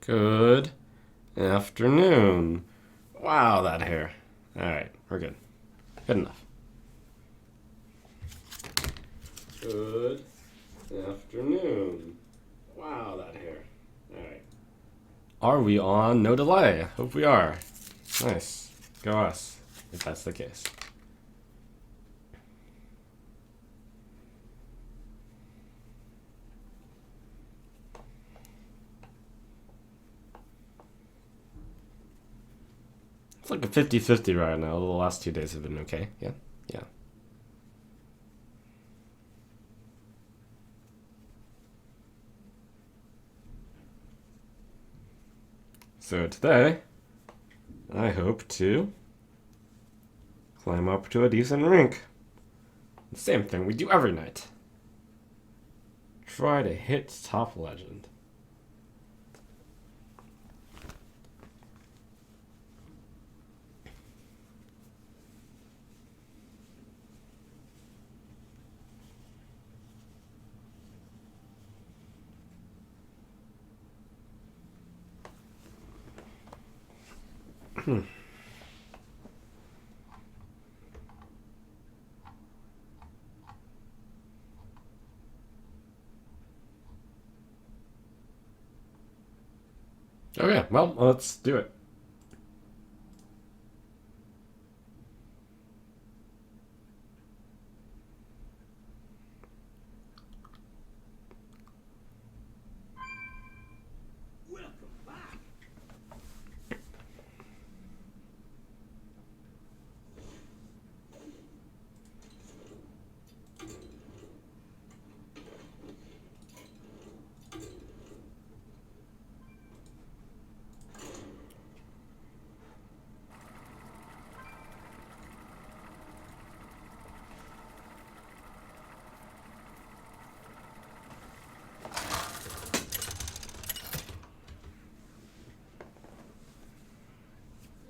Good afternoon. Wow, that hair. Alright, we're good. Good enough. Good afternoon. Wow, that hair. Alright. Are we on? No delay. Hope we are. Nice. Go us, if that's the case. It's like a 50-50 right now. The last 2 days have been okay. Yeah? Yeah. So today, I hope to climb up to a decent rank. The same thing we do every night. Try to hit top legend. Okay, well, let's do it.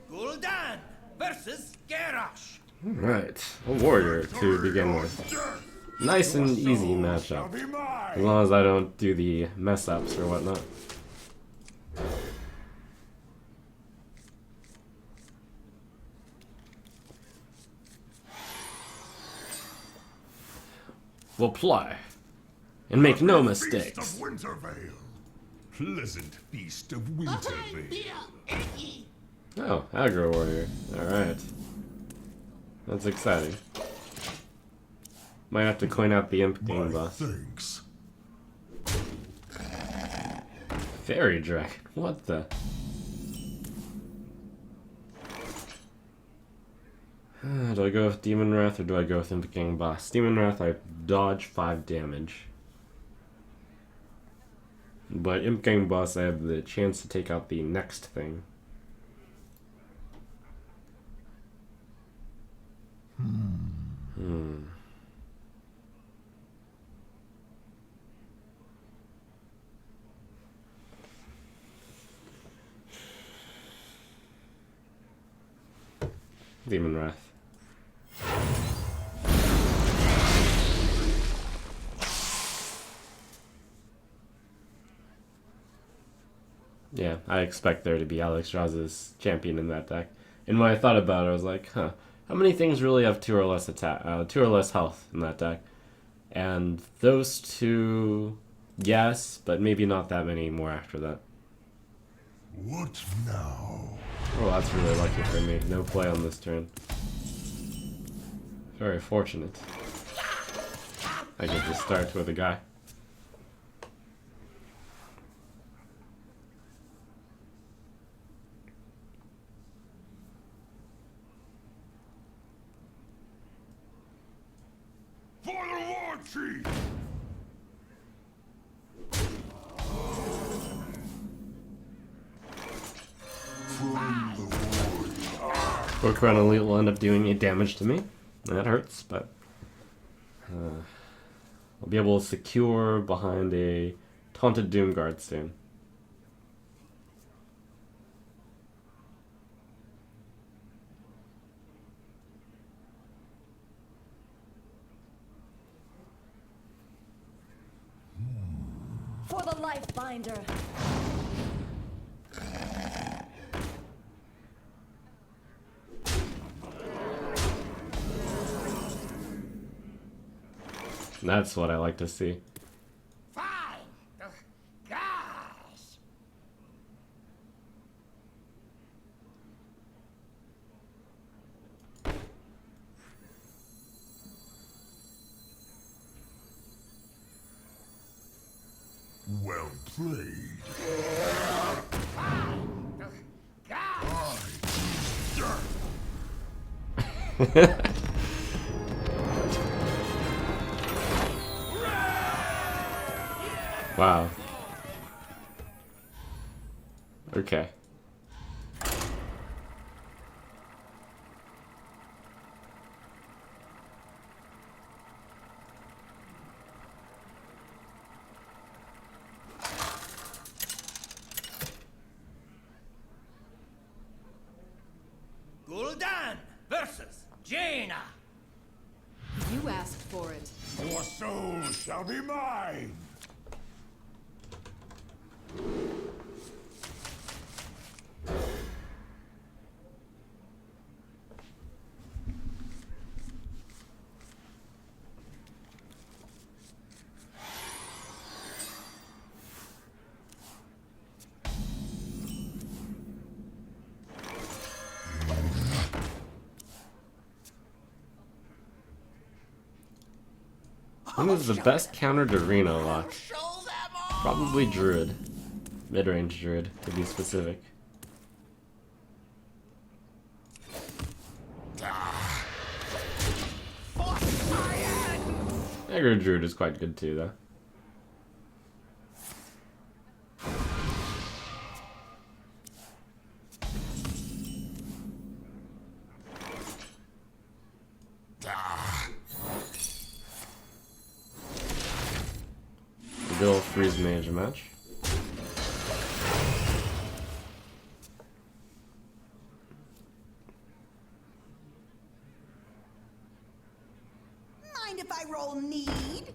Gul'dan versus Garrosh. Alright, a warrior to begin with. Nice and easy matchup. As long as I don't do the mess ups or whatnot. We'll play. And make no mistakes. Pleasant feast of Wintervale. Oh, aggro warrior. Alright. That's exciting. Might have to coin out the imp game boss. Thanks. Fairy dragon. What the? Do I go with Demon Wrath or do I go with Imp Gang Boss? Demon Wrath, I dodge 5 damage. But Imp Gang Boss, I have the chance to take out the next thing. Demon Wrath. Yeah, I expect there to be Alex Raza's champion in that deck. And when I thought about it, I was like, huh, how many things really have 2 or less attack, 2 or less health in that deck? And those 2, yes, but maybe not that many more after that. What now? Oh, that's really lucky for me. No play on this turn. Very fortunate. I get to start with a guy. For the War Chief! Crown Elite will end up doing 8 damage to me. That hurts, but I'll be able to secure behind a Taunted Doomguard soon. For the Life Binder. That's what I like to see. Fine. Gosh. Well played. Wow. Okay. Gul'dan versus Jaina. You asked for it. Your soul shall be mine. What is the best counter to Reno lock? Show them all. Probably Druid. Mid-range Druid, to be specific. Aggro Druid is quite good too, though. Bill freeze mage match. Mind if I roll need?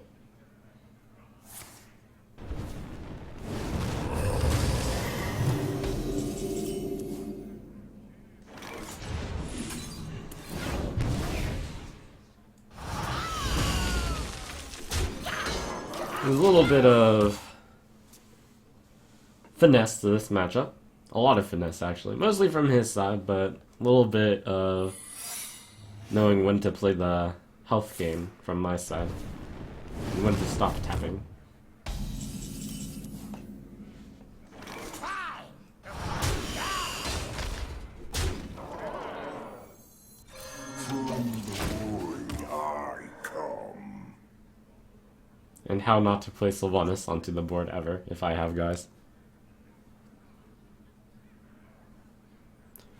There's a little bit of finesse to this matchup. A lot of finesse, actually. Mostly from his side, but a little bit of knowing when to play the health game from my side. And when to stop tapping. From the void I come. And how not to play Sylvanas onto the board ever, if I have guys.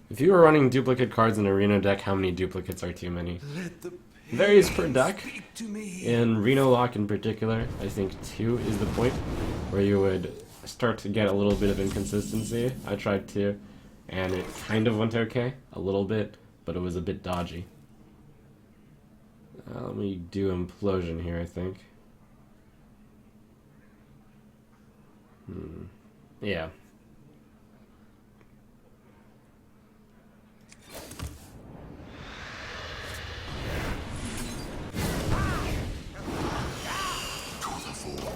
If you were running duplicate cards in a Reno deck, how many duplicates are too many? Varies per deck. In Reno Lock in particular, I think 2 is the point where you would start to get a little bit of inconsistency. I tried 2, and it kind of went okay, a little bit, but it was a bit dodgy. Let me do Implosion here, I think. Yeah.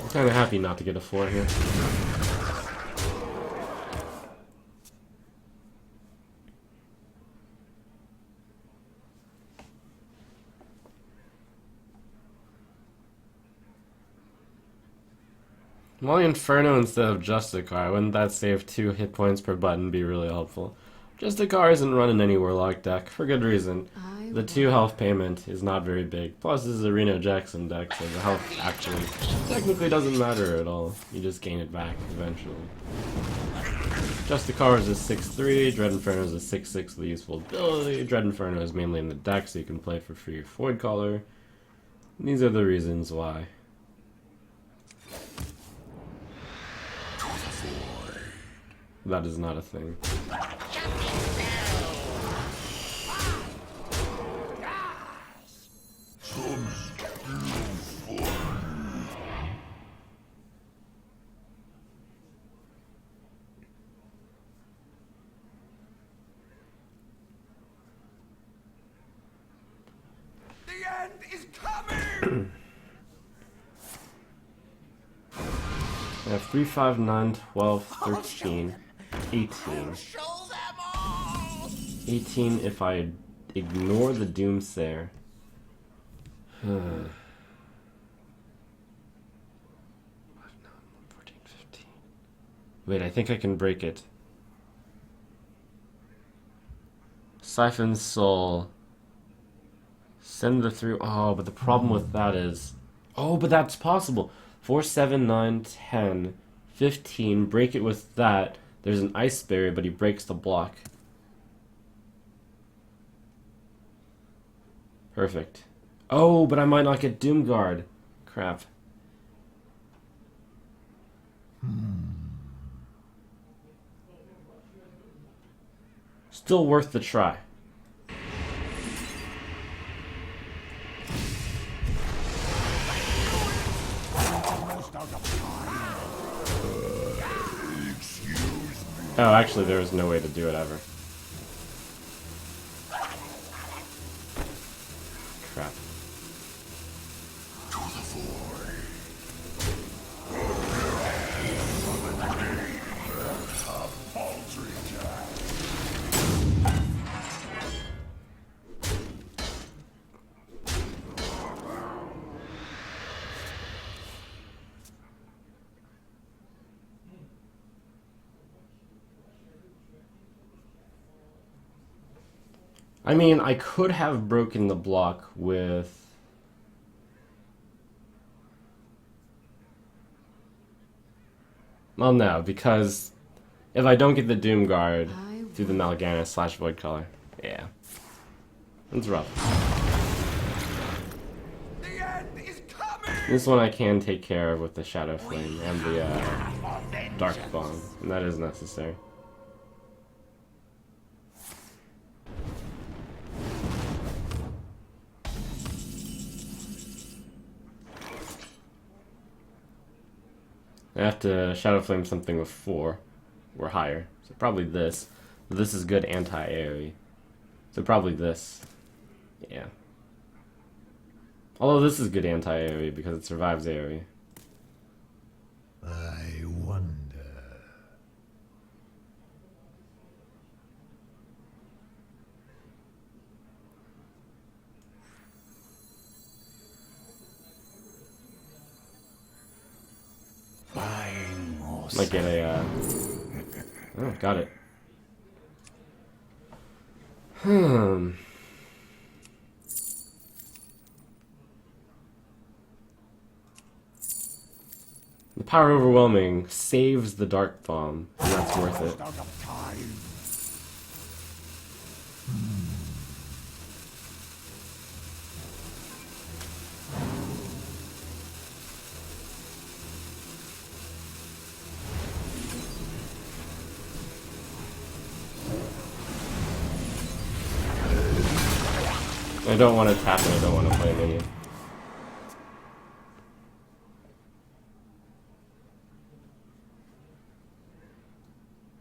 I'm kind of happy not to get a 4 here. Well, Inferno instead of Justicar, wouldn't that save 2 hit points per button be really helpful? Justicar isn't run in any Warlock deck, for good reason. The 2 health payment is not very big. Plus, this is a Reno Jackson deck, so the health actually technically doesn't matter at all. You just gain it back eventually. Justicar is a 6-3, Dread Inferno is a 6-6 with a useful ability. Dread Inferno is mainly in the deck, so you can play it for free or Void Caller. And these are the reasons why. That is not a thing. The end is coming. have 3, 5, 9, 12, 13, 18. Show them all! 18 if I ignore the Doomsayer. 14, 15. Wait, I think I can break it. Siphon Soul. Send the through. Oh, but the problem with that is... Oh, but that's possible. 4, 7, 9, 10, 15. Break it with that. There's an Ice Barrier, but he breaks the block. Perfect. Oh, but I might not get Doomguard. Crap. Still worth the try. Oh, actually, there was no way to do it ever. Crap. To the void. A paltry task. I mean, I could have broken the block with... Well, no, because if I don't get the Doomguard through the Mal'Ganis / Voidcaller, yeah. It's rough. The end is coming! This one I can take care of with the Shadow Flame and the Dark Bomb, and that is necessary. I have to Shadow Flame something with 4 or higher, so probably this. This is good anti-AoE, so probably this. Yeah. Although this is good anti-AoE because it survives AoE. I wonder. Might get a, oh, got it. The Power Overwhelming saves the Dark Bomb, and that's worth it. Out of time. I don't want to tap and I don't want to play a minion.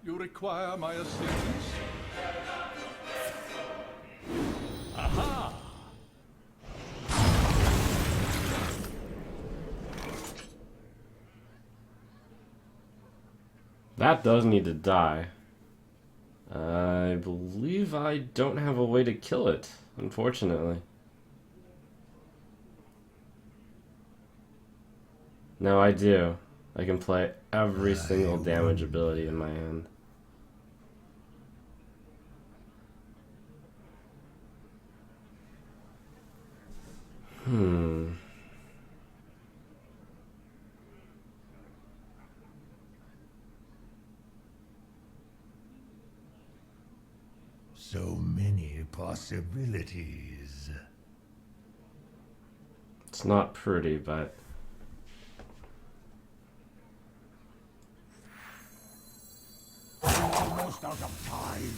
You require my assistance? Aha! That does need to die. I believe I don't have a way to kill it, unfortunately. No, I do. I can play every single damage ability in my hand. So many possibilities. It's not pretty, but... Almost out of time.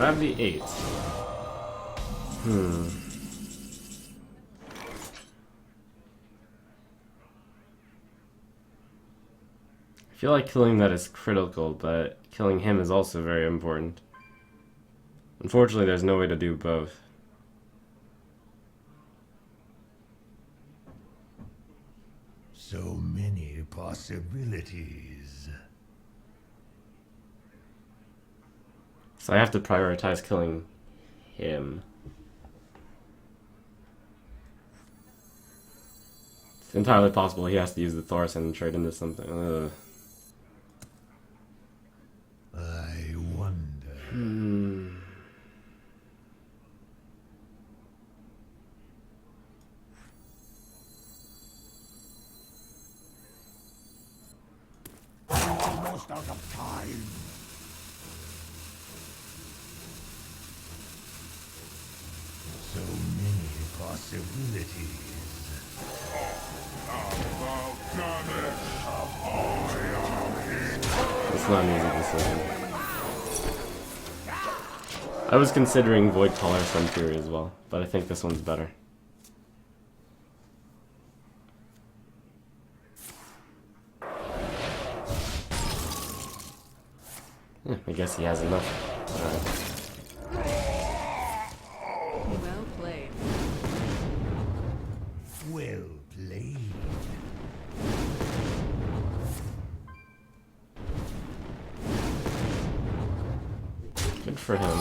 So I have the 8. I feel like killing that is critical, but killing him is also very important. Unfortunately, there's no way to do both. So many possibilities. So I have to prioritize killing him. It's entirely possible he has to use the Thoris and trade into something. Ugh. I wonder. Almost out of time. So many possibilities. It's not an easy decision. I was considering Void Caller Sun Fury as well, but I think this one's better. Yeah, I guess he has enough. Alright. Well played. Well played. Good for him.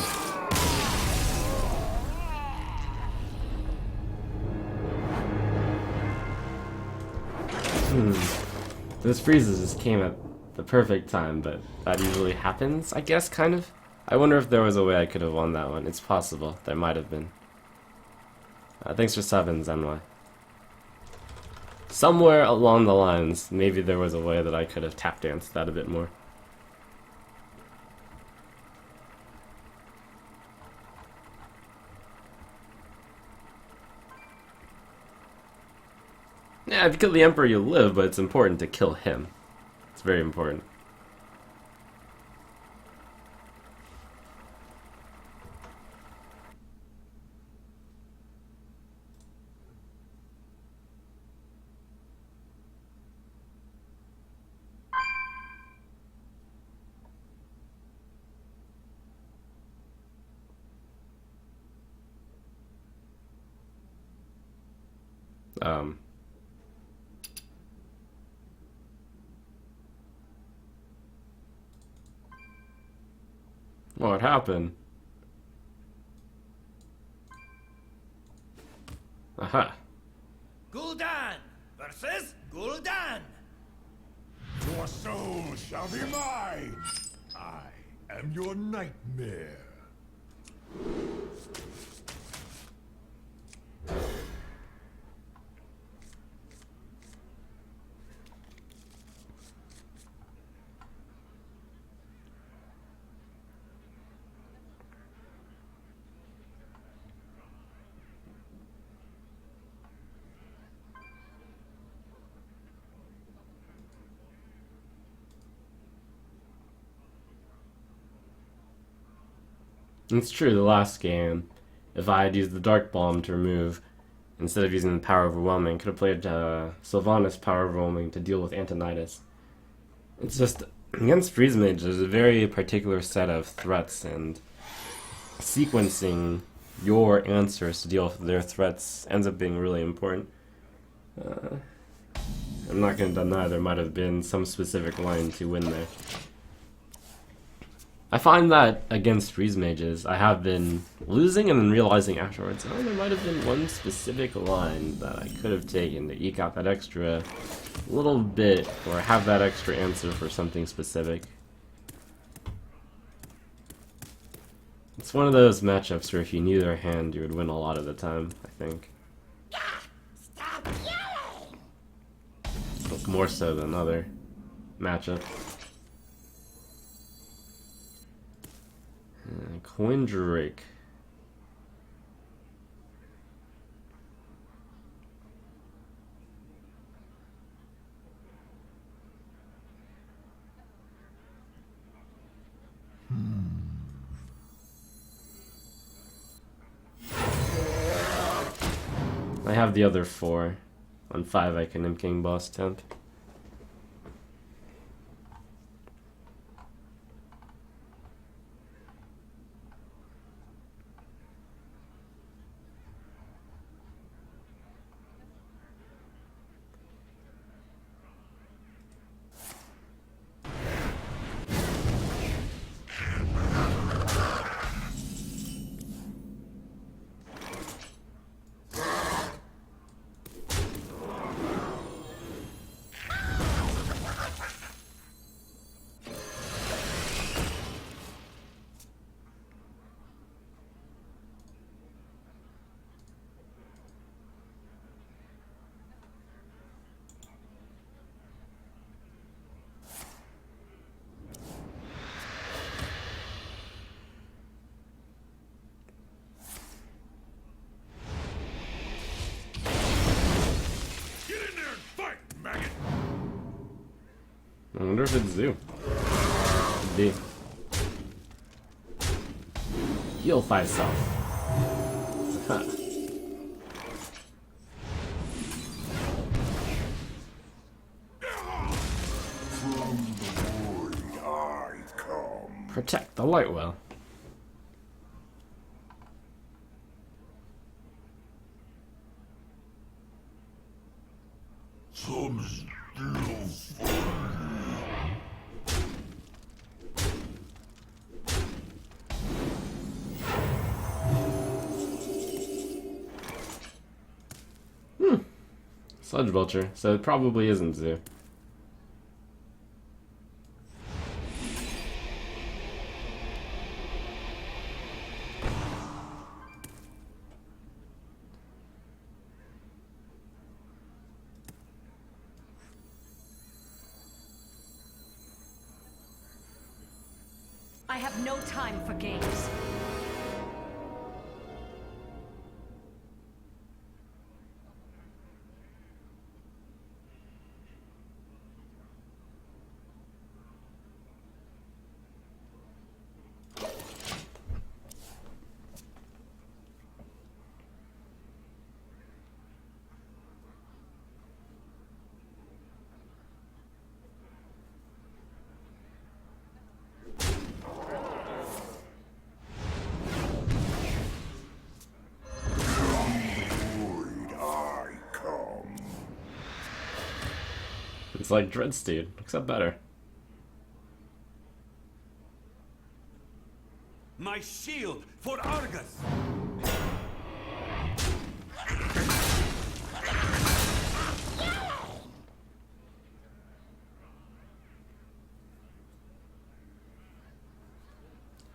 Those freezes just came at the perfect time, but that usually happens, I guess, kind of. I wonder if there was a way I could have won that one. It's possible. There might have been. Thanks for subbing, Zenwai. Somewhere along the lines, maybe there was a way that I could have tap danced that a bit more. Yeah, if you kill the Emperor, you live, but it's important to kill him. It's very important. What happened? Aha. Gul'dan versus Gul'dan. Your soul shall be mine. I am your nightmare. It's true, the last game, if I had used the Dark Bomb to remove, instead of using the Power Overwhelming, could have played Sylvanas Power Overwhelming to deal with Antonidas. It's just, against Freeze Mage, there's a very particular set of threats, and sequencing your answers to deal with their threats ends up being really important. I'm not going to deny there might have been some specific line to win there. I find that against Freeze Mages, I have been losing and then realizing afterwards, oh, there might have been one specific line that I could have taken to eke out that extra little bit, or have that extra answer for something specific. It's one of those matchups where if you knew their hand, you would win a lot of the time, I think. Stop yelling! But more so than other matchups. Coin Drake. I have the other 4. On 5 I can Imp King boss temp. I wonder if it's Zoo. Could be. Heal 5 self. Huh. From the void I come. Protect the light well. Some still funny. Sludge Vulture, so it probably isn't Zoo. I have no time for games. It's like Dreadsteed, except better. My shield for Argus!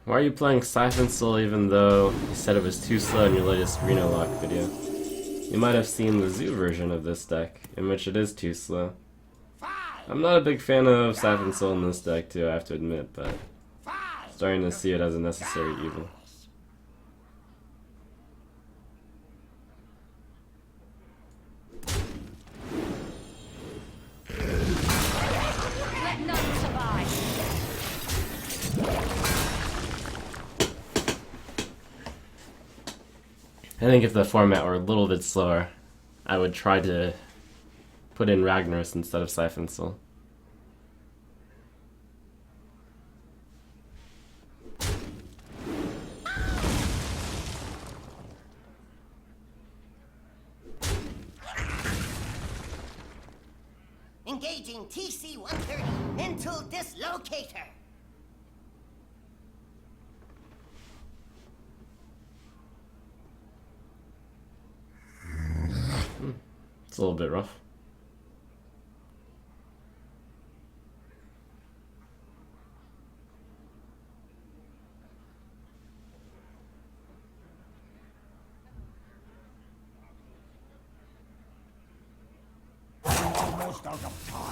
Why are you playing Siphon Soul even though you said it was too slow in your latest Reno lock video? You might have seen the Zoo version of this deck, in which it is too slow. I'm not a big fan of Siphon Soul in this deck too, I have to admit, but starting to see it as a necessary evil. Let none survive. I think if the format were a little bit slower, I would try to put in Ragnaros instead of Siphon Soul. Engaging TC-130 into dislocator. It's a little bit rough.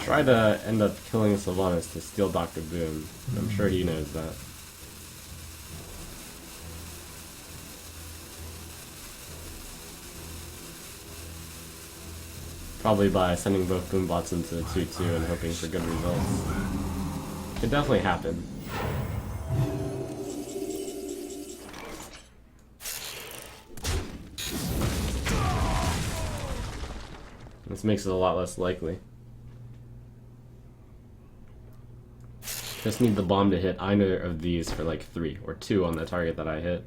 Try to end up killing Sylvanas to steal Dr. Boom. I'm sure he knows that. Probably by sending both Boombots into 2-2 and hoping for good results. Could definitely happen. This makes it a lot less likely. Just need the bomb to hit either of these for like 3 or 2 on the target that I hit.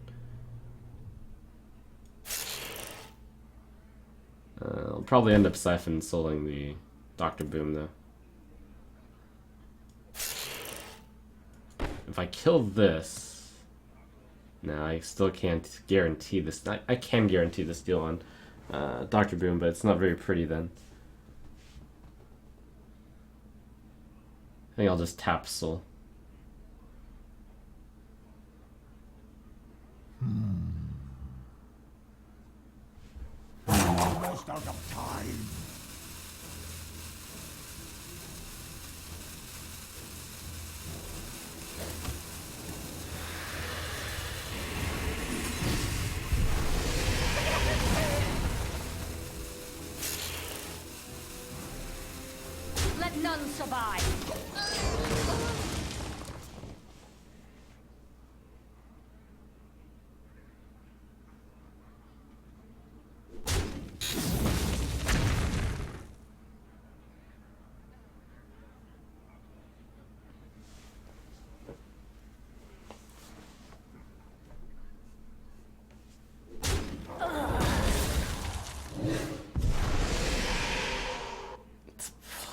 I'll probably end up siphon souling the Dr. Boom though. If I kill this, no, I still can't guarantee this. I can guarantee this deal on Dr. Boom, but it's not very pretty then. I think I'll just tap soul. Almost out of time. Let none survive.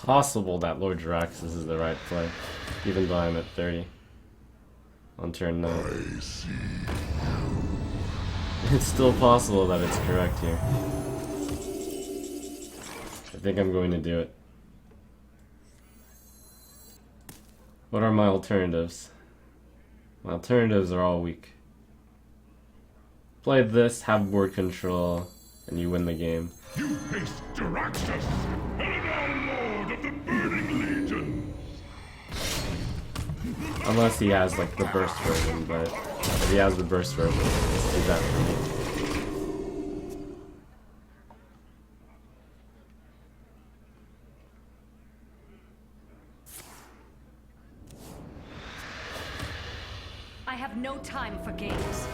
Possible that Lord Jaraxxus is the right play, even though I'm at 30 on turn 9. I see. It's still possible that it's correct here. I think I'm going to do it. What are my alternatives? My alternatives are all weak. Play this, have board control, and you win the game. You face Jaraxxus, Reno, Lord of the Burning Legion. Unless he has like the burst version, but if he has the burst version, let's do that for me. I have no time for games.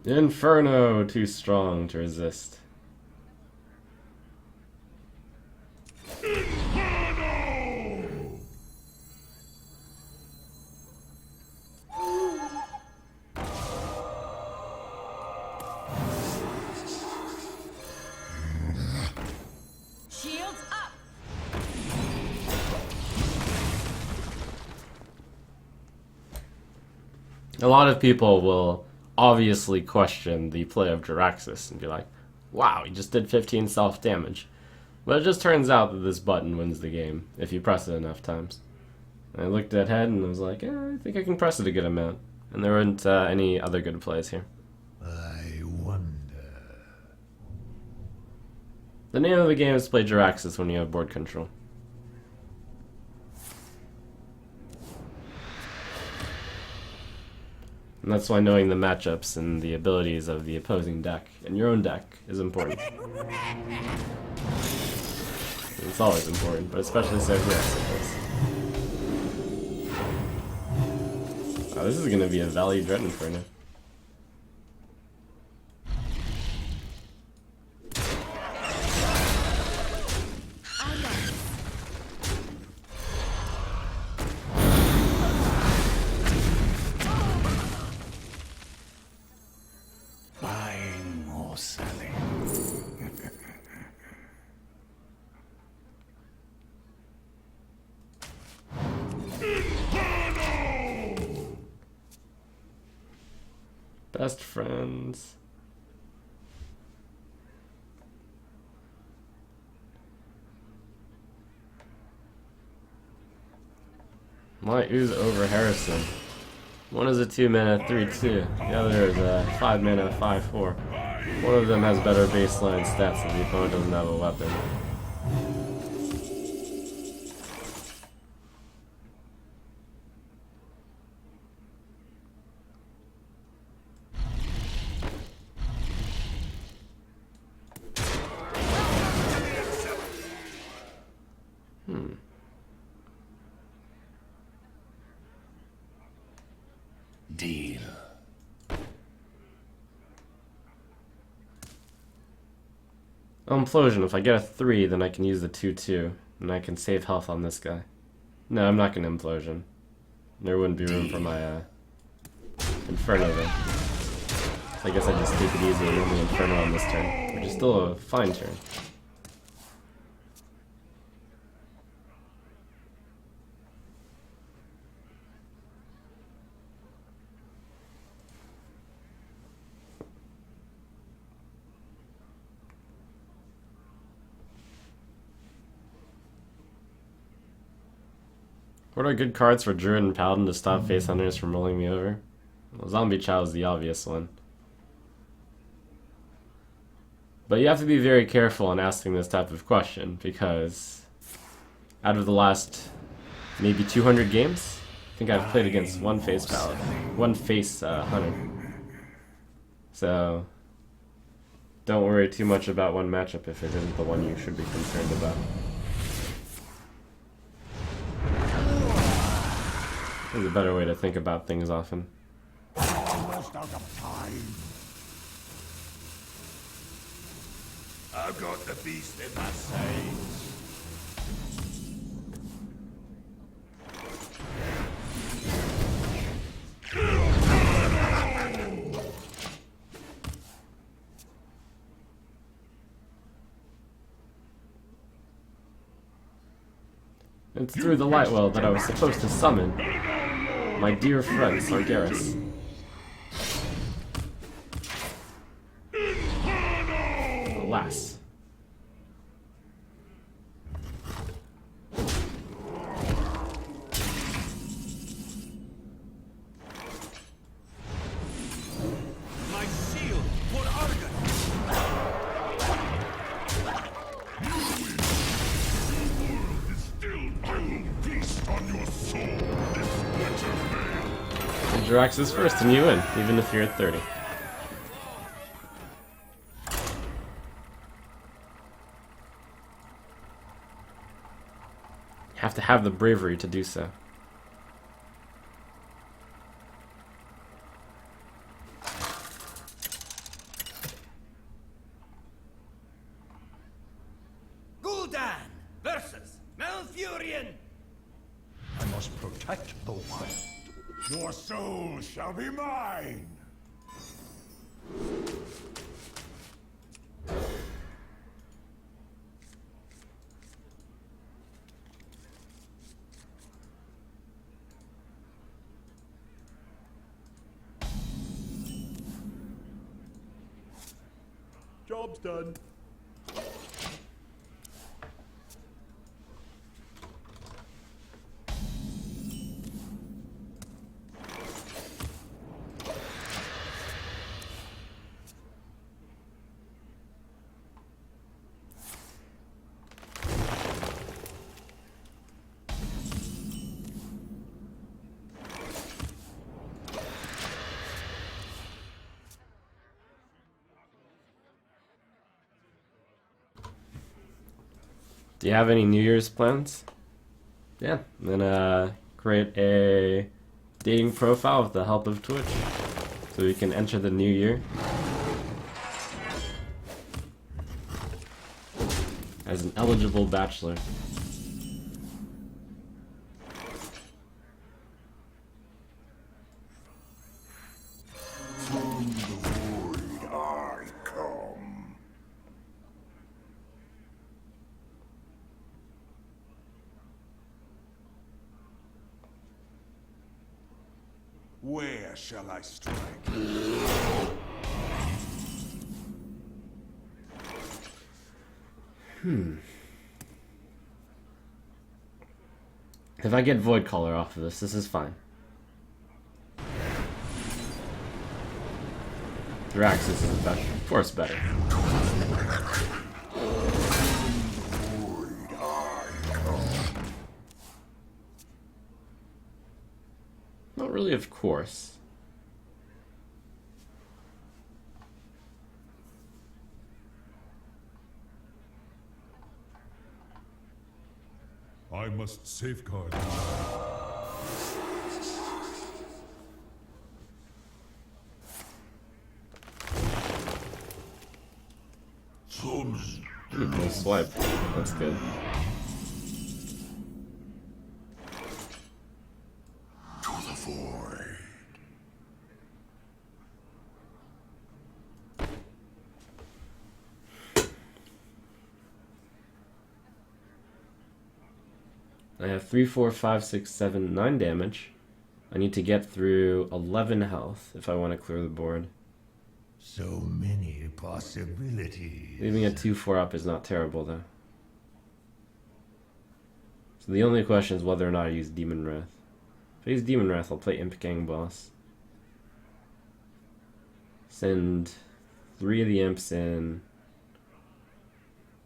Inferno, too strong to resist. Shields up. A lot of people will obviously question the play of Jaraxxus and be like, wow, he just did 15 self-damage. But it just turns out that this button wins the game if you press it enough times. And I looked at head and I was like, I think I can press it a good amount. And there weren't any other good plays here. I wonder. The name of the game is to play Jaraxxus when you have board control. And that's why knowing the matchups and the abilities of the opposing deck and your own deck is important. It's always important, but especially so here, I suppose. Oh, this is going to be a Valley Dread Inferno. Buying or selling. Best friends. Might ooze over Harrison. One is a 2-mana 3/2. The other is a 5-mana 5/4. One of them has better baseline stats if the opponent doesn't have a weapon. Deal. Oh, Implosion. If I get a 3, then I can use the 2/2, and I can save health on this guy. No, I'm not gonna Implosion. There wouldn't be room for my Inferno then. So I guess I just take it easy and win the Inferno on this turn, which is still a fine turn. What are good cards for Druid and Paladin to stop face hunters from rolling me over? Well, Zombie Chow is the obvious one. But you have to be very careful in asking this type of question, because out of the last maybe 200 games, I think I've played against one face Paladin, one face Hunter. So don't worry too much about one matchup if it isn't the one you should be concerned about. There's a better way to think about things often. Almost out of time. I've got the beast in my sights. It's through the light well that I was supposed to summon my dear friend Sargeras. Alas. My shield for Argus! Still doomed. Feast on your soul, this winter veil. Jirax is first and you win, even if you're at 30. You have to have the bravery to do so. Gul'dan versus Malfurion! I must protect the wild. Your soul shall be mine. Job's done. Do you have any New Year's plans? Yeah, I'm gonna create a dating profile with the help of Twitch, so we can enter the new year as an eligible bachelor. From the void I come. Where shall I strike? If I get Void Color off of this is fine. Draxus is better. Of course, better. Not really, of course. I must safeguard. swipe. That's good. To the void. I have 3, 4, 5, 6, 7, 9 damage. I need to get through 11 health if I want to clear the board. So many possibilities. Leaving a 2-4 up is not terrible though. So the only question is whether or not I use Demon Wrath. If I use Demon Wrath, I'll play Imp Gang Boss. Send 3 of the imps in.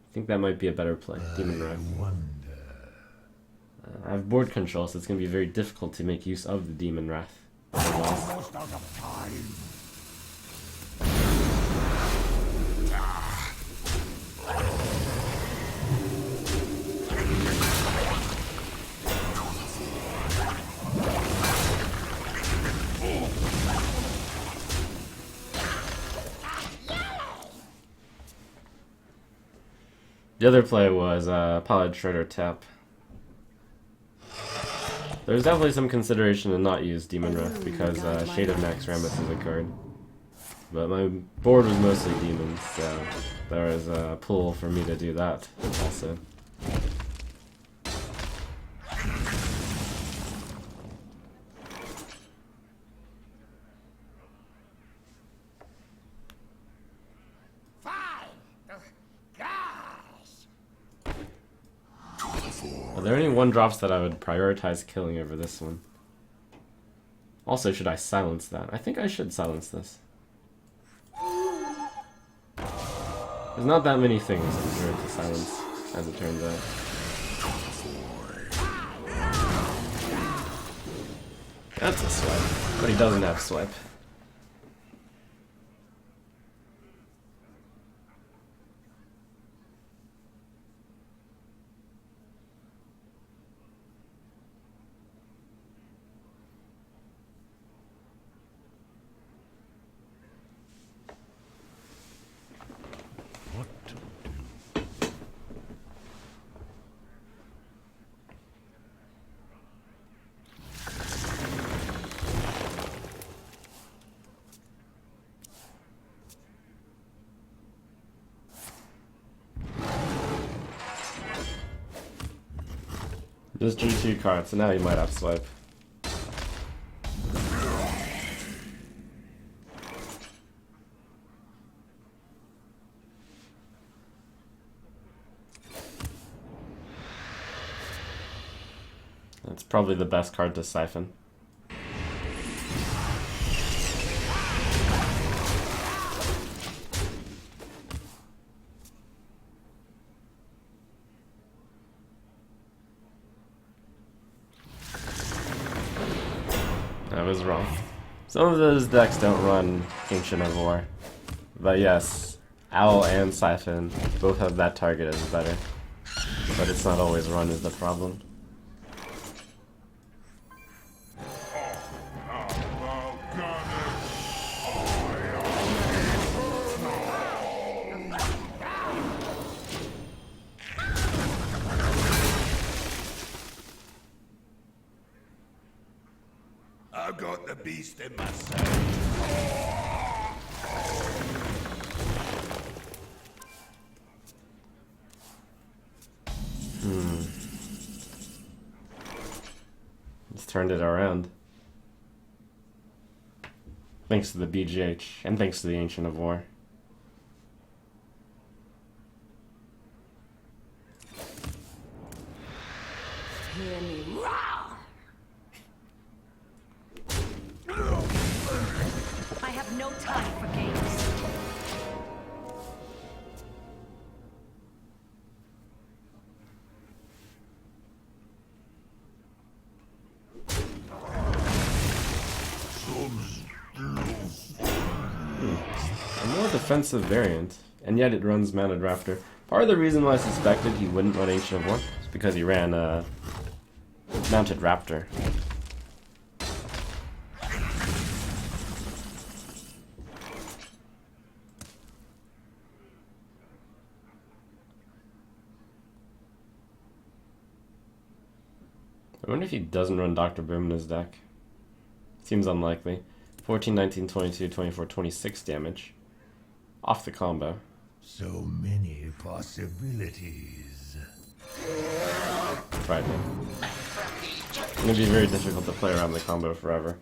I think that might be a better play. Demon Wrath. I have board control, so it's going to be very difficult to make use of the Demon Wrath. Almost out of time. The other play was Pilot Shredder tap. There's definitely some consideration to not use Demon Wrath because Shade of Nax Rambus is a card. But my board was mostly demons, so there was a pull for me to do that also. Are there any 1-drops that I would prioritize killing over this one? Also, should I silence that? I think I should silence this. There's not that many things in here to silence, as it turns out. That's a swipe, but he doesn't have swipe. Just drew 2 cards, so now you might have swipe. That's probably the best card to siphon. I was wrong. Some of those decks don't run Ancient of War. But yes, Owl and Siphon both have that target as better. But it's not always run is the problem. I've got the beast in myself. He's turned it around. Thanks to the BGH, and thanks to the Ancient of War. Hear me roar! I have no time for games. A more defensive variant, and yet it runs Mounted Raptor. Part of the reason why I suspected he wouldn't run Ancient of War is because he ran Mounted Raptor. I wonder if he doesn't run Dr. Boom in his deck. Seems unlikely. 14, 19, 22, 24, 26 damage. Off the combo. So many possibilities. Friday. It's gonna be very difficult to play around the combo forever.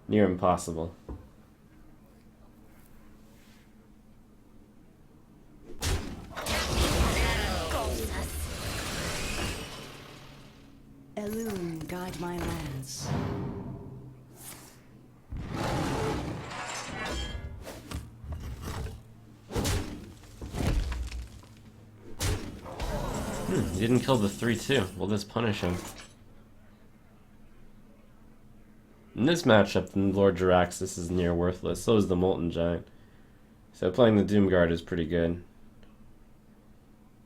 Near impossible. Elune, guide my lands. He didn't kill the 3-2. Will this punish him? In this matchup, Lord Jiraxis is near worthless. So is the Molten Giant. So playing the Doomguard is pretty good.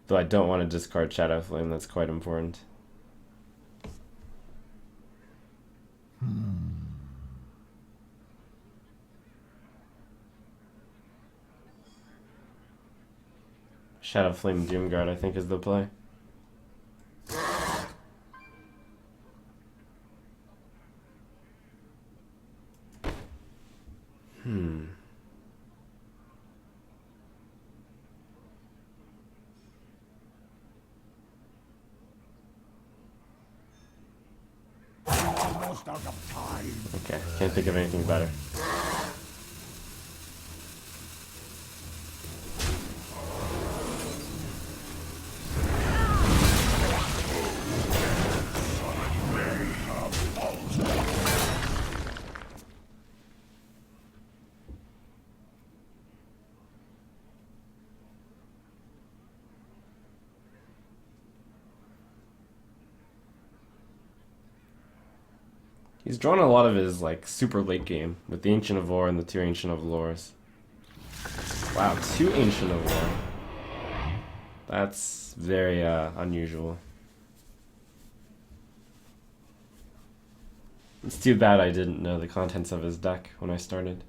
Though I don't want to discard Shadow Flame. That's quite important. Shadow Flame Doomguard, I think, is the play. Almost out of time. Okay, can't think of anything better. He's drawn a lot of his, like, super late game with the Ancient of War and the 2 Ancient of Lores. Wow, 2 Ancient of War. That's very unusual. It's too bad I didn't know the contents of his deck when I started.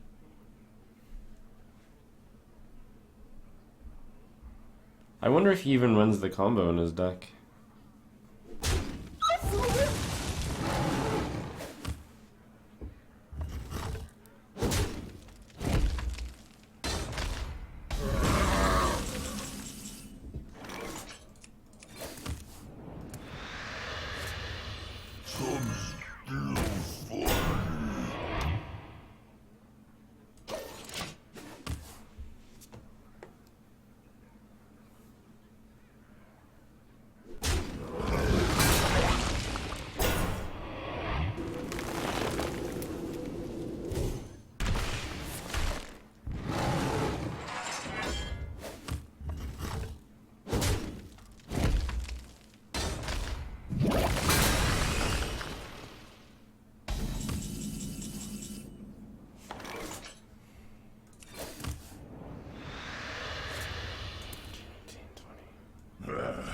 I wonder if he even runs the combo in his deck.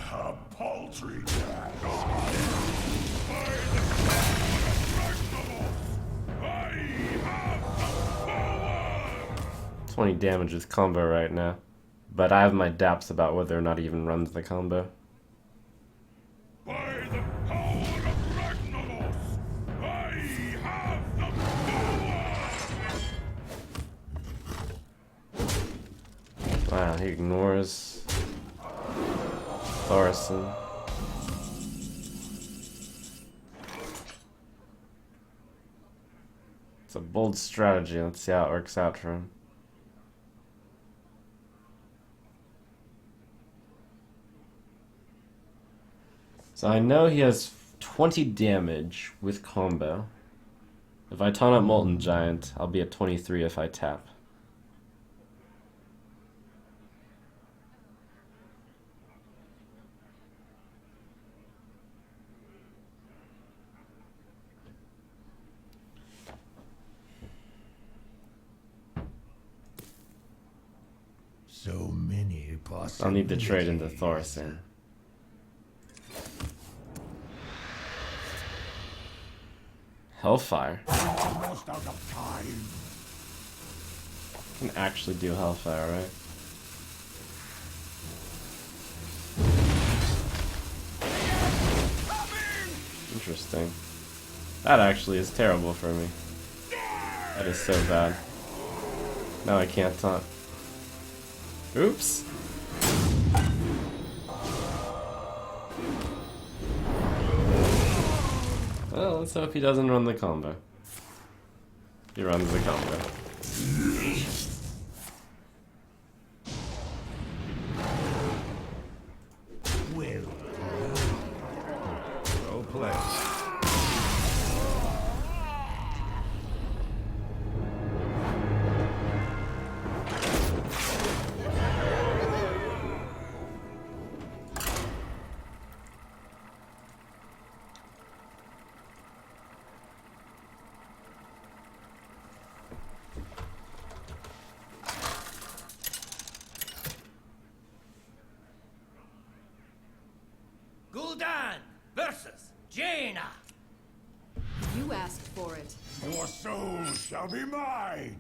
A paltry task. 20 damage with combo right now. But I have my doubts about whether or not he even runs the combo. By the power of Ragnaros, I have the power! Wow, he ignores Thorson. It's a bold strategy. Let's see how it works out for him. So I know he has 20 damage with combo. If I taunt up Molten Giant, I'll be at 23 if I tap. So many possibilities. I'll need to trade into Thorson. Hellfire. Almost out of time. Can actually do Hellfire, right? Interesting. That actually is terrible for me. That is so bad. Now I can't taunt. Oops. Well, let's hope he doesn't run the combo. He runs the combo. Well played. Gul'dan versus Jaina. You asked for it. Your soul shall be mine!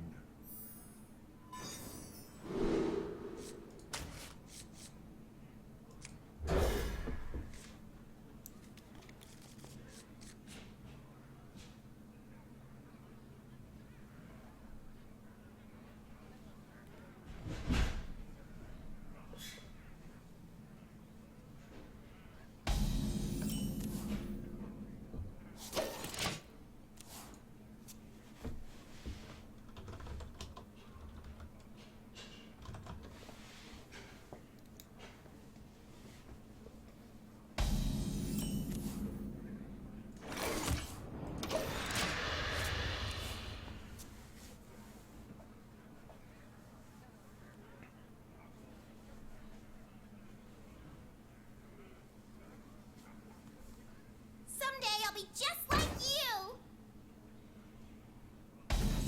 Someday I'll be just like you!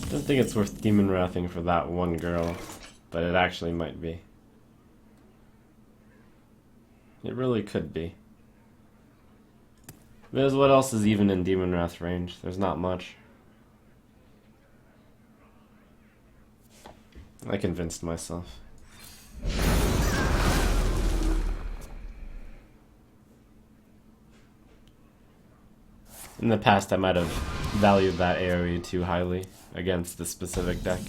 I don't think it's worth demon wrathing for that one girl, but it actually might be. It really could be. Because what else is even in Demon Wrath range? There's not much. I convinced myself. In the past, I might have valued that AoE too highly against the specific deck.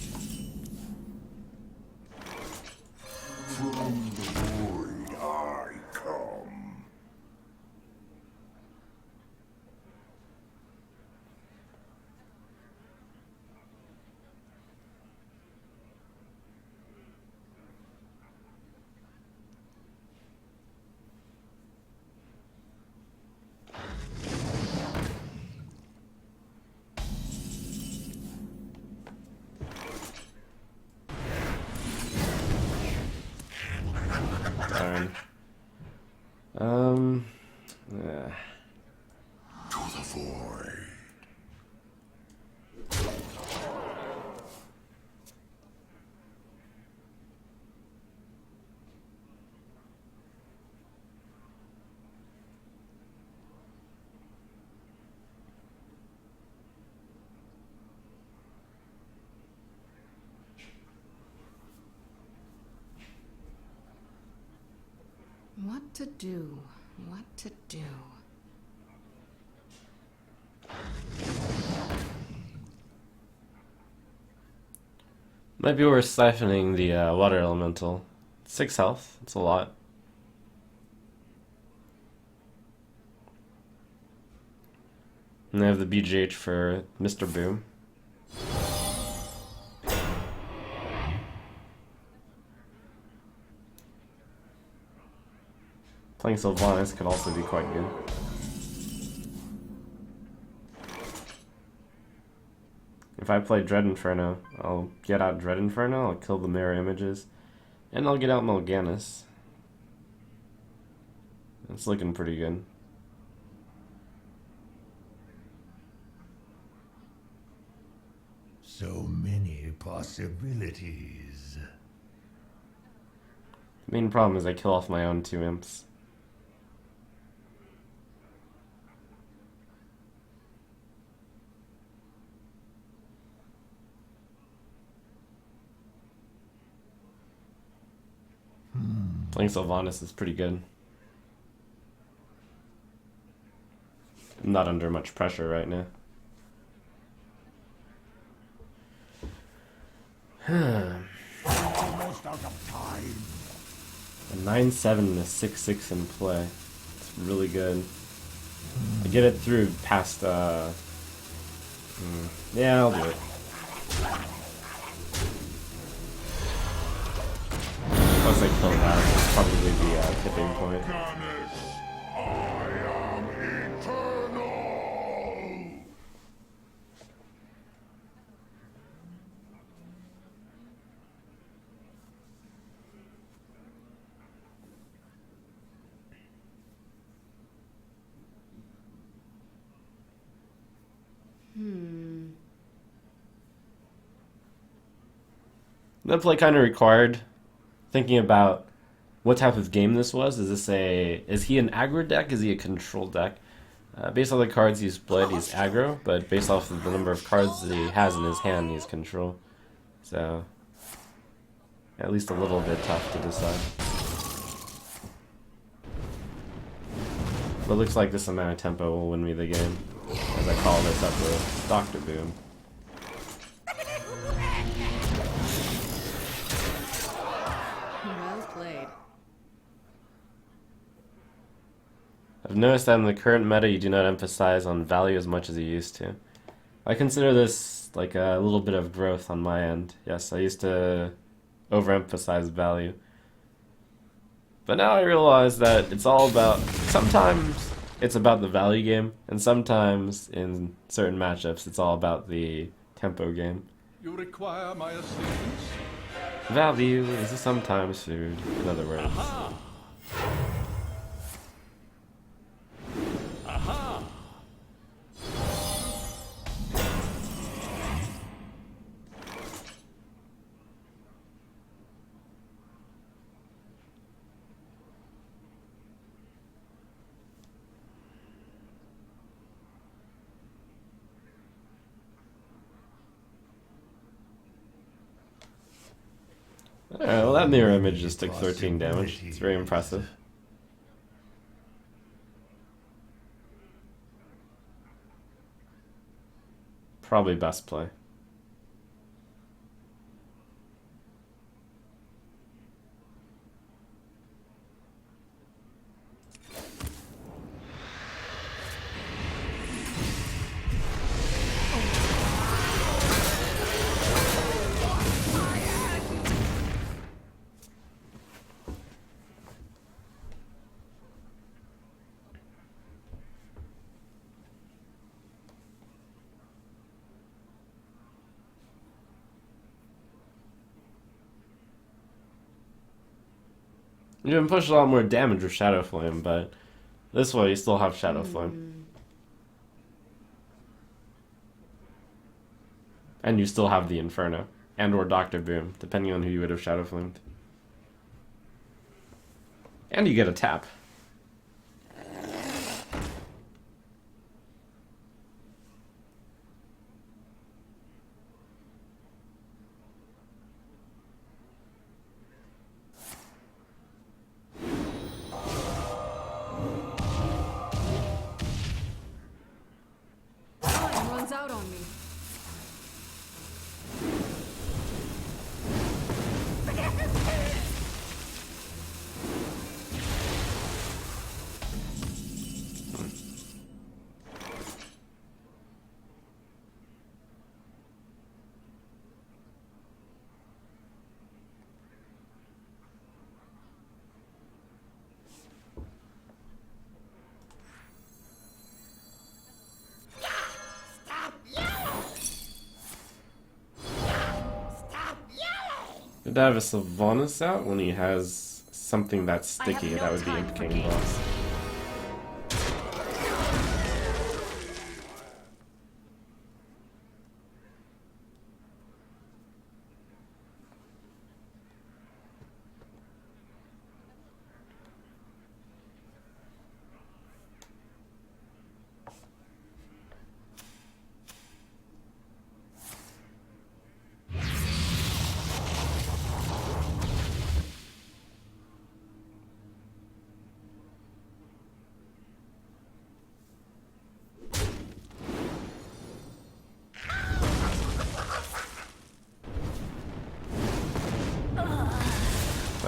From the void I come. Darn. Yeah. To the void. What to do? What to do? Might be worth siphoning the water elemental. 6 health, it's a lot. And I have the BGH for Mr. Boom. Playing Sylvanas could also be quite good. If I play Dread Inferno, I'll get out Dread Inferno, I'll kill the mirror images, and I'll get out Melganis. It's looking pretty good. So many possibilities. The main problem is I kill off my own 2 imps. Playing Sylvanas is pretty good. I'm not under much pressure right now. Almost out of time. A 9-7 and a 6-6 in play. It's really good. I get it through past, yeah, I'll do it. Once I kill that, it's probably the tipping point. Ganesh, I am eternal. That play kind of required thinking about what type of game this was. Is he an aggro deck? Is he a control deck? Based on the cards he's played, he's aggro, but based off of the number of cards that he has in his hand, he's control. So, at least a little bit tough to decide. But it looks like this amount of tempo will win me the game, as I call this up with Dr. Boom. Well played. I've noticed that in the current meta you do not emphasize on value as much as you used to. I consider this like a little bit of growth on my end. Yes, I used to overemphasize value. But now I realize that it's all about, sometimes it's about the value game, and sometimes in certain matchups it's all about the tempo game. You require my assistance? Value is sometimes food, in other words. Aha! Aha! Alright, well that mirror image just took 13 damage. It's very impressive. Probably best play. You can push a lot more damage with Shadow Flame, but this way you still have Shadow Flame. And you still have the Inferno. And or Dr. Boom, depending on who you would have Shadow Flamed. And you get a tap. Time runs out on me. Good to have a Sylvanas out when he has something that's I have sticky. no That would be time for implicating games. boss.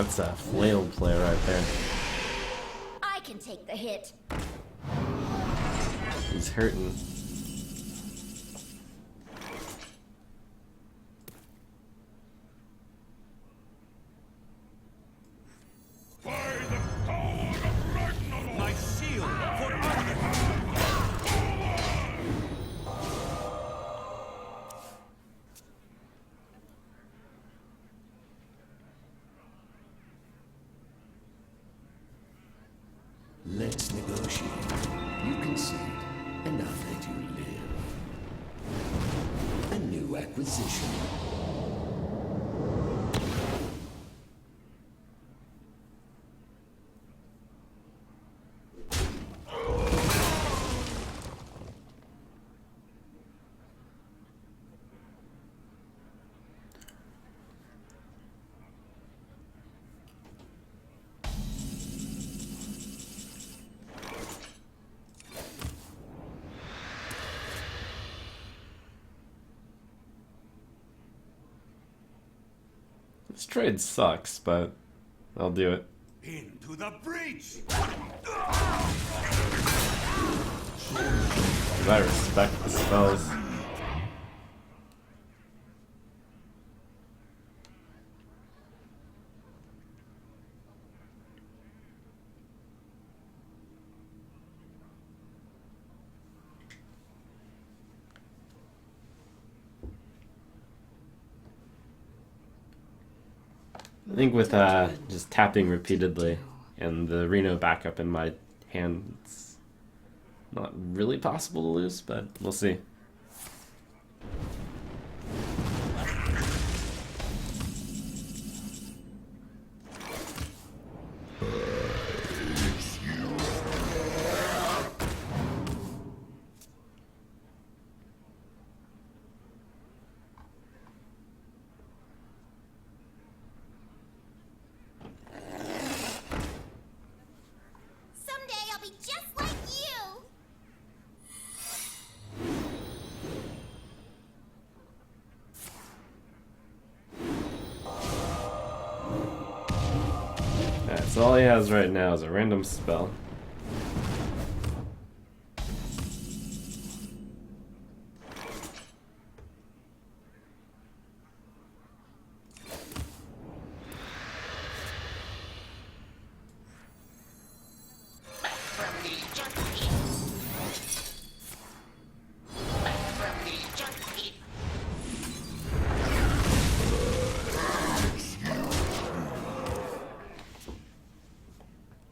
That's a flail play right there. I can take the hit. He's hurting. By the power of Ragnarok! My shield for honor! Let's negotiate. You concede, and I'll let you live. A new acquisition. This trade sucks, but I'll do it. Into the breach! I respect the spells. I think with just tapping repeatedly and the Reno backup in my hand, it's not really possible to lose, but we'll see. Someday I'll be just like you. Alright, so all he has right now is a random spell.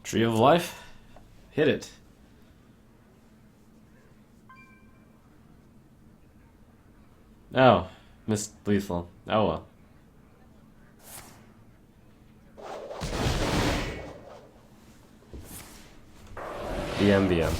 Tree of Life? Hit it. Oh, missed lethal. Oh well. BM.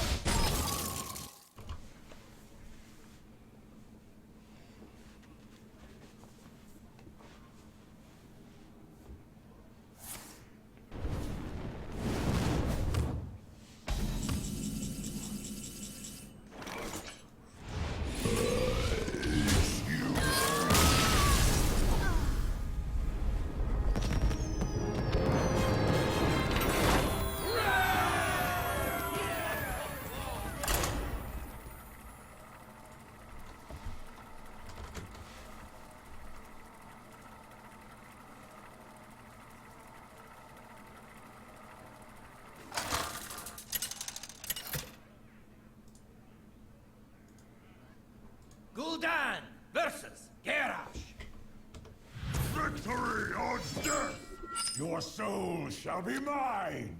Gul'dan versus Garrosh! Victory or death! Your soul shall be mine!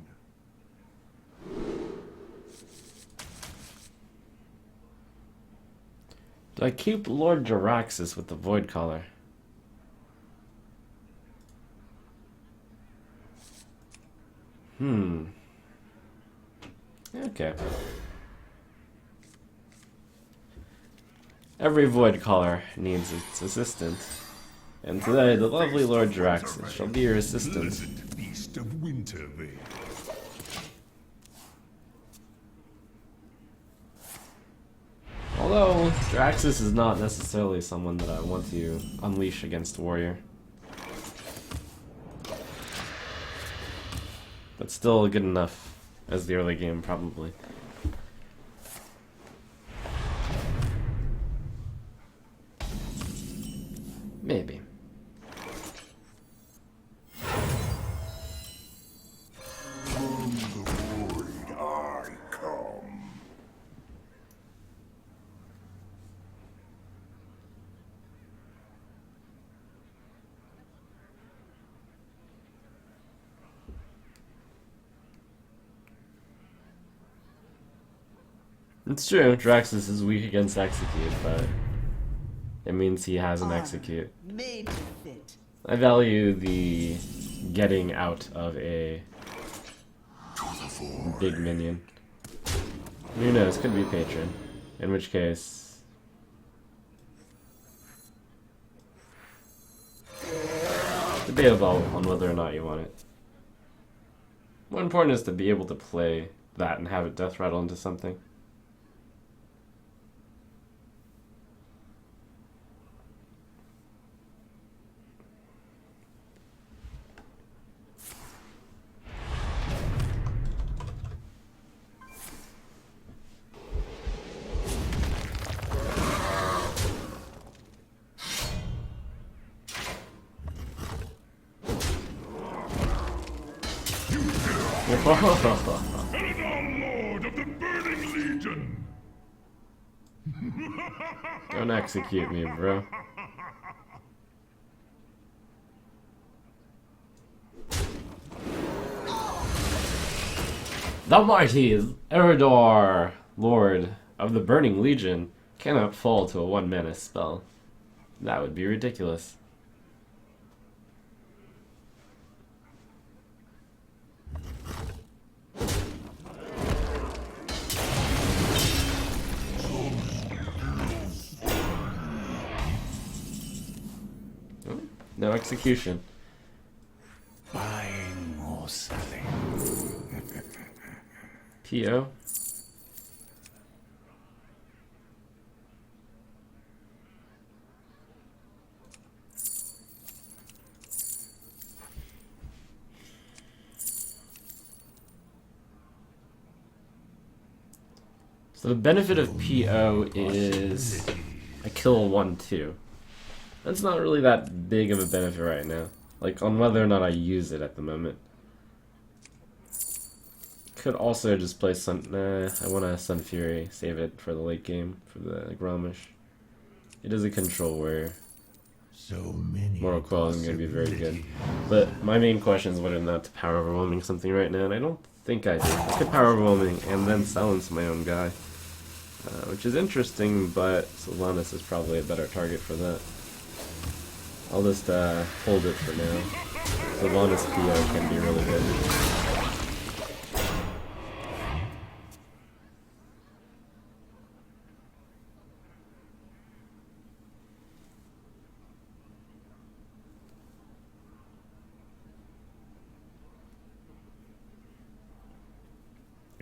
Do I keep Lord Jaraxxus with the Void Collar? Okay. Every Void Collar needs its assistant. And today, the lovely Lord Jaraxxus shall be your assistant. Pleasant feast of Wintervale. Although, Jaraxxus is not necessarily someone that I want to unleash against a warrior. but still good enough as the early game, probably. Maybe. I come. It's true, Draxus is weak against execute, but it means he has an execute. Made to fit. I value the getting out of a big minion. Who knows, could be patron. In which case... debatable on whether or not you want it. More important is to be able to play that and have it death rattle into something. Hello, Lord of the Burning Legion! Don't execute me, bro. The mighty Eridor, Lord of the Burning Legion, cannot fall to a 1-mana spell. That would be ridiculous. No execution. Buying or selling. PO. So the benefit of PO is I kill 1/2. That's not really that big of a benefit right now. Like, on whether or not I use it at the moment. Could also just play Sun... Nah, I want a Sun Fury. Save it for the late game, for the Gromish. It is a control where So many. Mortal Coil is going to be very good. But my main question is whether or not to power overwhelming something right now, and I don't think I do. I could power overwhelming and then silence my own guy. Which is interesting, but Sylvanas is probably a better target for that. I'll just hold it for now. Sylvanas PO can be really good.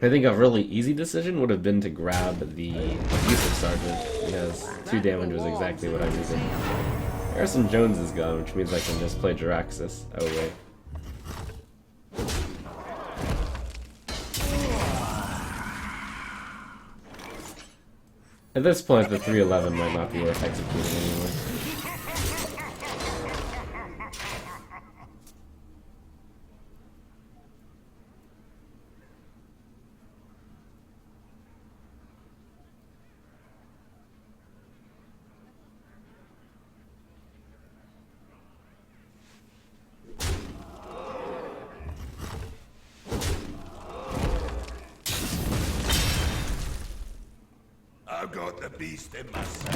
I think a really easy decision would have been to grab the Abusive Sergeant, because 2 damage was exactly what I'm using. Harrison Jones is gone, which means I can just play Jiraxis. Oh wait. At this point, the 311 might not be worth executing anyway. I've got the beast in myself.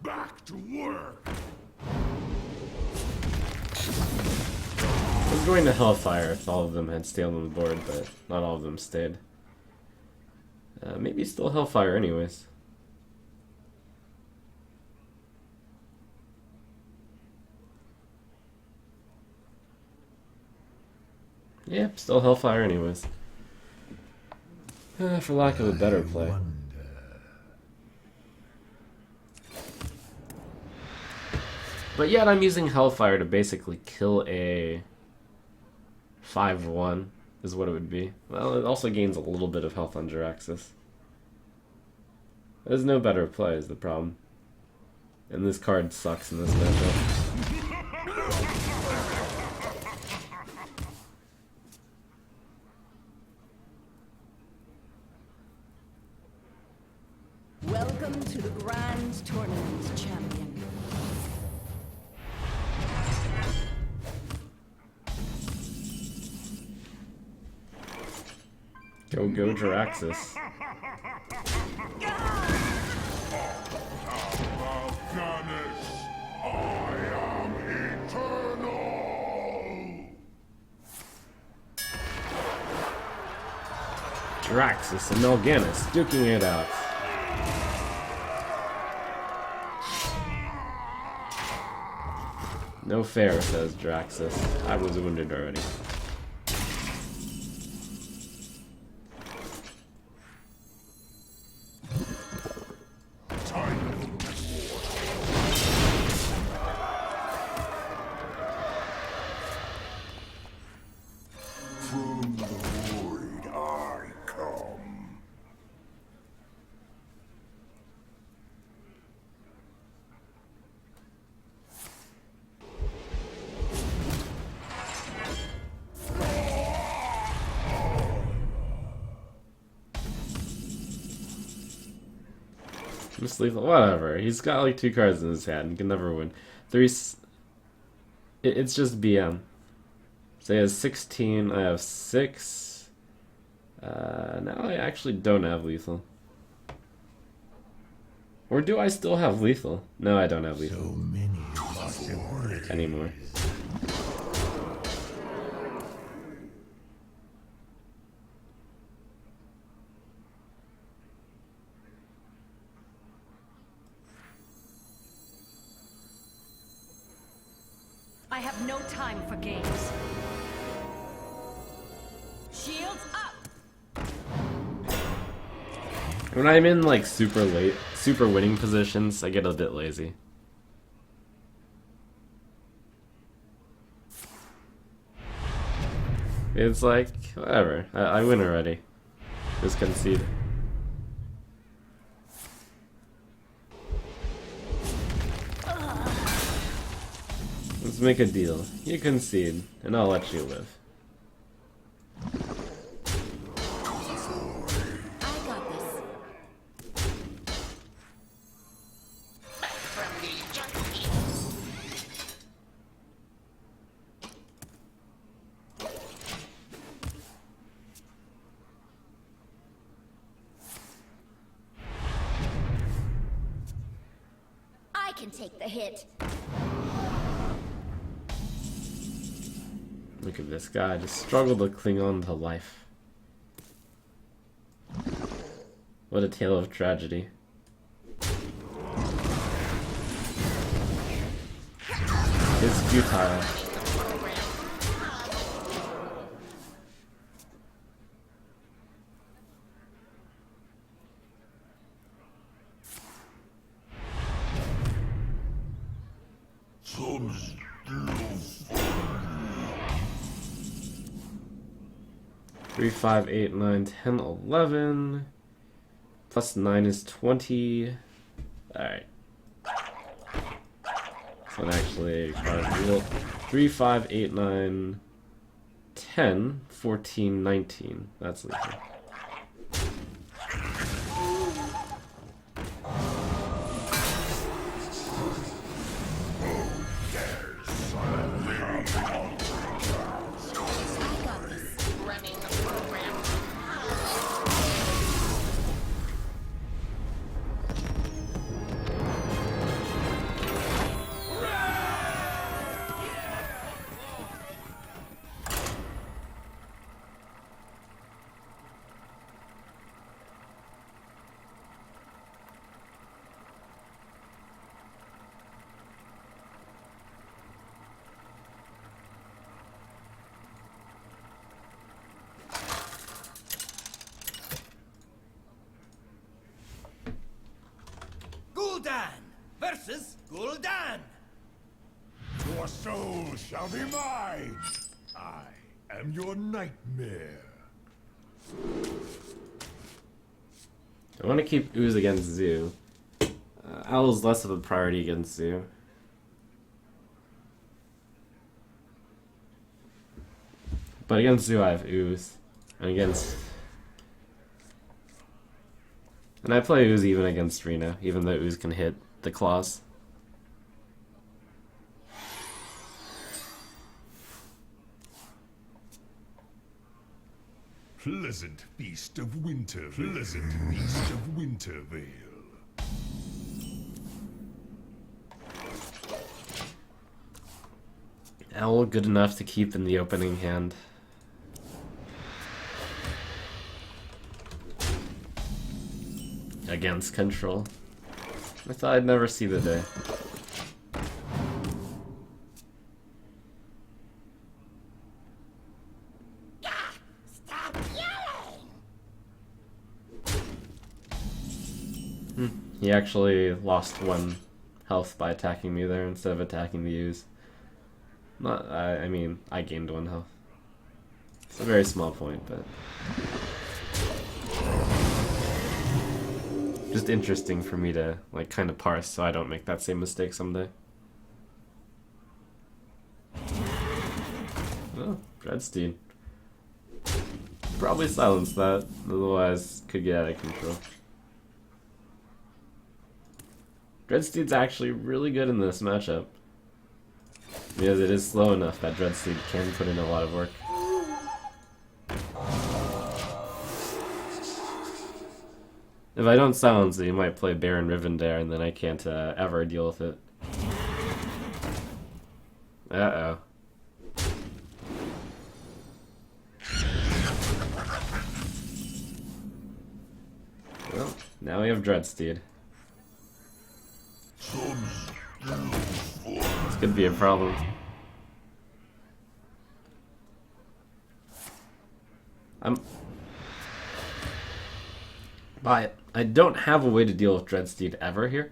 Back to work! I was going to Hellfire if all of them had stayed on the board, but not all of them stayed. Maybe still Hellfire anyways. Yeah, still Hellfire anyways. For lack of a better play. But yet I'm using Hellfire to basically kill a 5-1 is what it would be. Well, it also gains a little bit of health on Jiraxis. There's no better play is the problem. And this card sucks in this matchup. Welcome to the Grand Tournament, champion. Go Jiraxis. Jiraxis and Melganis duking it out. No fair, says Jiraxis. I was wounded already. From the void I come. Just lethal, whatever. He's got like 2 cards in his hand. He can never win. It's just BM. So he has 16. I have 6. Now I actually don't have lethal. Or do I still have lethal? No, I don't have lethal. So many possibilities. Anymore. I have no time for games. Shields up! When I'm in like super winning positions, I get a bit lazy. It's like, whatever. I win already. Just concede. Let's make a deal. You concede, and I'll let you live. I got this. I can take the hit. Look at this guy, just struggled to cling on to life. What a tale of tragedy. It's futile. Some still 3, 5, 8, 9, 10, 11. Plus 9 is 20. Alright. This one actually requires 3, 5, 8, 9, 10, 14, 19. That's lethal. Gul'dan versus Gul'dan. Your soul shall be mine. I am your nightmare. I want to keep Ooze against Zoo. Owl's less of a priority against Zoo. But against Zoo I have Ooze. And against... And I play Ooze even against Reno, even though Ooze can hit the claws. Pleasant feast of winter. Pleasant feast of Wintervale. Owl good enough to keep in the opening hand. Against control. I thought I'd never see the day. Stop yelling! He actually lost 1 health by attacking me there instead of attacking the Ooze. Not, I mean, I gained 1 health. It's a very small point, but... just interesting for me to, like, kind of parse so I don't make that same mistake someday. Oh, Dreadsteed. Probably silence that, otherwise could get out of control. Dreadsteed's actually really good in this matchup. Because it is slow enough that Dreadsteed can put in a lot of work. If I don't silence it, he might play Baron Rivendare, and then I can't ever deal with it. Uh-oh. Well, now we have Dreadsteed. This could be a problem. I don't have a way to deal with Dreadsteed ever here,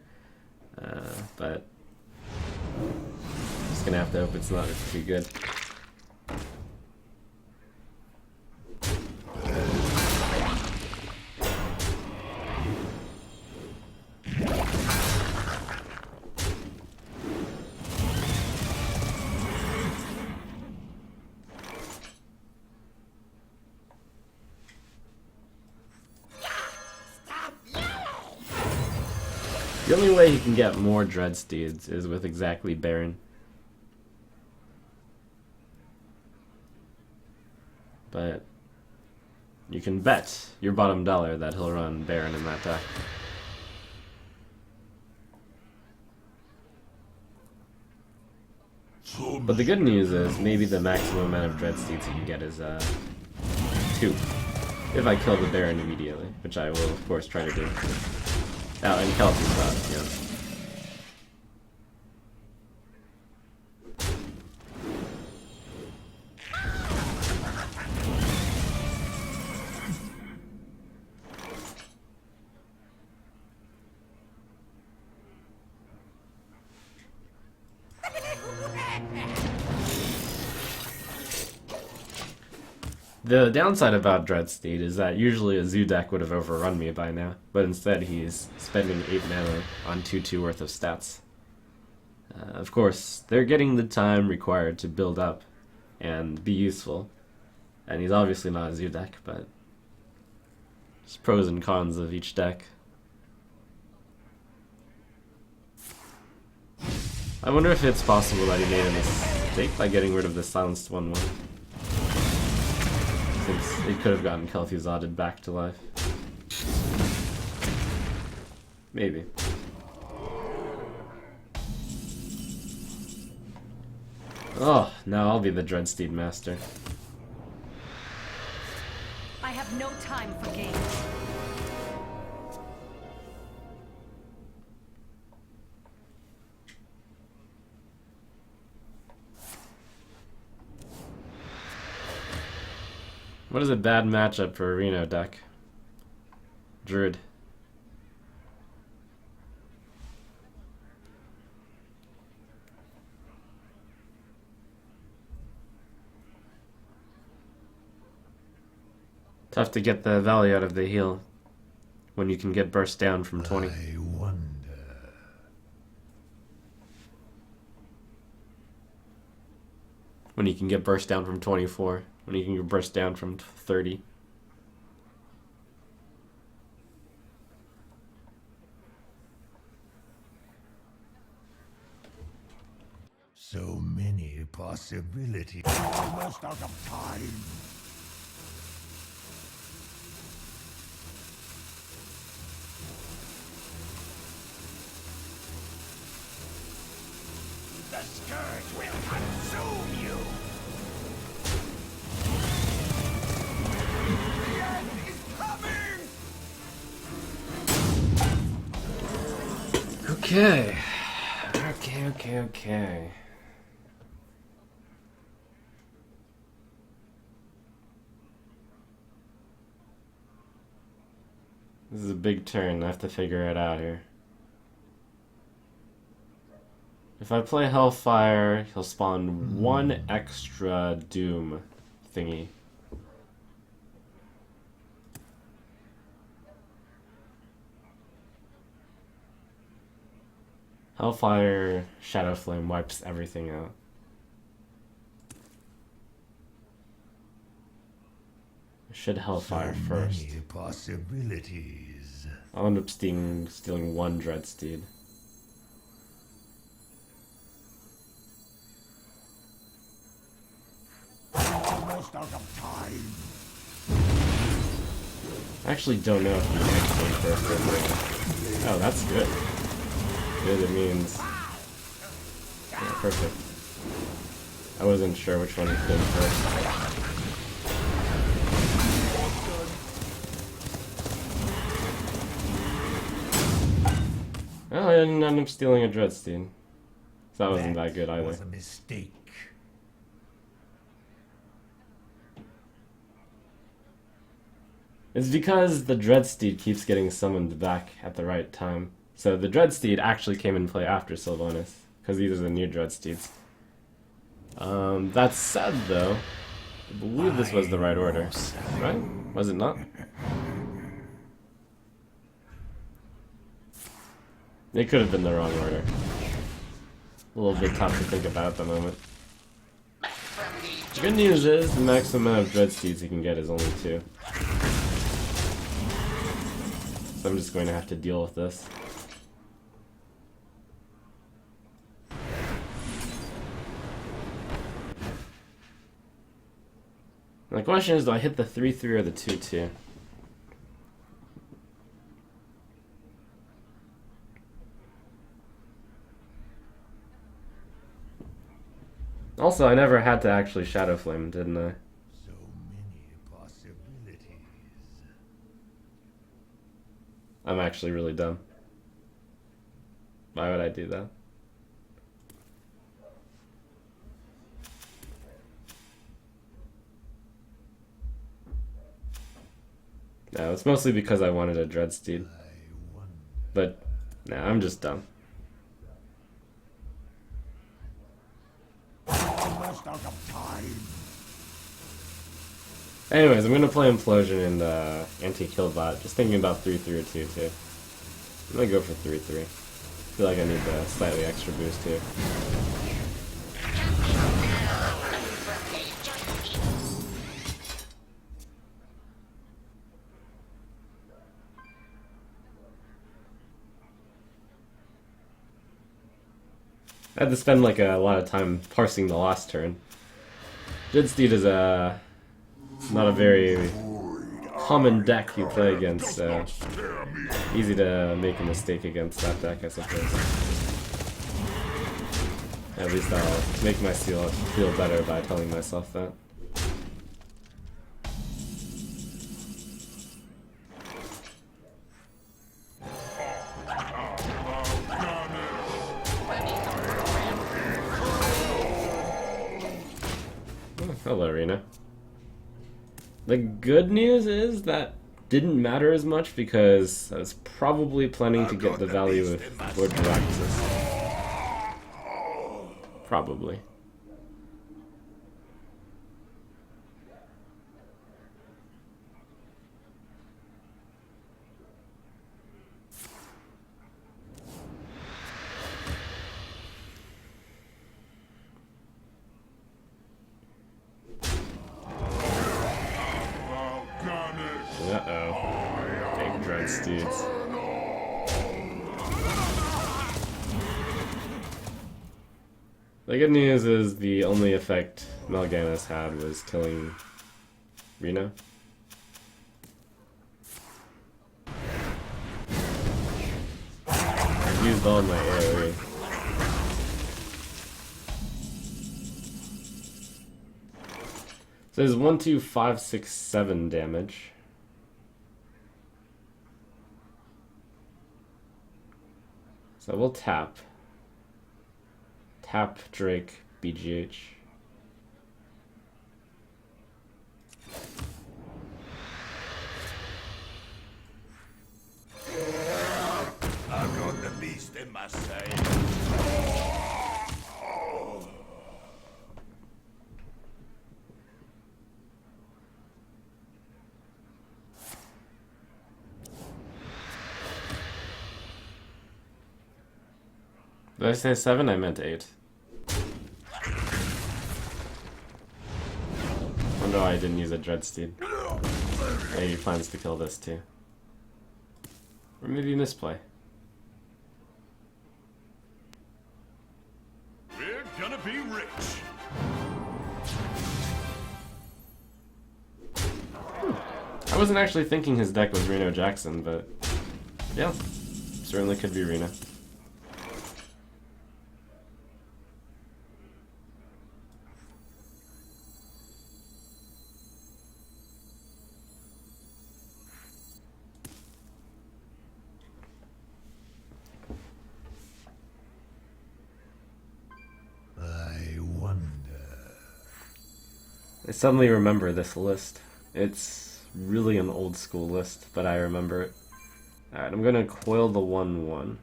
but I'm just gonna have to hope it's not too good. The only way he can get more Dreadsteeds is with exactly Baron. But you can bet your bottom dollar that he'll run Baron in that deck. But the good news is maybe the maximum amount of Dreadsteeds you can get is 2. If I kill the Baron immediately, which I will of course try to do. Oh, and Kelsey's not, yeah. The downside about Dreadsteed is that usually a Zoo deck would have overrun me by now, but instead he's spending 8 mana on 2/2 worth of stats. Of course, they're getting the time required to build up and be useful, and he's obviously not a Zoo deck, but there's pros and cons of each deck. I wonder if it's possible that he made a mistake by getting rid of the silenced 1/1. Since it could have gotten Kel'Thuzaded back to life. Maybe. Oh, now I'll be the Dreadsteed master. I have no time for games. What is a bad matchup for a Reno deck? Druid. Tough to get the value out of the heal when you can get burst down from 20. I wonder. When you can get burst down from 24. When you can get burst down from 30. So many possibilities. Almost out of time. The scourge will consume you. The end is coming. Okay. Okay. This is a big turn. I have to figure it out here. If I play Hellfire, he'll spawn one extra Doom thingy. Hellfire, Shadow Flame wipes everything out. I should Hellfire first. Many possibilities. I'll end up stealing one Dreadsteed. Almost out of time. I actually don't know if you next one first or not. Oh, that's good. Good, it means... Yeah, perfect. I wasn't sure which one he did first. Oh, I didn't end up stealing a Dreadsteed. So that wasn't that good either. Was a mistake. It's because the Dreadsteed keeps getting summoned back at the right time. So the Dreadsteed actually came in play after Sylvanas, because these are the new Dreadsteeds. That said, though, I believe this was the right order, right? Was it not? It could have been the wrong order. A little bit tough to think about at the moment. The good news is the maximum amount of Dreadsteeds you can get is only 2. So I'm just going to have to deal with this. And the question is, do I hit the 3-3 or the 2-2? Also, I never had to actually Shadow Flame, didn't I? So many possibilities. I'm actually really dumb. Why would I do that? No, it's mostly because I wanted a Dreadsteed. But, nah, I'm just dumb. Almost out of time. Anyways, I'm gonna play Implosion and Anti-Kill Bot. Just thinking about 3-3 or 2-2. I'm gonna go for 3-3. I feel like I need the slightly extra boost here. I had to spend like a lot of time parsing the last turn. Dreadsteed is not a very common deck you play against, so easy to make a mistake against that deck, I suppose. At least I'll make myself feel better by telling myself that. Hello, Reno. The good news is that didn't matter as much because I was probably planning to get the value of Lord Jaraxxus. Probably. Steeds. The good news is the only effect Melganis had was killing Reno. I used all my AoE. So there's 1, 2, 5, 6, 7 damage. So we'll tap. Tap Drake BGH. I've got the beast in my sight. Did I say 7? I meant 8. Wonder why I didn't use a Dreadsteed. Maybe he plans to kill this too. Or maybe misplay. We're gonna be rich. I wasn't actually thinking his deck was Reno Jackson, but yeah, certainly could be Reno. I wonder. I suddenly remember this list. It's really an old school list, but I remember it. Alright, I'm gonna coil the 1/1.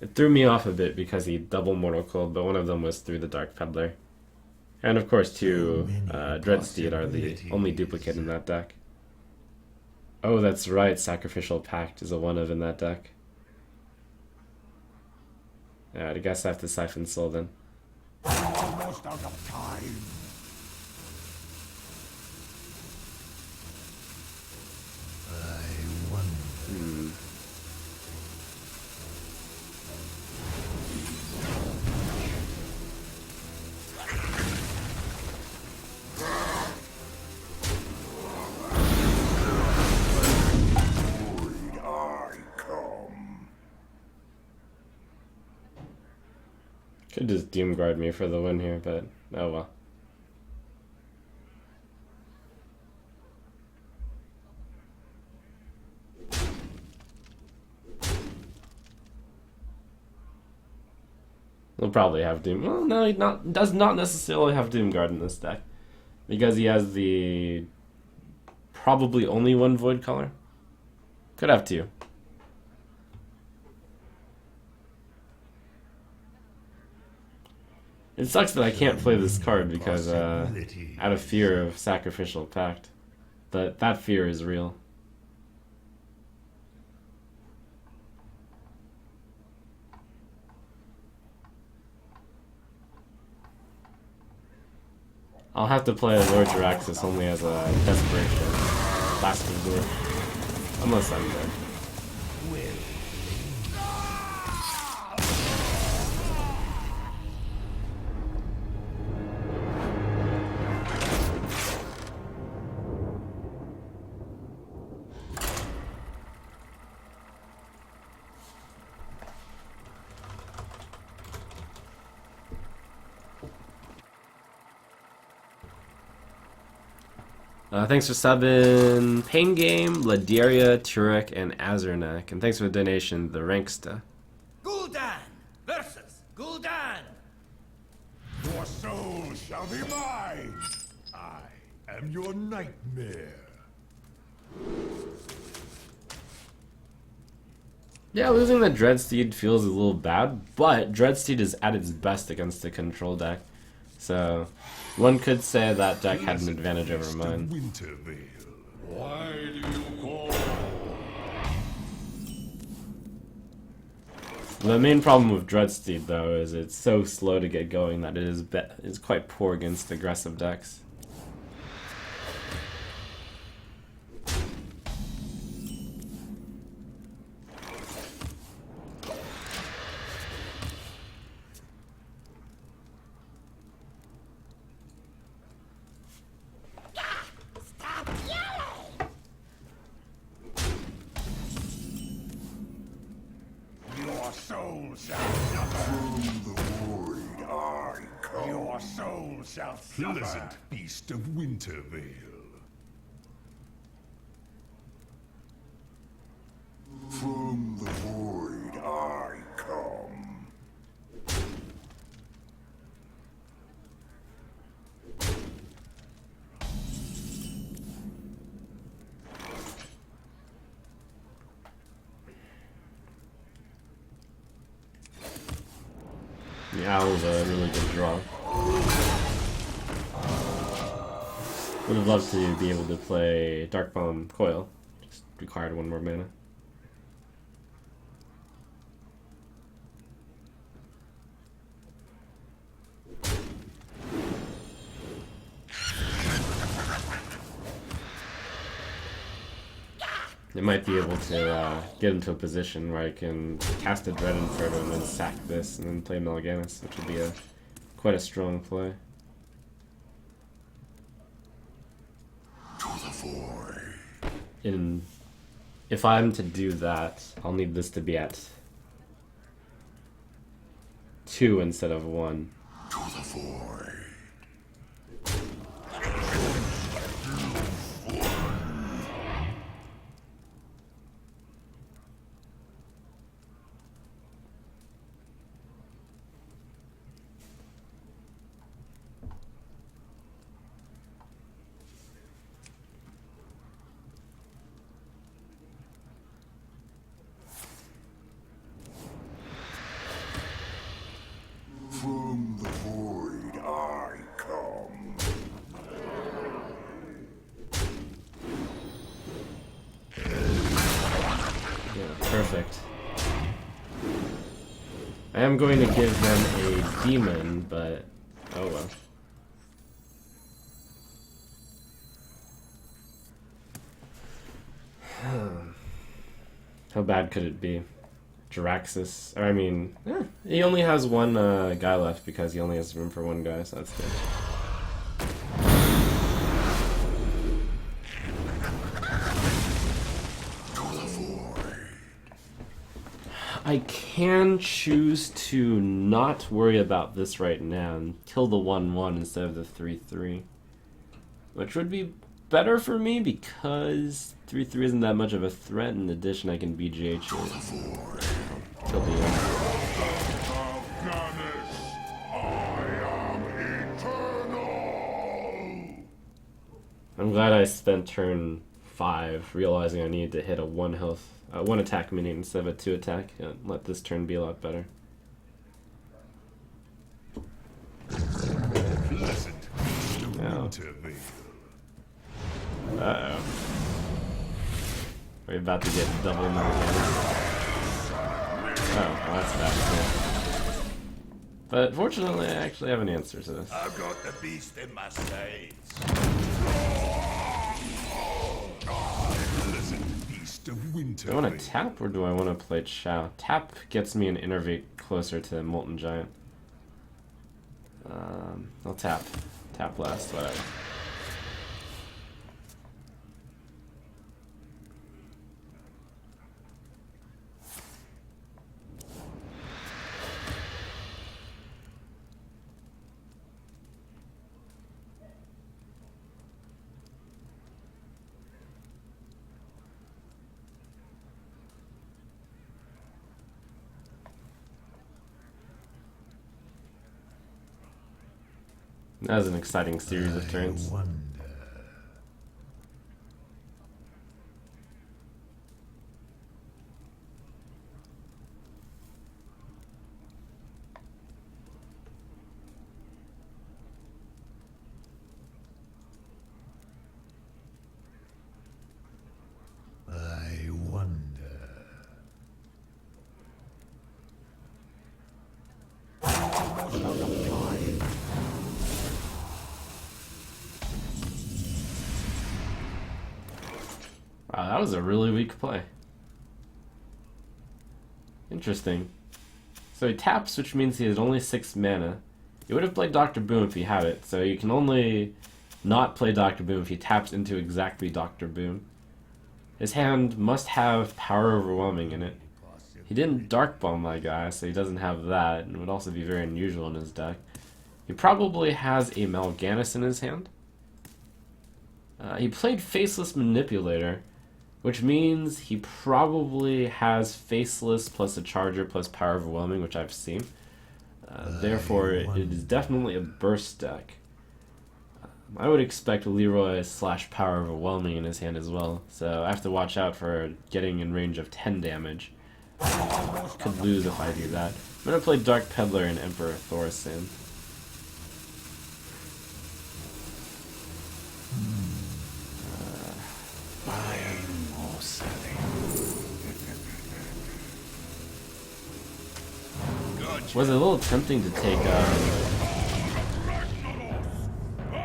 It threw me off a bit because he double mortal coiled, but one of them was through the Dark Peddler. And of course, two Dreadsteed are the only duplicate in that deck. Oh, that's right, Sacrificial Pact is a 1-of in that deck. Alright, I guess I have to Siphon Soul then. Almost out of time. I wonder. I come. Could just Doomguard me for the win here, but oh well. He'll probably have Doom. Well, no, he does not necessarily have Doomguard in this deck, because he has the probably only one Void color. Could have two. It sucks that I can't play this card because out of fear of Sacrificial Pact. But that fear is real. I'll have to play Lord Jaraxxus only as a desperation. Last resort. Unless I'm dead. Thanks for subbing Pain Game, Laderia, Turek, and Azurnek. And thanks for the donation, the Ranksta. Gul'dan versus Gul'dan. Your soul shall be mine. I am your nightmare. Yeah, losing the Dreadsteed feels a little bad, but Dreadsteed is at its best against the control deck. So one could say that deck had an advantage over mine. Wintervale. Why do you call? The main problem with Dreadsteed, though, is it's so slow to get going that it is quite poor against aggressive decks. shall suffer. From the void I come. Your soul shall suffer. Pleasant beast of Wintervale. From the void I come. The owl's a really good draw. Would have loved to be able to play Dark Bomb Coil. Just required one more mana. I might be able to get into a position where I can cast a Dread Inferno and then sack this and then play Melaganis, which would be quite a strong play. To the void. And if I'm to do that, I'll need this to be at 2 instead of 1. To the void. From the void I come. Yeah, perfect. I am going to give them a demon, but oh well. How bad could it be? Jiraxis, or I mean, he only has one guy left because he only has room for one guy, so that's good. I can choose to not worry about this right now and kill the 1/1 instead of the 3/3, which would be better for me because 3/3 isn't that much of a threat. In addition, I can BGH it till the end. Afghanis, I am eternal. I'm glad I spent turn 5 realizing I needed to hit a 1 attack minion instead of a 2 attack. Let this turn be a lot better. Pleasant beast of Oh. Wintervale. Uh-oh. We're about to get double Melaganis. Oh, well, that's bad too. But fortunately, I actually have an answer to this. I've got the beast in my sights. Pleasant beast of Wintervale. Do I want to tap or do I want to play Chow? Tap gets me an Innervate closer to Molten Giant. I'll tap. Tap last, whatever. That was an exciting series of turns. I wonder. Wow, that was a really weak play. Interesting. So he taps, which means he has only 6 mana. He would have played Dr. Boom if he had it, so you can only not play Dr. Boom if he taps into exactly Dr. Boom. His hand must have Power Overwhelming in it. He didn't Dark Bomb my guy, so he doesn't have that, and would also be very unusual in his deck. He probably has a Mal'Ganis in his hand. He played Faceless Manipulator, which means he probably has Faceless plus a Charger plus Power Overwhelming, which I've seen. Therefore, it is definitely a burst deck. I would expect Leroy / Power Overwhelming in his hand as well, so I have to watch out for getting in range of 10 damage. Could lose if I do that. I'm going to play Dark Peddler and Emperor Thorson. Buying or selling. Was a little tempting to take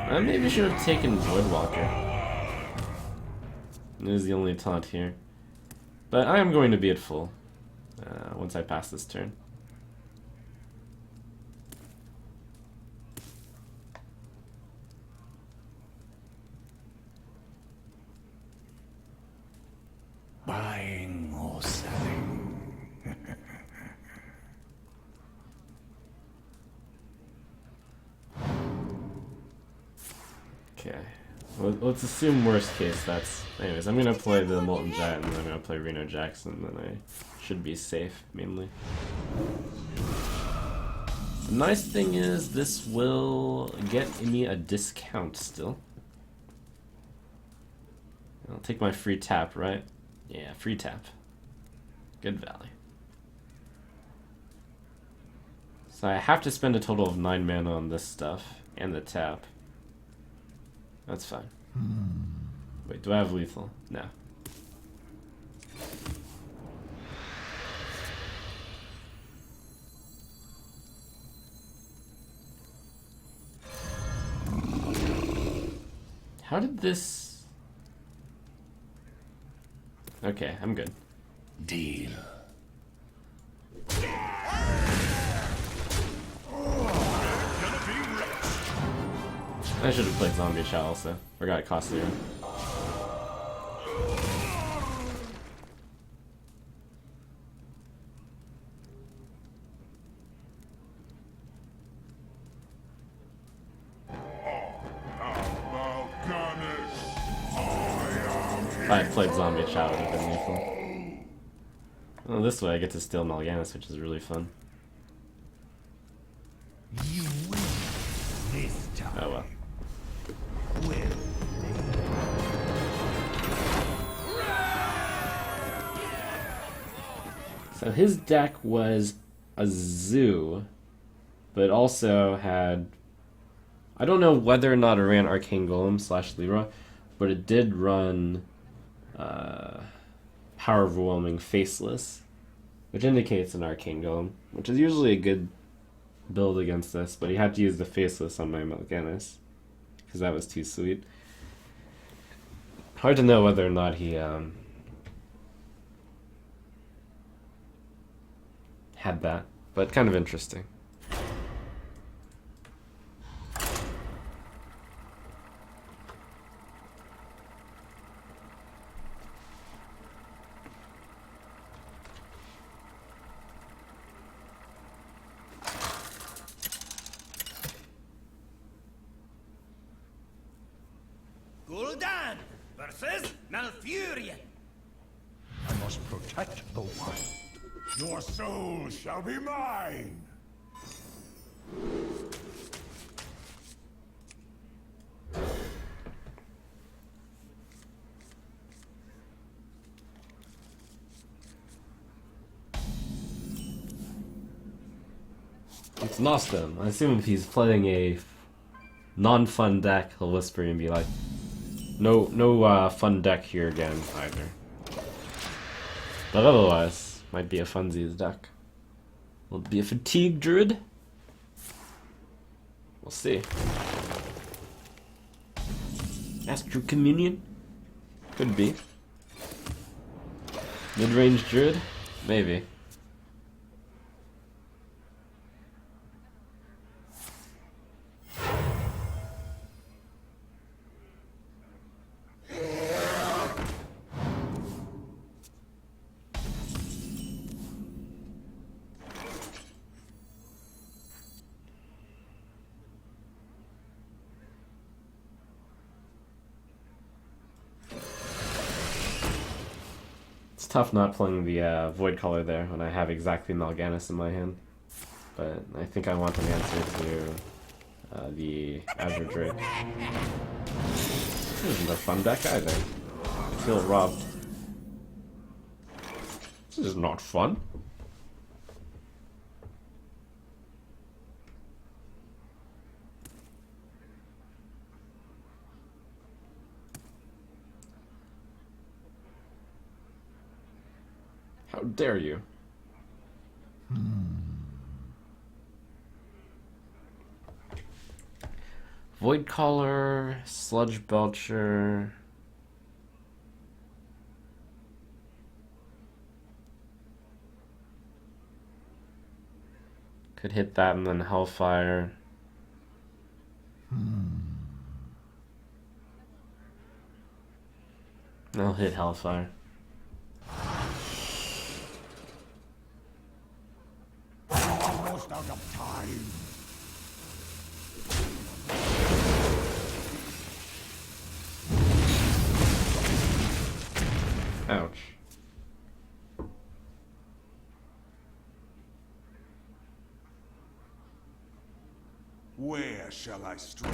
I maybe should have taken Voidwalker. It is the only taunt here. But I am going to be at full once I pass this turn. Buying or selling. Okay. Well, let's assume worst case that's... Anyways, I'm going to play the Molten Giant and then I'm going to play Reno Jackson, then I should be safe, mainly. The nice thing is this will get me a discount still. I'll take my free tap, right? Yeah, free tap. Good value. So I have to spend a total of 9 mana on this stuff and the tap. That's fine. Wait, do I have lethal? No. How did this... Okay, I'm good. Deal. I should have played Zombie Shot also. Forgot it cost 0. If I had played Zombie Shot, it would have been lethal. Well, this way I get to steal Mal'Ganis, which is really fun. You win this time. Oh well. So his deck was a zoo, but also had... I don't know whether or not it ran Arcane Golem / Leroy, but it did run Power Overwhelming Faceless, which indicates an Arcane Golem, which is usually a good build against this, but he had to use the Faceless on my Mal'Ganis, because that was too sweet. Hard to know whether or not he had that, but kind of interesting. Gul'dan versus Malfurion. I must protect the one. Your soul shall be mine. It's Nostum. I assume if he's playing a non-fun deck, he'll whisper and be like, no fun deck here again, either. But otherwise, might be a funsies deck. Will it be a fatigue druid? We'll see. Astral Communion? Could be. Mid-range druid? Maybe. It's tough not playing the Void Caller there when I have exactly Mal'Ganis in my hand. But I think I want an answer to the Azure Drake. This isn't a fun deck either. I feel robbed. This is not fun. How dare you? Void Caller, Sludge Belcher. Could hit that and then Hellfire. I'll hit Hellfire. Almost out of time. Ouch. Where shall I strike?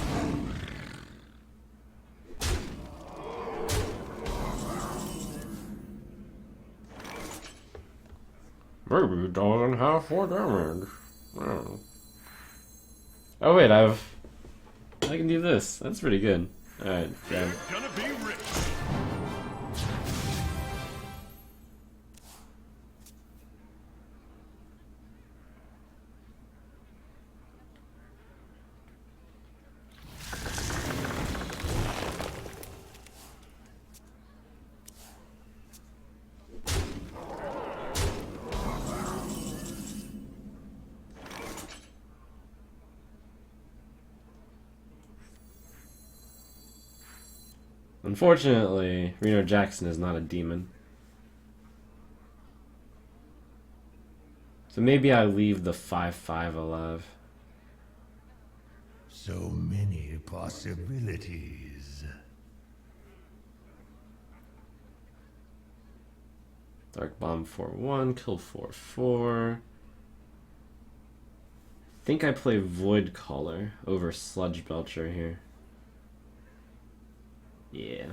Maybe it doesn't have 4 damage. Oh wait, I can do this. That's pretty good. Alright, yeah. Gonna be rich. Unfortunately, Reno Jackson is not a demon. So maybe I leave the 5/5 alive. So many possibilities. Dark Bomb 4/1, kill 4/4. I think I play Void Caller over Sludge Belcher here. Yeah.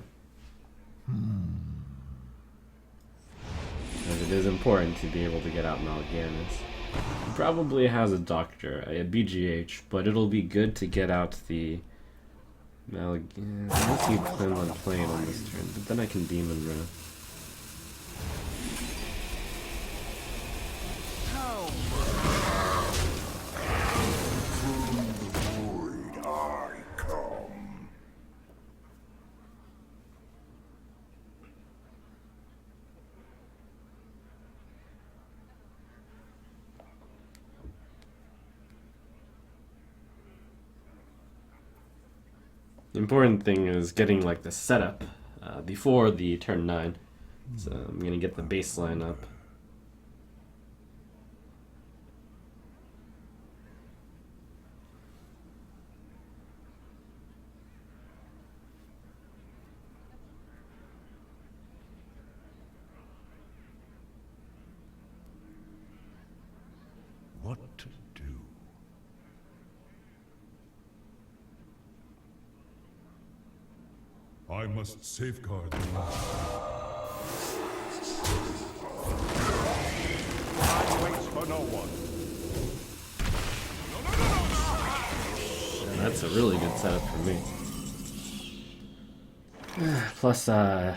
Because it is important to be able to get out Mal'Ganis. He probably has a Doctor, a BGH, but it'll be good to get out the Mal'Ganis. Unless he plans on playing on this turn, but then I can Demon Wrath. The important thing is getting like the setup before the turn 9. So I'm gonna get the baseline up. What to do? I must safeguard the land. Time waits for no one. Yeah, that's a really good setup for me. Plus, so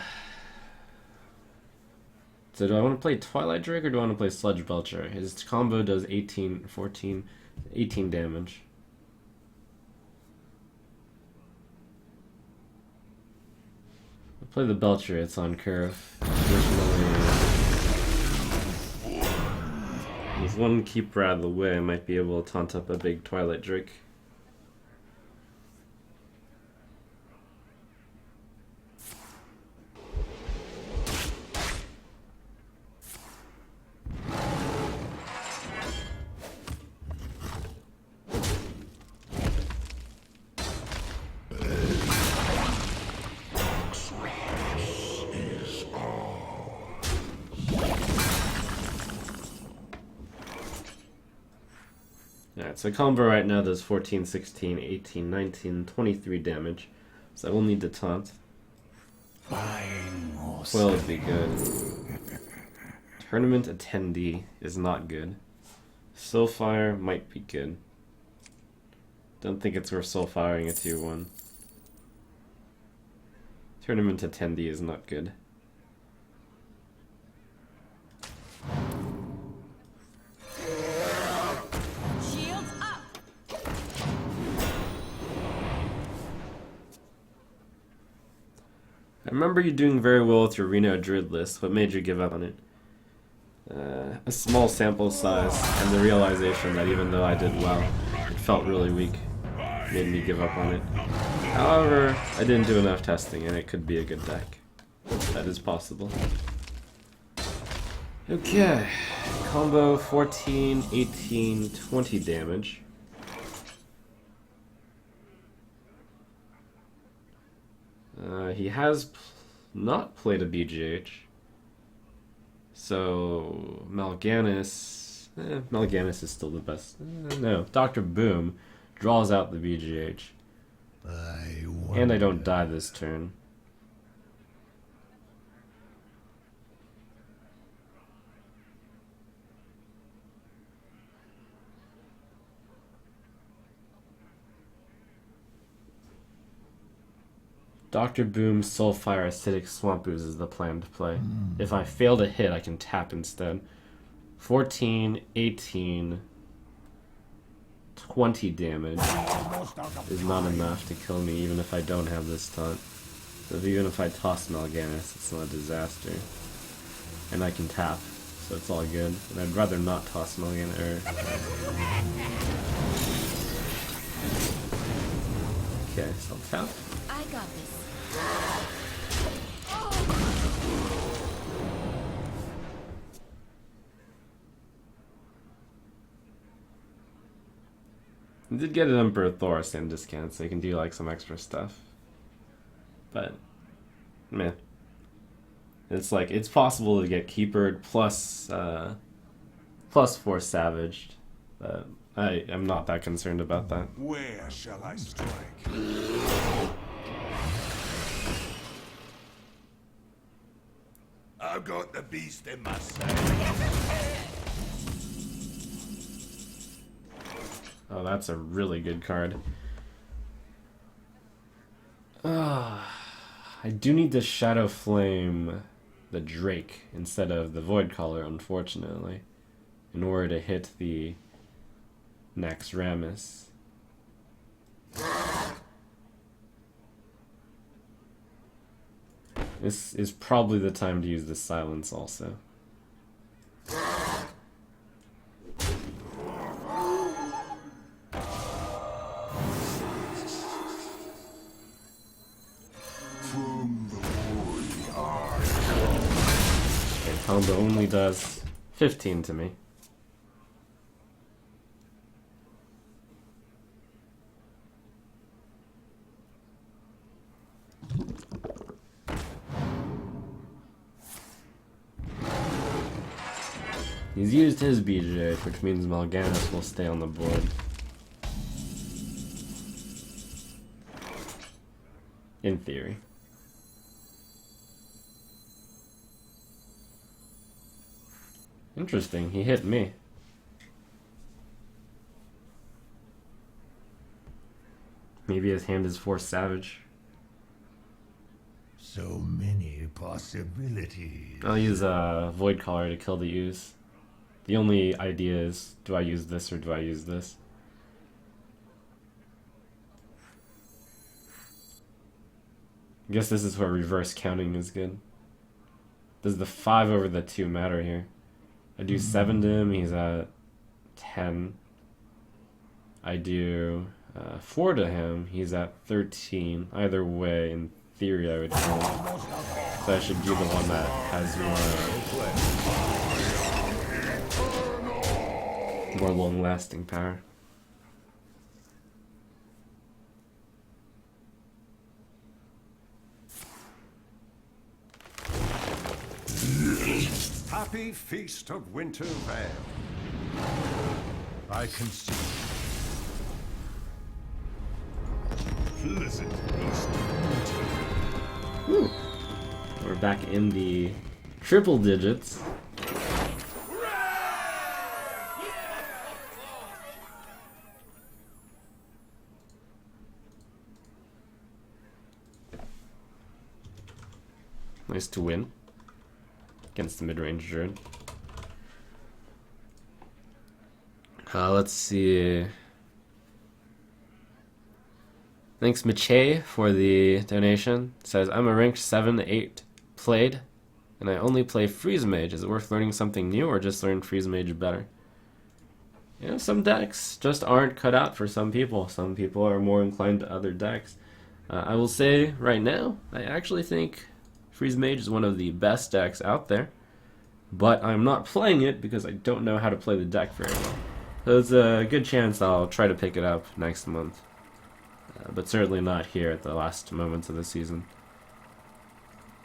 do I want to play Twilight Drake or do I want to play Sludge Belcher? His combo does 18 damage. I'll play the Belcher, it's on curve. Additionally, with one keeper out of the way, I might be able to taunt up a big Twilight Drake. Alright, so combo right now does 14, 16, 18, 19, 23 damage. So I will need to taunt. Foil would be good. Tournament attendee is not good. Soulfire might be good. Don't think it's worth soulfiring a tier 1. Tournament attendee is not good. Shields up. I remember you doing very well with your Reno Druid list. What made you give up on it? A small sample size and the realization that even though I did well, it felt really weak. Made me give up on it. However, I didn't do enough testing and it could be a good deck. That is possible. Okay. Combo 14, 18, 20 damage. He has not played a BGH. So, Mal'Ganis... Mal'Ganis is still the best. No, Dr. Boom draws out the BGH. And I don't die this turn. Dr. Boom's Soulfire Acidic Swamp Ooze is the plan to play. If I fail to hit, I can tap instead. 14, 18, 20 damage is not enough to kill me, even if I don't have this taunt. So even if I toss Mal'Ganis, it's not a disaster. And I can tap, so it's all good. And I'd rather not toss Mal'Ganis. Okay, so I'll tap. I got this. I did get an Emperor Thorstein discount, so you can do like some extra stuff. But, meh. It's like, it's possible to get Keepered plus 4 Savaged. But I am not that concerned about that. Where shall I strike? I've got the beast in my sight. Oh, that's a really good card. I do need to Shadow Flame the Drake instead of the Void Caller, unfortunately, in order to hit the next Rammus. This is probably the time to use the Silence also. Combo only does 15 to me. He's used his BGH, which means Mal'Ganis will stay on the board. In theory. Interesting, he hit me. Maybe his hand is Force Savage. So many possibilities. I'll use a Void Caller to kill the ooze. The only idea is, do I use this or do I use this? I guess this is where reverse counting is good. Does the 5 over the 2 matter here? I do 7 to him, he's at 10. I do 4 to him, he's at 13. Either way, in theory, I would kill him. So I should do the one that has more long-lasting power. Happy Feast of Winter Vale. I concede. pleasant beast. Whew. We're back in the triple digits. Nice to win against the mid-range druid. Let's see. Thanks Mache for the donation. It says, I'm a ranked 7-8 played, and I only play Freeze Mage. Is it worth learning something new, or just learn Freeze Mage better? You know, some decks just aren't cut out for some people. Some people are more inclined to other decks. I will say right now, I actually think Freeze Mage is one of the best decks out there, but I'm not playing it because I don't know how to play the deck very well. So there's a good chance I'll try to pick it up next month, but certainly not here at the last moments of the season.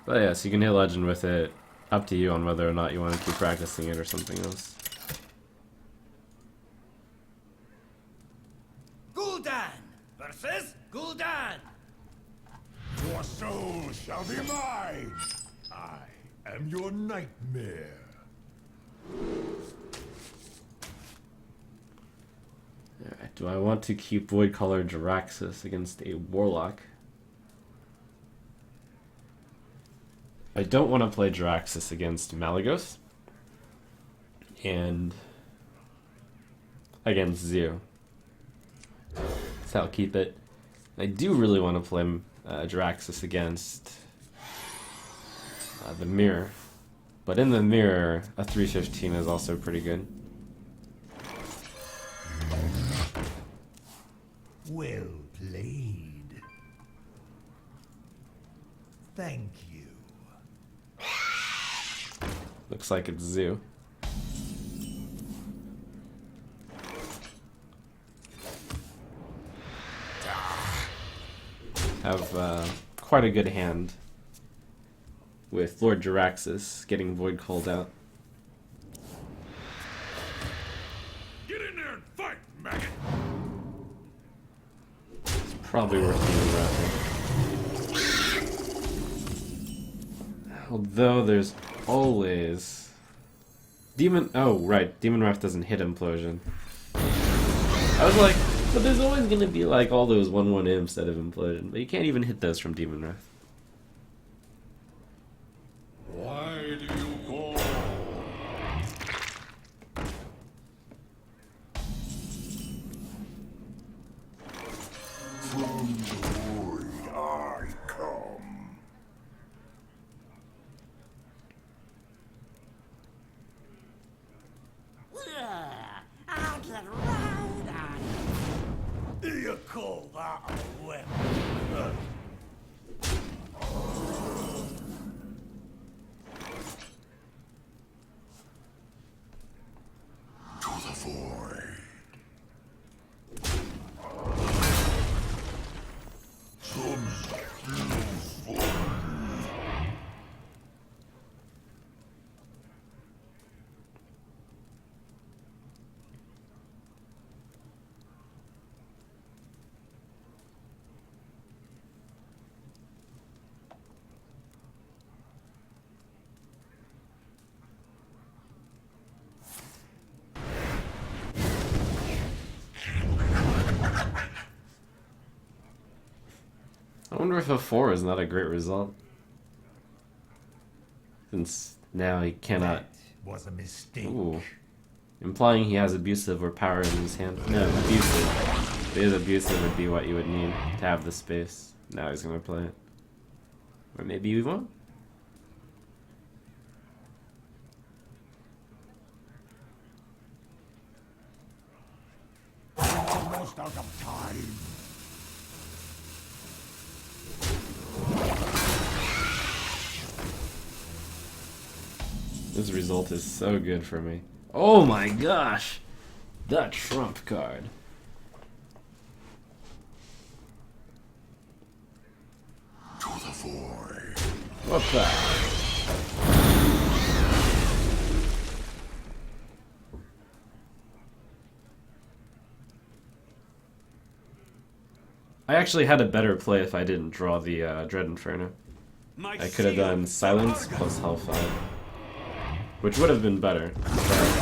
But yes, you can hit Legend with it. Up to you on whether or not you want to keep practicing it or something else. Gul'dan versus Gul'dan. Your soul shall be mine. I am your nightmare. Alright, do I want to keep Void Color Jaraxxus against a Warlock? I don't want to play Jaraxxus against Malygos and against Zeo. So I'll keep it. I do really want to play Jaraxxus against the Mirror, but in the Mirror, a 315 is also pretty good. Well played. Thank you. Looks like it's Zoo. Have quite a good hand with Lord Jaraxxus getting Void Cold out. Get in there and fight, maggot! It's probably worth Demon Wrath. Although there's always Demon. Oh right, Demon Wrath doesn't hit Implosion. I was like, but there's always gonna be like all those 1/1 imps that have Implosion, but you can't even hit those from Demon Wrath. Why do you call? From the void I come. I'll get right on. You call that a weapon? To the void. Some skills for me. I wonder if a 4 is not a great result, since now he cannot. That was a mistake. Ooh. Implying he has abusive or power in his hand. No, abusive. If it is abusive, would be what you would need to have the space. Now he's gonna play it. Or maybe he won't. Almost out of time. This result is so good for me. Oh my gosh! The trump card. To the void. What the? I actually had a better play if I didn't draw the Dread Inferno. I could have done Silence plus Hellfire, which would have been better. But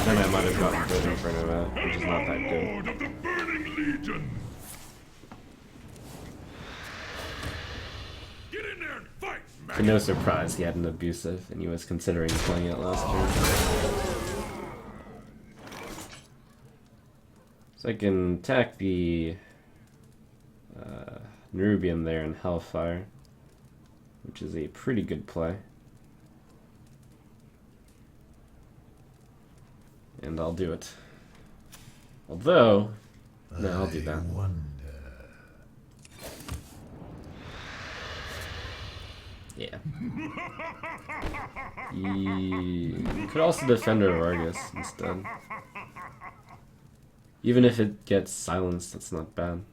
then I might have gotten Dread Inferno out, which is not that good. Lord of the Burning Legion! Get in there and fight, To no surprise, he had an abusive, and he was considering playing it last turn. So I can attack the Nerubian there in Hellfire, which is a pretty good play. And I'll do it. Although, no, I'll do that. Yeah. You could also defend Argus instead. Even if it gets silenced, that's not bad.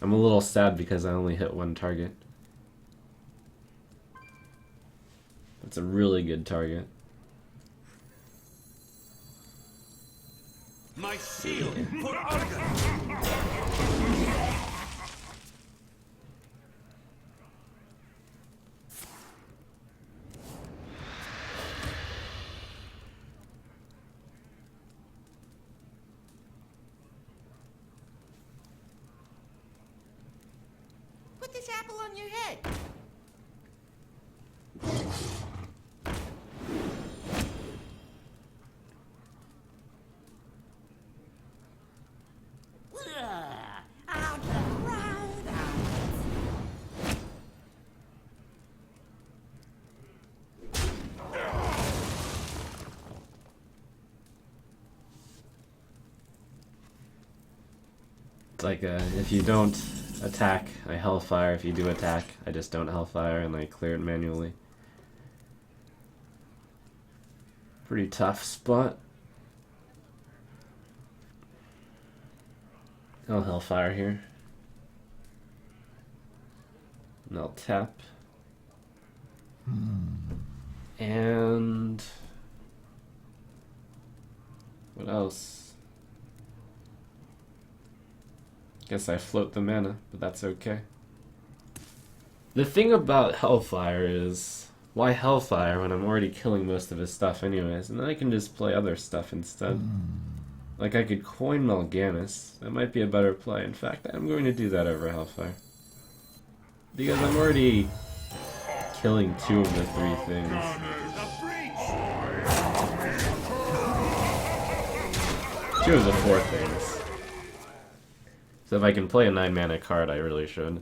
I'm a little sad because I only hit one target. That's a really good target. My shield for Argus! Put this apple on your head. Out the road, It's like if you don't attack, I Hellfire. If you do attack, I just don't Hellfire and I clear it manually. Pretty tough spot. I'll Hellfire here. And I'll tap. And what else? Guess I float the mana, but that's okay. The thing about Hellfire is, why Hellfire when I'm already killing most of his stuff anyways, and then I can just play other stuff instead. Like I could coin Mal'Ganis. That might be a better play. In fact, I'm going to do that over Hellfire. Because I'm already killing 2 of the 3 things. 2 of the 4 things. So if I can play a 9 mana card, I really should.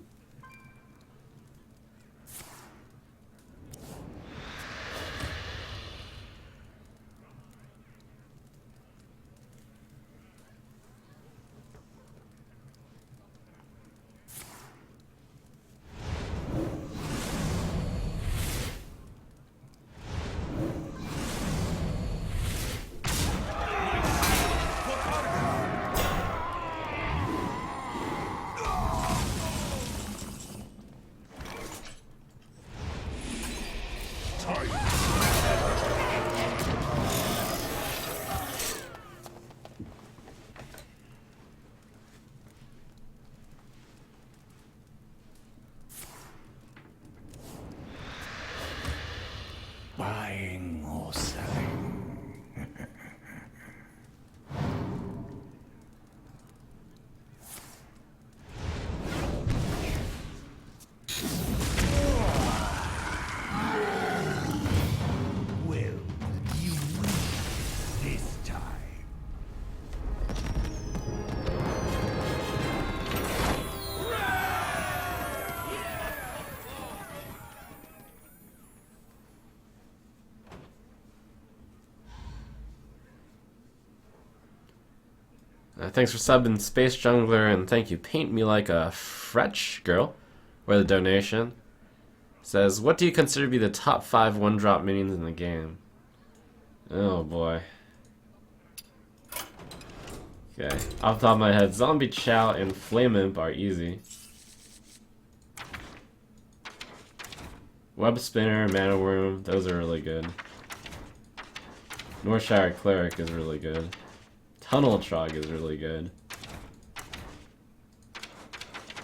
Buying or selling? Will you win this time? Thanks for subbing Space Jungler, and thank you Paint Me Like a Fretch Girl for the donation. Says, what do you consider to be the top 5 one-drop minions in the game? Oh boy. Okay, off the top of my head, Zombie Chow and Flame Imp are easy. Web Spinner, Mana Worm, those are really good. Northshire Cleric is really good. Tunnel Trog is really good.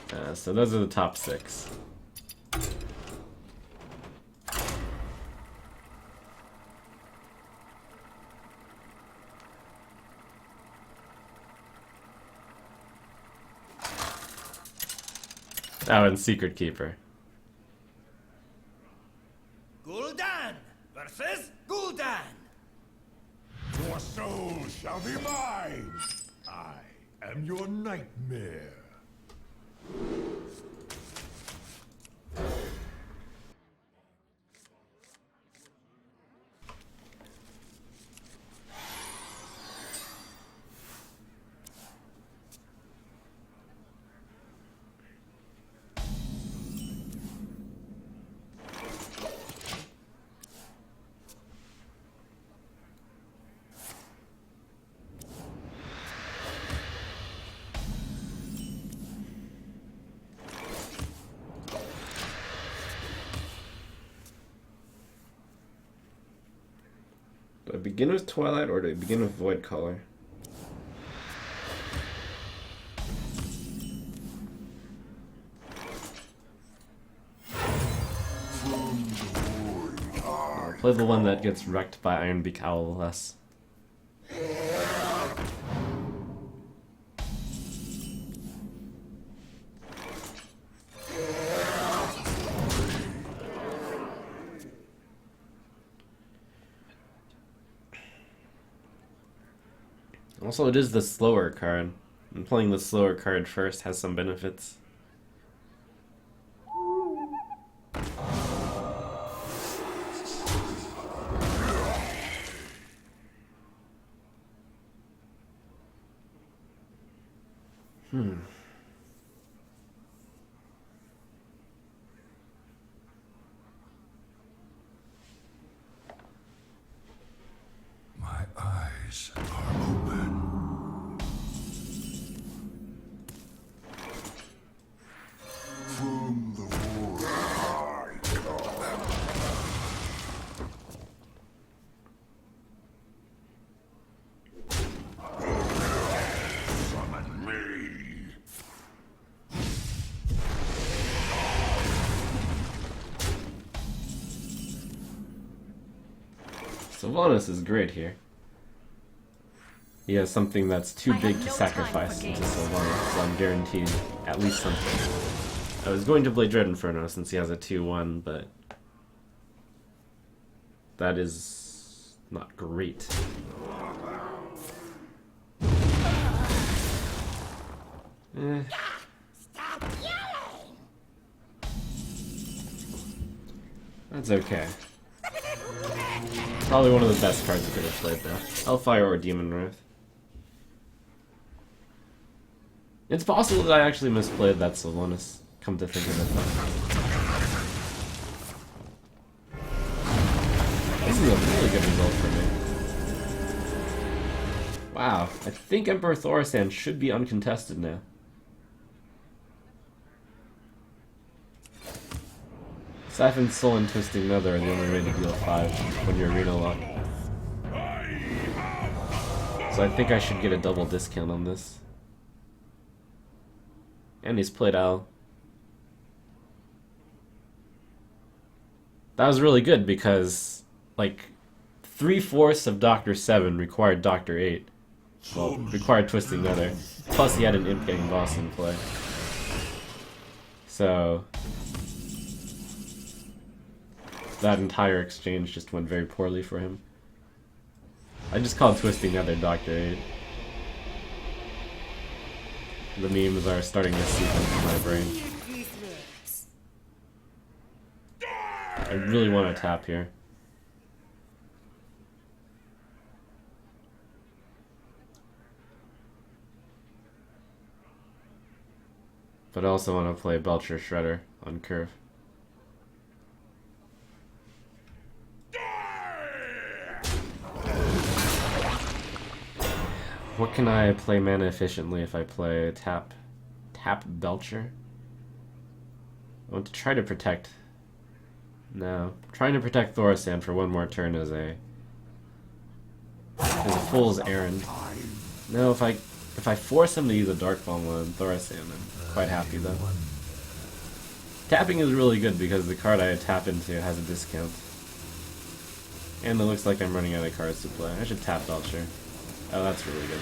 So those are the top 6. Oh, and Secret Keeper. Gul'dan versus Gul'dan. Your soul shall be mine. I am your nightmare. Do I begin with Twilight or do I begin with Void Color? I'll play the one that gets wrecked by Ironbeak Owl less. Also, it is the slower card. And playing the slower card first has some benefits. My eyes are open. From the void, I come. Summon me. Sylvanas is great here. He has something that's too I big have to no sacrifice time for into games. Sylvanas, so I'm guaranteed at least something. I was going to play Dread Inferno since he has a 2-1, but that is not great. Stop yelling! That's okay. Probably one of the best cards you could have played though. Hellfire or Demon Wrath. It's possible that I actually misplayed that Sylvanas, come to think of it though. This is a really good result for me. Wow, I think Emperor Thorsan should be uncontested now. Siphon Soul and Twisting Nether are the only way to deal 5 when you're Reno locked. So I think I should get a double discount on this. And he's played Owl. That was really good because, like, 3/4 of Doctor 7 required Doctor 8. Well, required Twisting Nether. Plus he had an Imp getting boss in play. So that entire exchange just went very poorly for him. I just called Twisting Nether Doctor 8. The memes are starting to seep into my brain. I really want to tap here. But I also want to play Belcher Shredder on curve. What can I play mana efficiently if I play tap Belcher? I want to try to protect. No, trying to protect Thorsan for one more turn as a fool's errand. No, if I force him to use a Dark Bomb on Thorsan, then quite happy though. Tapping is really good because the card I tap into has a discount. And it looks like I'm running out of cards to play. I should tap Belcher. Oh, that's really good.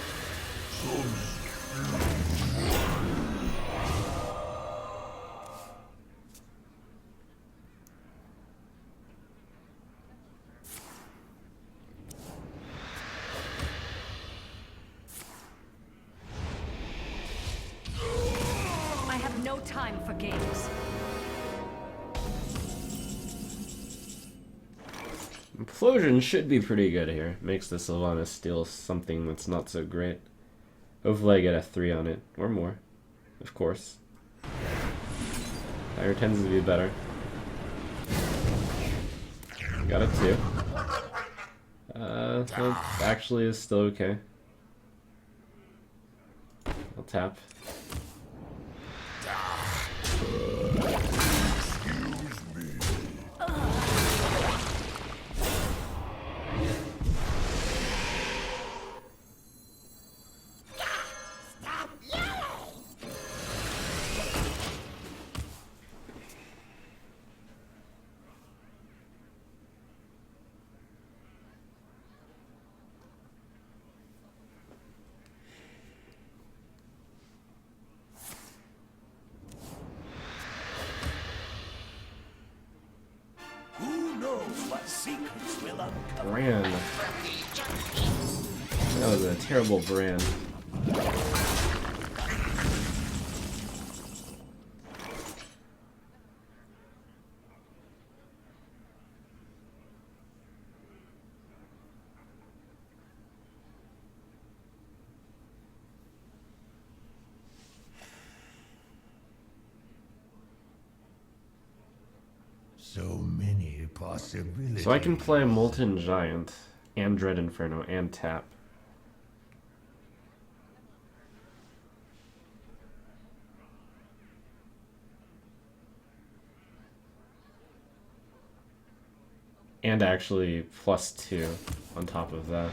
I have no time for games. Implosion should be pretty good here. Makes the Sylvanas steal something that's not so great. Hopefully I get a 3 on it, or more. Of course. Higher tends to be better. Got a 2. That actually is still okay. I'll tap. Who knows what secrets will uncover? Bran. That was a terrible Bran. So many possibilities. So I can play Molten Giant and Dread Inferno and tap. And actually +2 on top of that.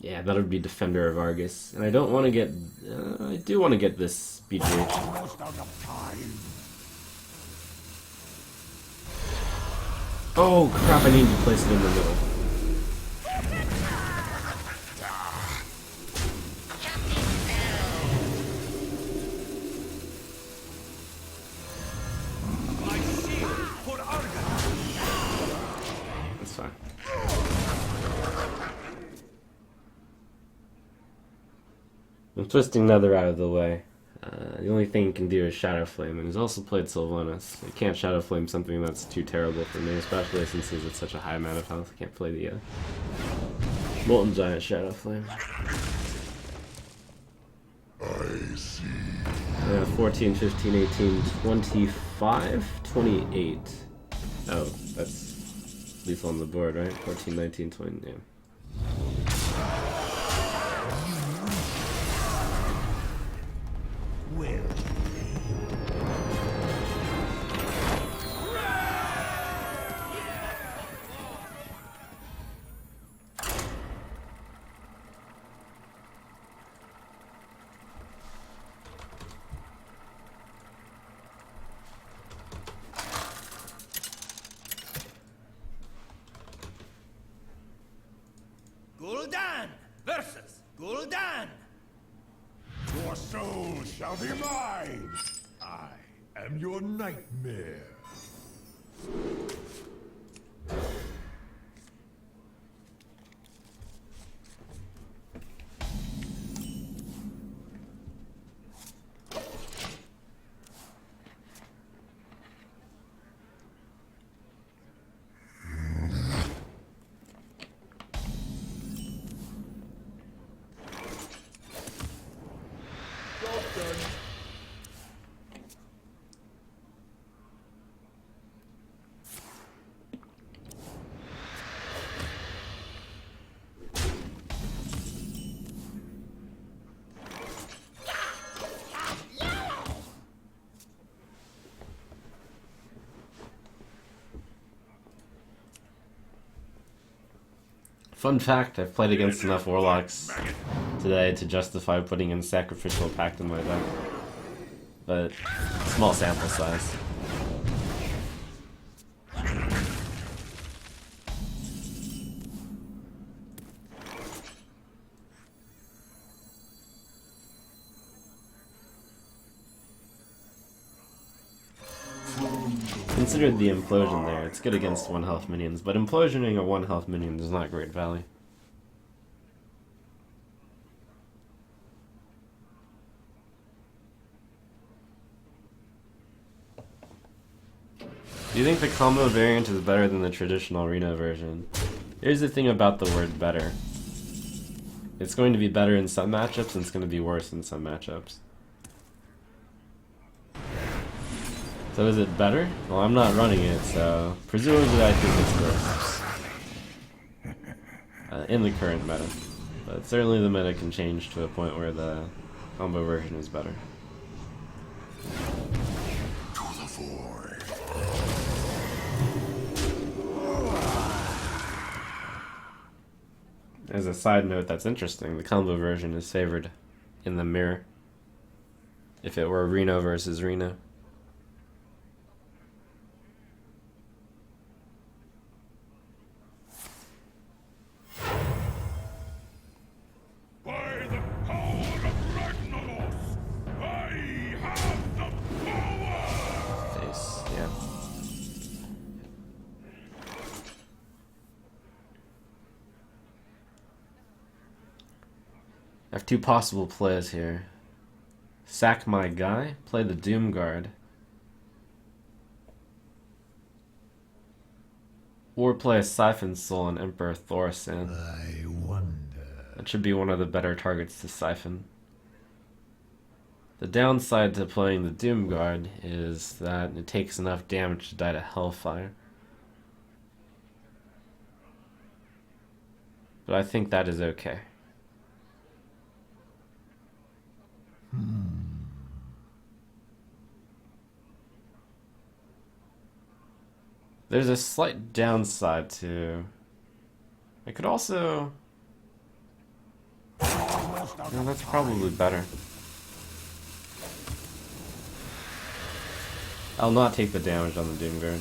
Yeah, that would be Defender of Argus. And I don't want to get... I do want to get this BG. Almost out of time. Oh crap, I need to place it in the middle. That's fine. I'm twisting Nether out of the way. The only thing you can do is Shadow Flame, and he's also played Sylvanas. I can't Shadow Flame something that's too terrible for me, especially since he's at such a high amount of health. I can't play the Molten Giant Shadow Flame. I see. 14, 15, 18, 25, 28. Oh, that's lethal on the board, right? 14, 19, 20, yeah. Will. Gul'dan versus Gul'dan. Your soul shall be mine. I am your nightmare. Fun fact, I've played against enough Warlocks today to justify putting in Sacrificial Pact in my deck. But, small sample size. Considered the implosion there, it's good against 1 health minions, but implosioning a 1 health minion is not great value. Do you think the combo variant is better than the traditional Reno version? Here's the thing about the word better. It's going to be better in some matchups and it's going to be worse in some matchups. So is it better? Well, I'm not running it, so presumably I think it's worse. In the current meta. But certainly the meta can change to a point where the combo version is better. To the void. As a side note that's interesting, the combo version is favored in the mirror. If it were Reno versus Reno. By the power of Ragnaros, I have the power! Face, yeah. I have 2 possible plays here. Sack my guy, play the Doom Guard. Or play a Siphon Soul and Emperor Thorsan. I wonder. That should be one of the better targets to Siphon. The downside to playing the Doom Guard is that it takes enough damage to die to Hellfire. But I think that is okay. There's a slight downside to... I could also... No, that's probably better. I'll not take the damage on the Doom Guard.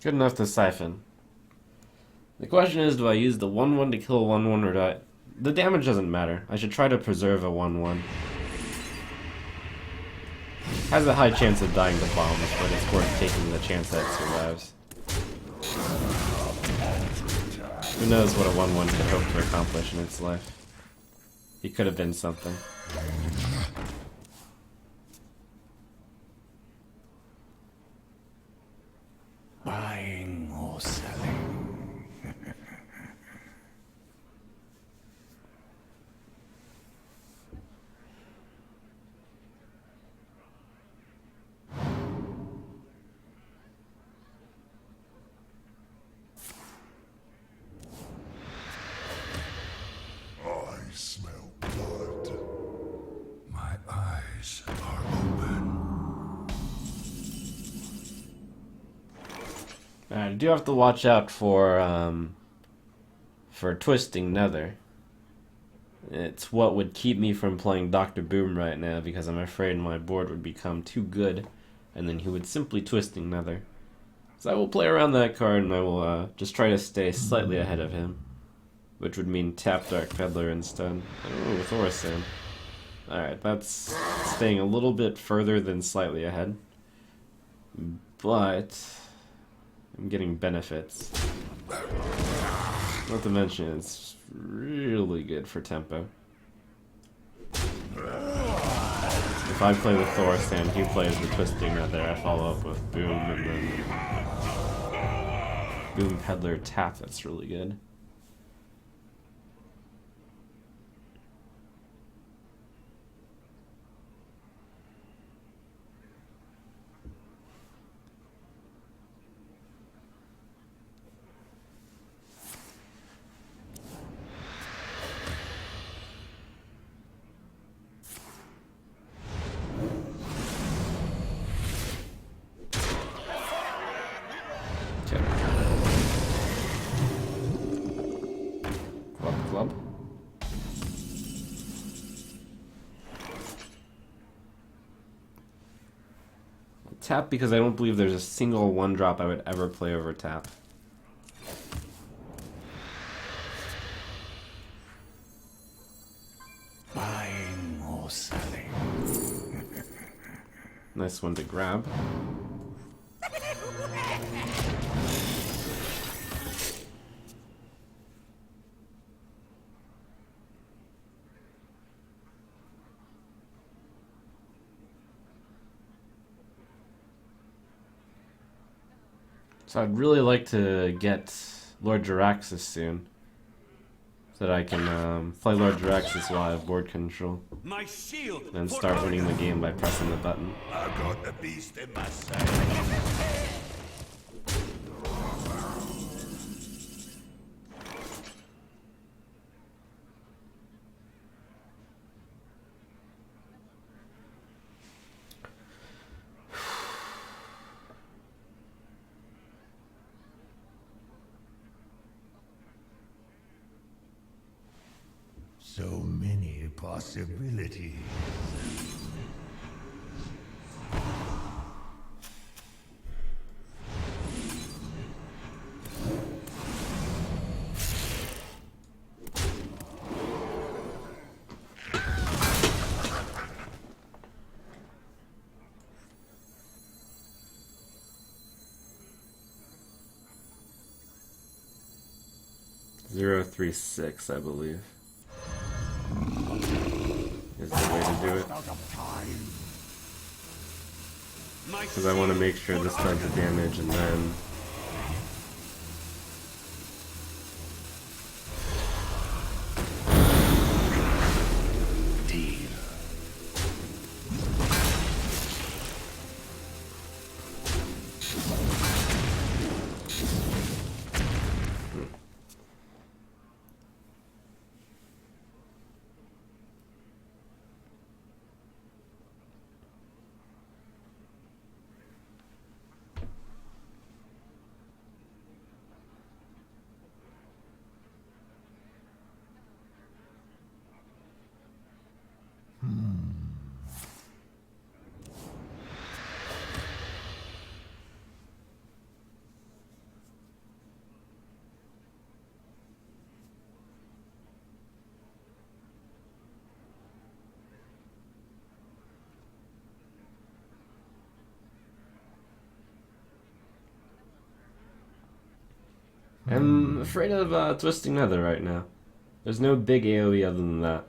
Good enough to Siphon. The question is, do I use the 1-1 to kill a 1-1 or do I... The damage doesn't matter. I should try to preserve a 1-1. Has a high chance of dying to bombs, but it's worth taking the chance that it survives. Who knows what a 1-1 could hope to accomplish in its life. He could have been something. Buying or selling. I smell blood. My eyes are open. I do have to watch out for Twisting Nether. It's what would keep me from playing Dr. Boom right now because I'm afraid my board would become too good and then he would simply Twisting Nether. So I will play around that card and I will just try to stay slightly ahead of him, which would mean tap Dark Peddler instead. Oh, with Thorsan. Alright, that's staying a little bit further than slightly ahead, but I'm getting benefits. Not to mention, it's really good for tempo. if I play the Thor's and he plays the Twisting Nether, I follow up with Boom and then Boom Peddler tap. That's really good. Club. Tap because I don't believe there's a single 1-drop I would ever play over tap. Buying or selling. Nice one to grab. So I'd really like to get Lord Jaraxxus soon, so that I can play Lord Jaraxxus while I have board control, My shield. and then start winning the game by pressing the button. I've got the beast in my sight. So many possibilities. Zero 3-6, I believe, is the way to do it. Because I want to make sure this does the damage and then I'm afraid of Twisting Nether right now. There's no big AoE other than that.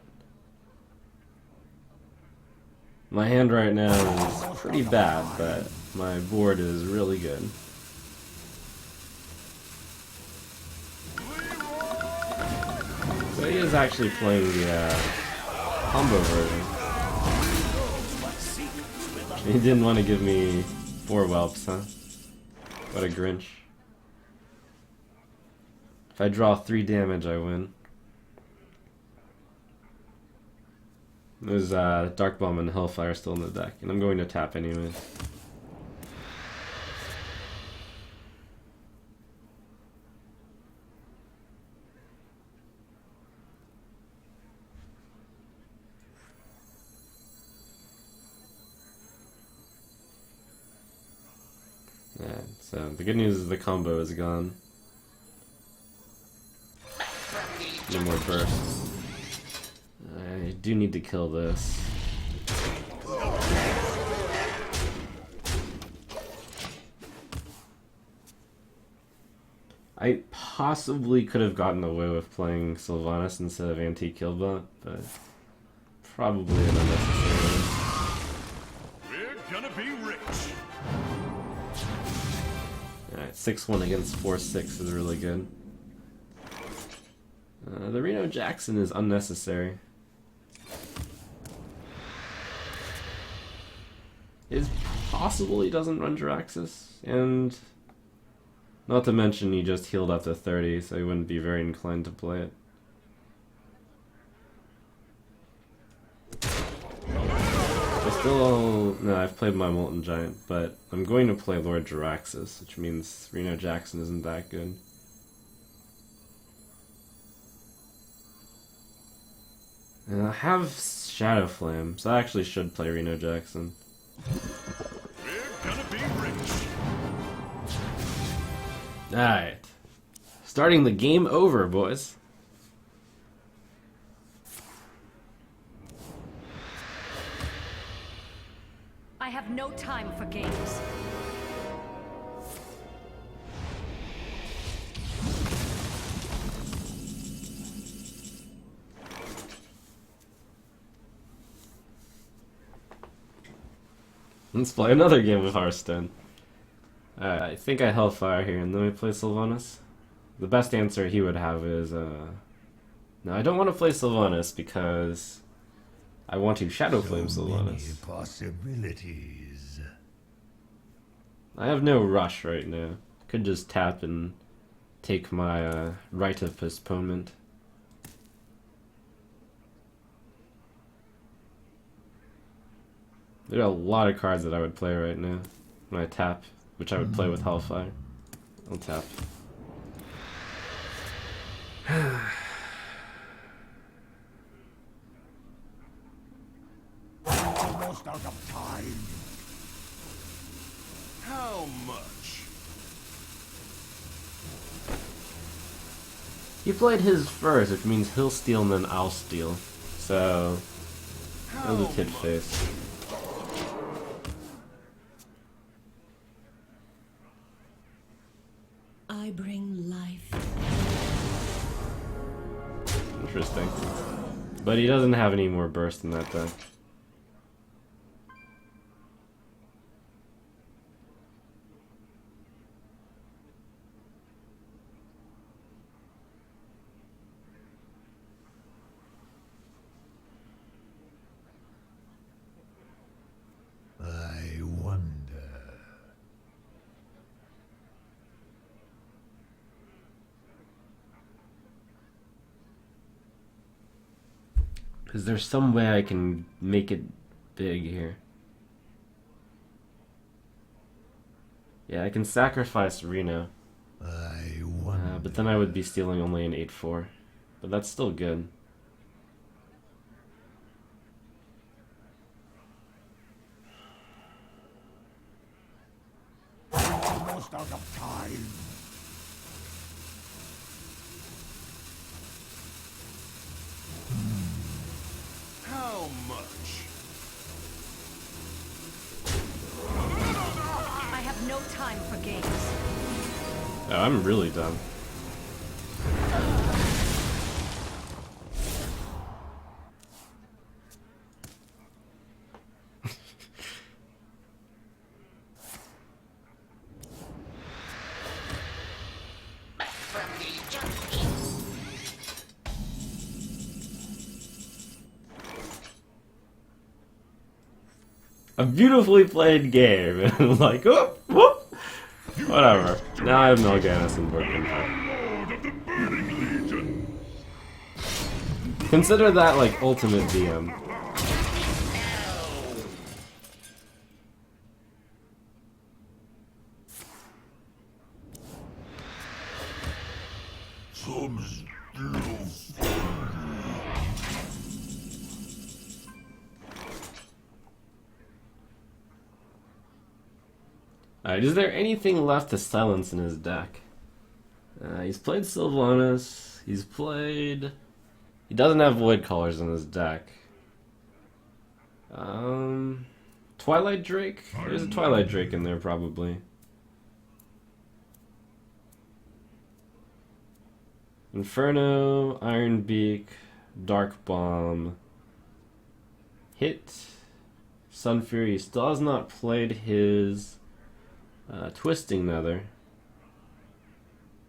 My hand right now is pretty bad, but my board is really good. So he is actually playing the combo version. He didn't want to give me 4 whelps, huh? What a Grinch. If I draw 3 damage, I win. There's Dark Bomb and Hellfire still in the deck, and I'm going to tap anyway. Yeah, so the good news is the combo is gone. No more bursts. I do need to kill this. I possibly could have gotten away with playing Sylvanas instead of Anti-Killbot, but probably an unnecessary one. 6-1 against 4-6 is really good. The Reno Jackson is unnecessary. It's possible he doesn't run Jiraxis, and not to mention he just healed up to 30, so he wouldn't be very inclined to play it. No, I've played my Molten Giant, but I'm going to play Lord Jiraxis, which means Reno Jackson isn't that good. And I have Shadow Flame, so I actually should play Reno Jackson. We're gonna be rich. Alright. Starting the game over, boys. I have no time for games. Let's play another game of Hearthstone. Alright, I think I Hellfire here, and then we play Sylvanas. The best answer he would have is, No, I don't want to play Sylvanas because I want to Shadow Flame Sylvanas. Possibilities. I have no rush right now. Could just tap and take my right of postponement. There are a lot of cards that I would play right now when I tap, which I would play with Hellfire. I'll tap. Almost out of time. How much? He played his first, which means he'll steal and then I'll steal. So, that was a kid face. I bring life. Interesting. But he doesn't have any more burst in that deck. I wonder. Is there some way I can make it big here? Yeah, I can sacrifice Reno. I wonder. But then I would be stealing only an 8-4. But that's still good. Almost out of time. How much? I have no time for games. Oh, I'm really done. A beautifully played game, and like, whoop, whoop. Whatever. Now I have Melganis and Broken Heart. Lord of the Burning Legion. Consider that like ultimate DM. Some stuff. Alright, is there anything left to silence in his deck? He's played Sylvanas. He's played... He doesn't have Void Colors in his deck. Twilight Drake? There's a Twilight Drake in there, probably. Inferno, Iron Beak, Dark Bomb, Hit, Sun Fury. He still has not played his Twisting Nether.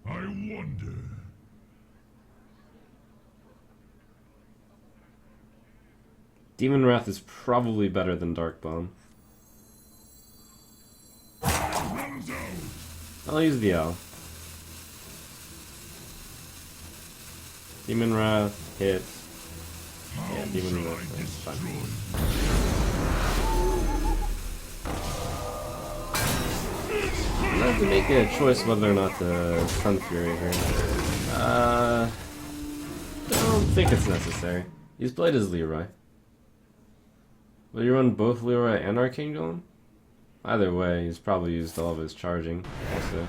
I wonder. Demon Wrath is probably better than Dark Bomb. Runs out. I'll use the L. Demon Wrath hits. Yeah, Demon Wrath is fine. I have to make a choice whether or not to Sun Fury here. Don't think it's necessary. He's played as Leroy. Will you run both Leroy and Arcane Golem? Either way, he's probably used all of his charging. Also.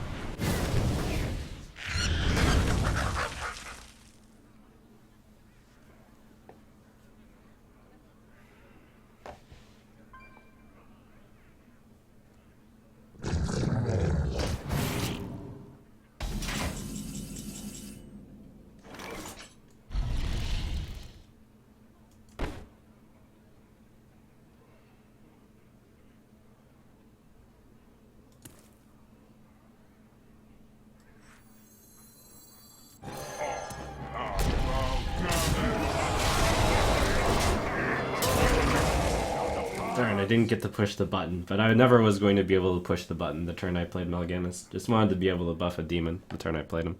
Darn, I didn't get to push the button, but I never was going to be able to push the button the turn I played Mal'Ganis. Just wanted to be able to buff a demon the turn I played him.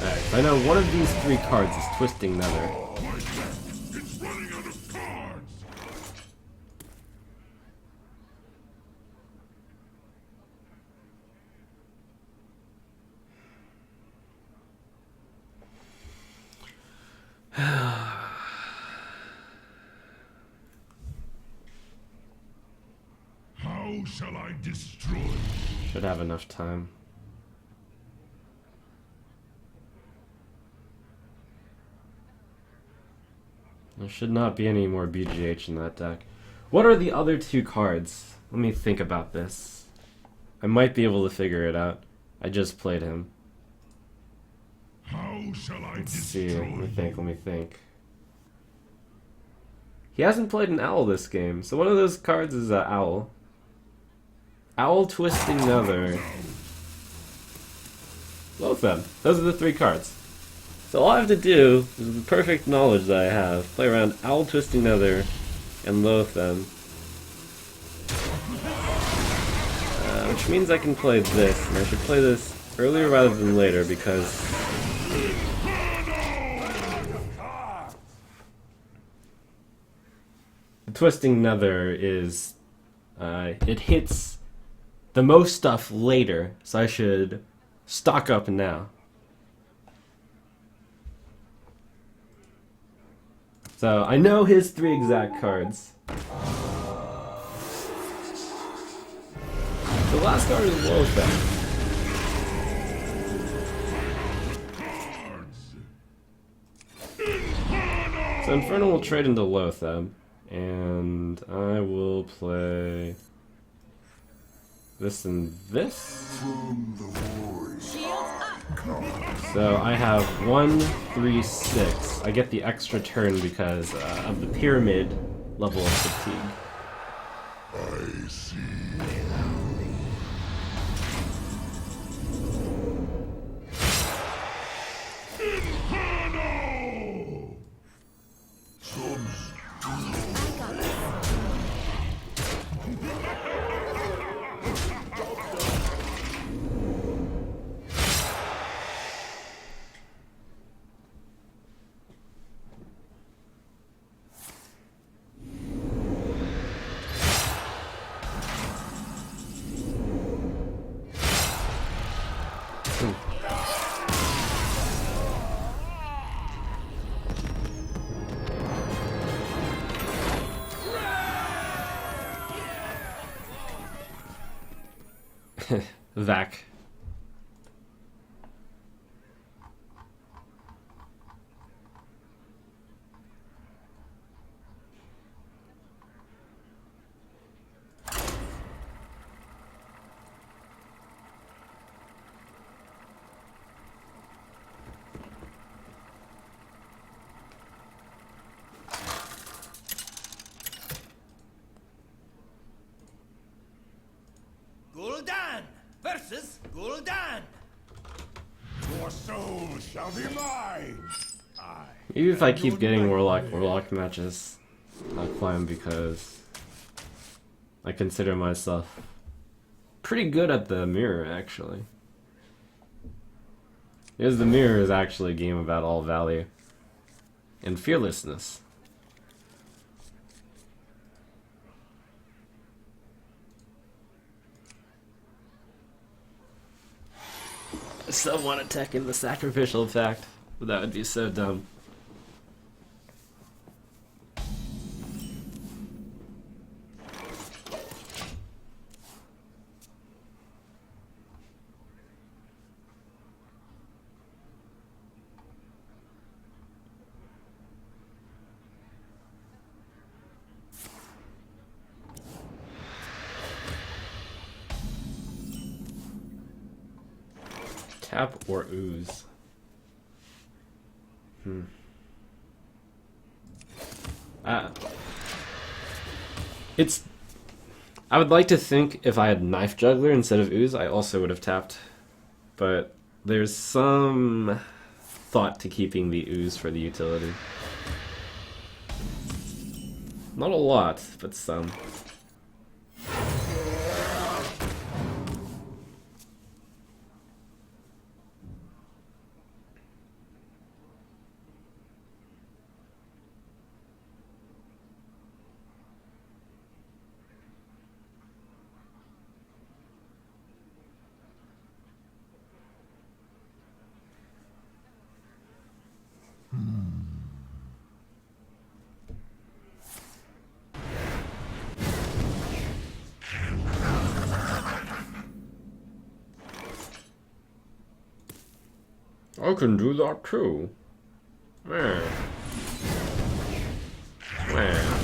Alright, so I know one of these three cards is Twisting Nether. It's running out of cards. How shall I destroy? Should have enough time. There should not be any more BGH in that deck. What are the other two cards? Let me think about this. I might be able to figure it out. I just played him. How shall I Let's destroy? see. Let me think. He hasn't played an owl this game, so one of those cards is an owl. Owl, Twisting Nether. Lotham. Those are the three cards. So all I have to do, is the perfect knowledge that I have, play around Owl, Twisting Nether, and Lotham. Which means I can play this, and I should play this earlier rather than later because the Twisting Nether is, it hits the most stuff later, so I should stock up now. So I know his three exact cards. The last card is Lotham. So Inferno will trade into Lotham, and I will play this and this. So I have 1, 3, 6. I get the extra turn because of the pyramid level of fatigue. I see. Vac. Gul'dan! Your soul shall be mine. Even if I keep getting Warlock matches, I'll climb because I consider myself pretty good at the mirror, actually. Because the mirror is actually a game about all value and fearlessness. Someone attacking the sacrificial fact. That would be so dumb. Tap or ooze? It's... I would like to think if I had Knife Juggler instead of ooze, I also would have tapped. But there's some thought to keeping the ooze for the utility. Not a lot, but some. I can do that too. Man. Man.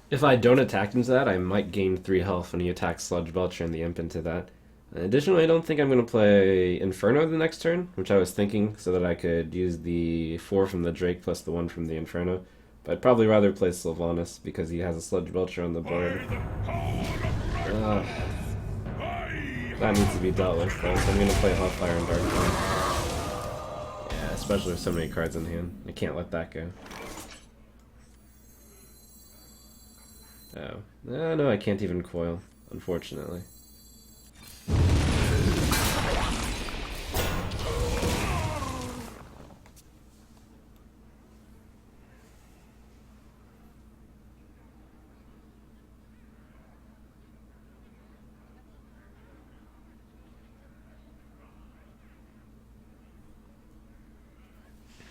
If I don't attack into that, I might gain 3 health when he attacks Sludge Belcher and the Imp into that. Additionally, I don't think I'm going to play Inferno the next turn, which I was thinking, so that I could use the 4 from the Drake plus the 1 from the Inferno. But I'd probably rather play Sylvanas, because he has a Sludge Belcher on the board. That needs to be dealt with, though, so I'm going to play Hellfire and Dark. Yeah, especially with so many cards in hand. I can't let that go. Oh. No, I can't even coil, unfortunately.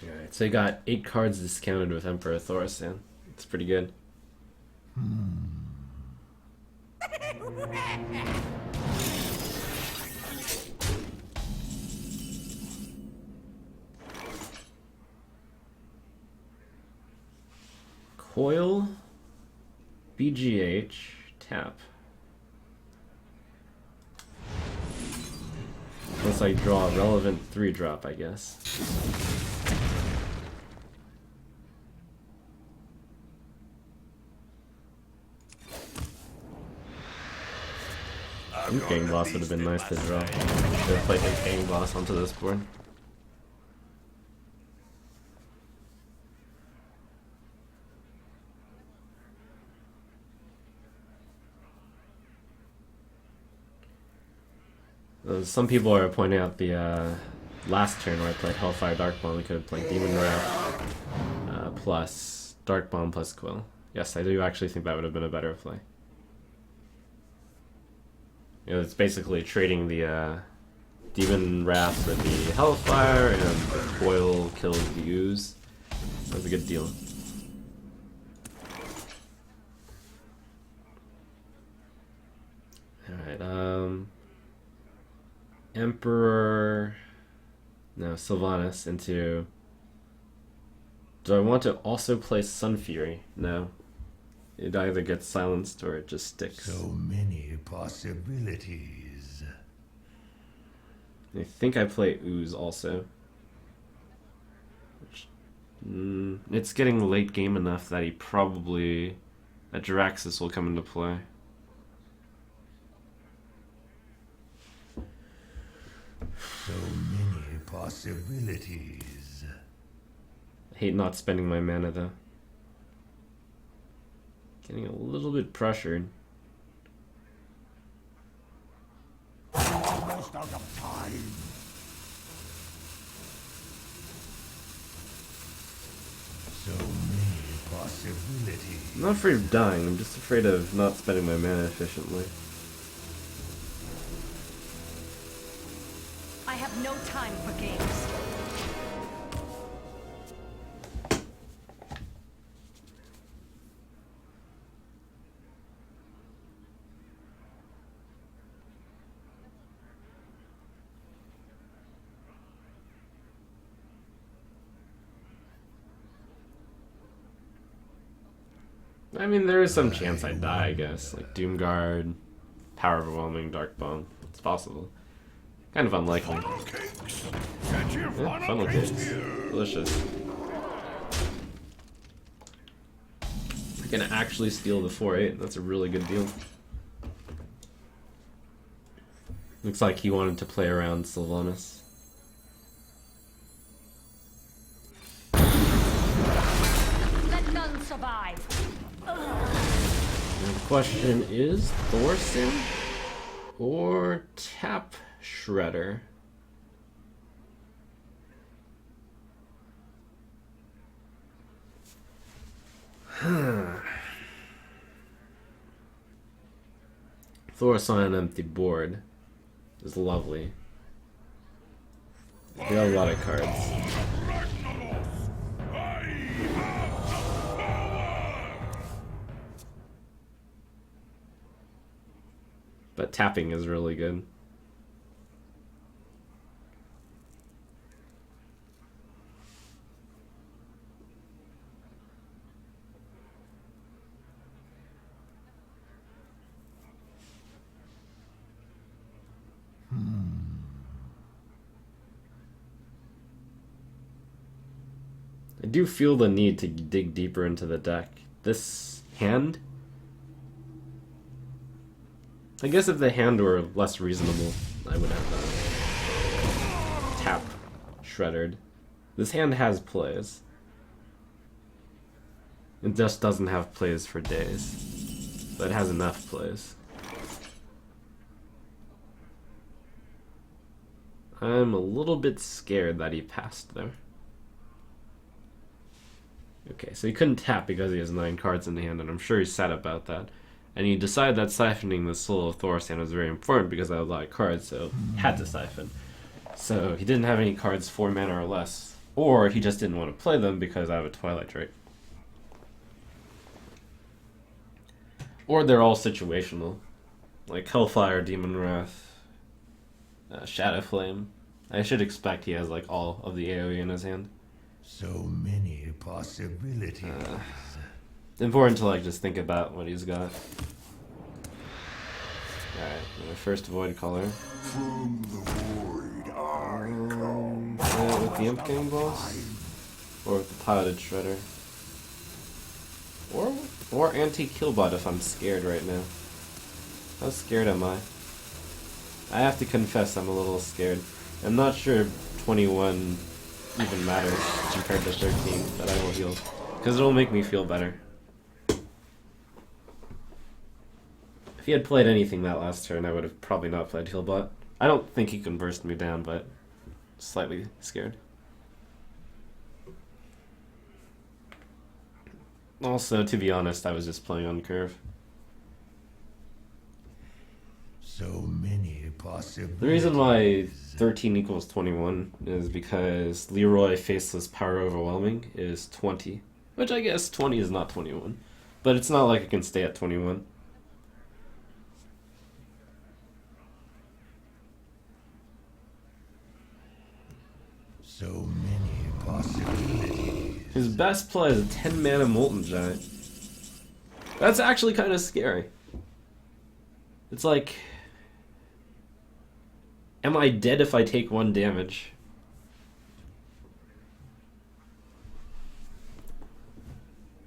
Alright, so you got 8 cards discounted with Emperor Thaurissan. It's pretty good. Coil, BGH, tap. Unless I draw a relevant 3-drop, I guess. Gang Boss would have been nice to draw. Should have played the Gang Boss onto this board. Some people are pointing out the last turn where I played Hellfire Dark Bomb, we could have played Demon Wrath plus Dark Bomb plus Quill. Yes, I do actually think that would have been a better play. You know, it's basically trading the Demon Wrath with the Hellfire, and the Coil kills the Ooze. That was a good deal. Alright, Emperor... No, Sylvanas into... Do I want to also play Sun Fury? No. It either gets silenced or it just sticks. So many possibilities. I think I play Ooze also. It's getting late game enough that he probably... that Jiraxxus will come into play. So many possibilities. I hate not spending my mana though. Getting a little bit pressured. Almost out of time. So many possibilities. I'm not afraid of dying, I'm just afraid of not spending my mana efficiently. I have no time for games. I mean, there is some chance I die, I guess. Like Doomguard, Power Overwhelming, Dark Bomb. It's possible. Kind of unlikely. Yeah, funnel cakes. Delicious. I can actually steal the 4-8. That's a really good deal. Looks like he wanted to play around Sylvanas. Let none survive. And the question is Thorson or Tap Shredder? Thorson on an empty board is lovely. They got a lot of cards. But tapping is really good. I do feel the need to dig deeper into the deck. This hand? I guess if the hand were less reasonable, I would have Tap Shreddered. This hand has plays. It just doesn't have plays for days. But it has enough plays. I'm a little bit scared that he passed there. Okay, so he couldn't tap because he has 9 cards in the hand, and I'm sure he's sad about that. And he decided that siphoning the Soul of Thorsan was very important because I had a lot of cards, so he had to siphon. So he didn't have any cards 4 mana or less. Or he just didn't want to play them because I have a Twilight Drake. Or they're all situational. Like Hellfire, Demon Wrath, Shadow Flame. I should expect he has like all of the AoE in his hand. So many possibilities. Important to like just think about what he's got. Alright, first Void Color. From the void, With the Imp King Boss? Or with the Piloted Shredder? Or Anti-Killbot if I'm scared right now. How scared am I? I have to confess I'm a little scared. I'm not sure 21 even matters compared to 13 that I will heal. Because it'll make me feel better. If he had played anything that last turn, I would have probably not played Healbot. I don't think he can burst me down, but slightly scared. Also, to be honest, I was just playing on curve. So many possibilities. The reason why 13 equals 21 is because Leroy Faceless Power Overwhelming is 20. Which I guess 20 is not 21. But it's not like it can stay at 21. So many possibilities. His best play is a 10 mana Molten Giant. That's actually kind of scary. It's like, am I dead if I take 1 damage?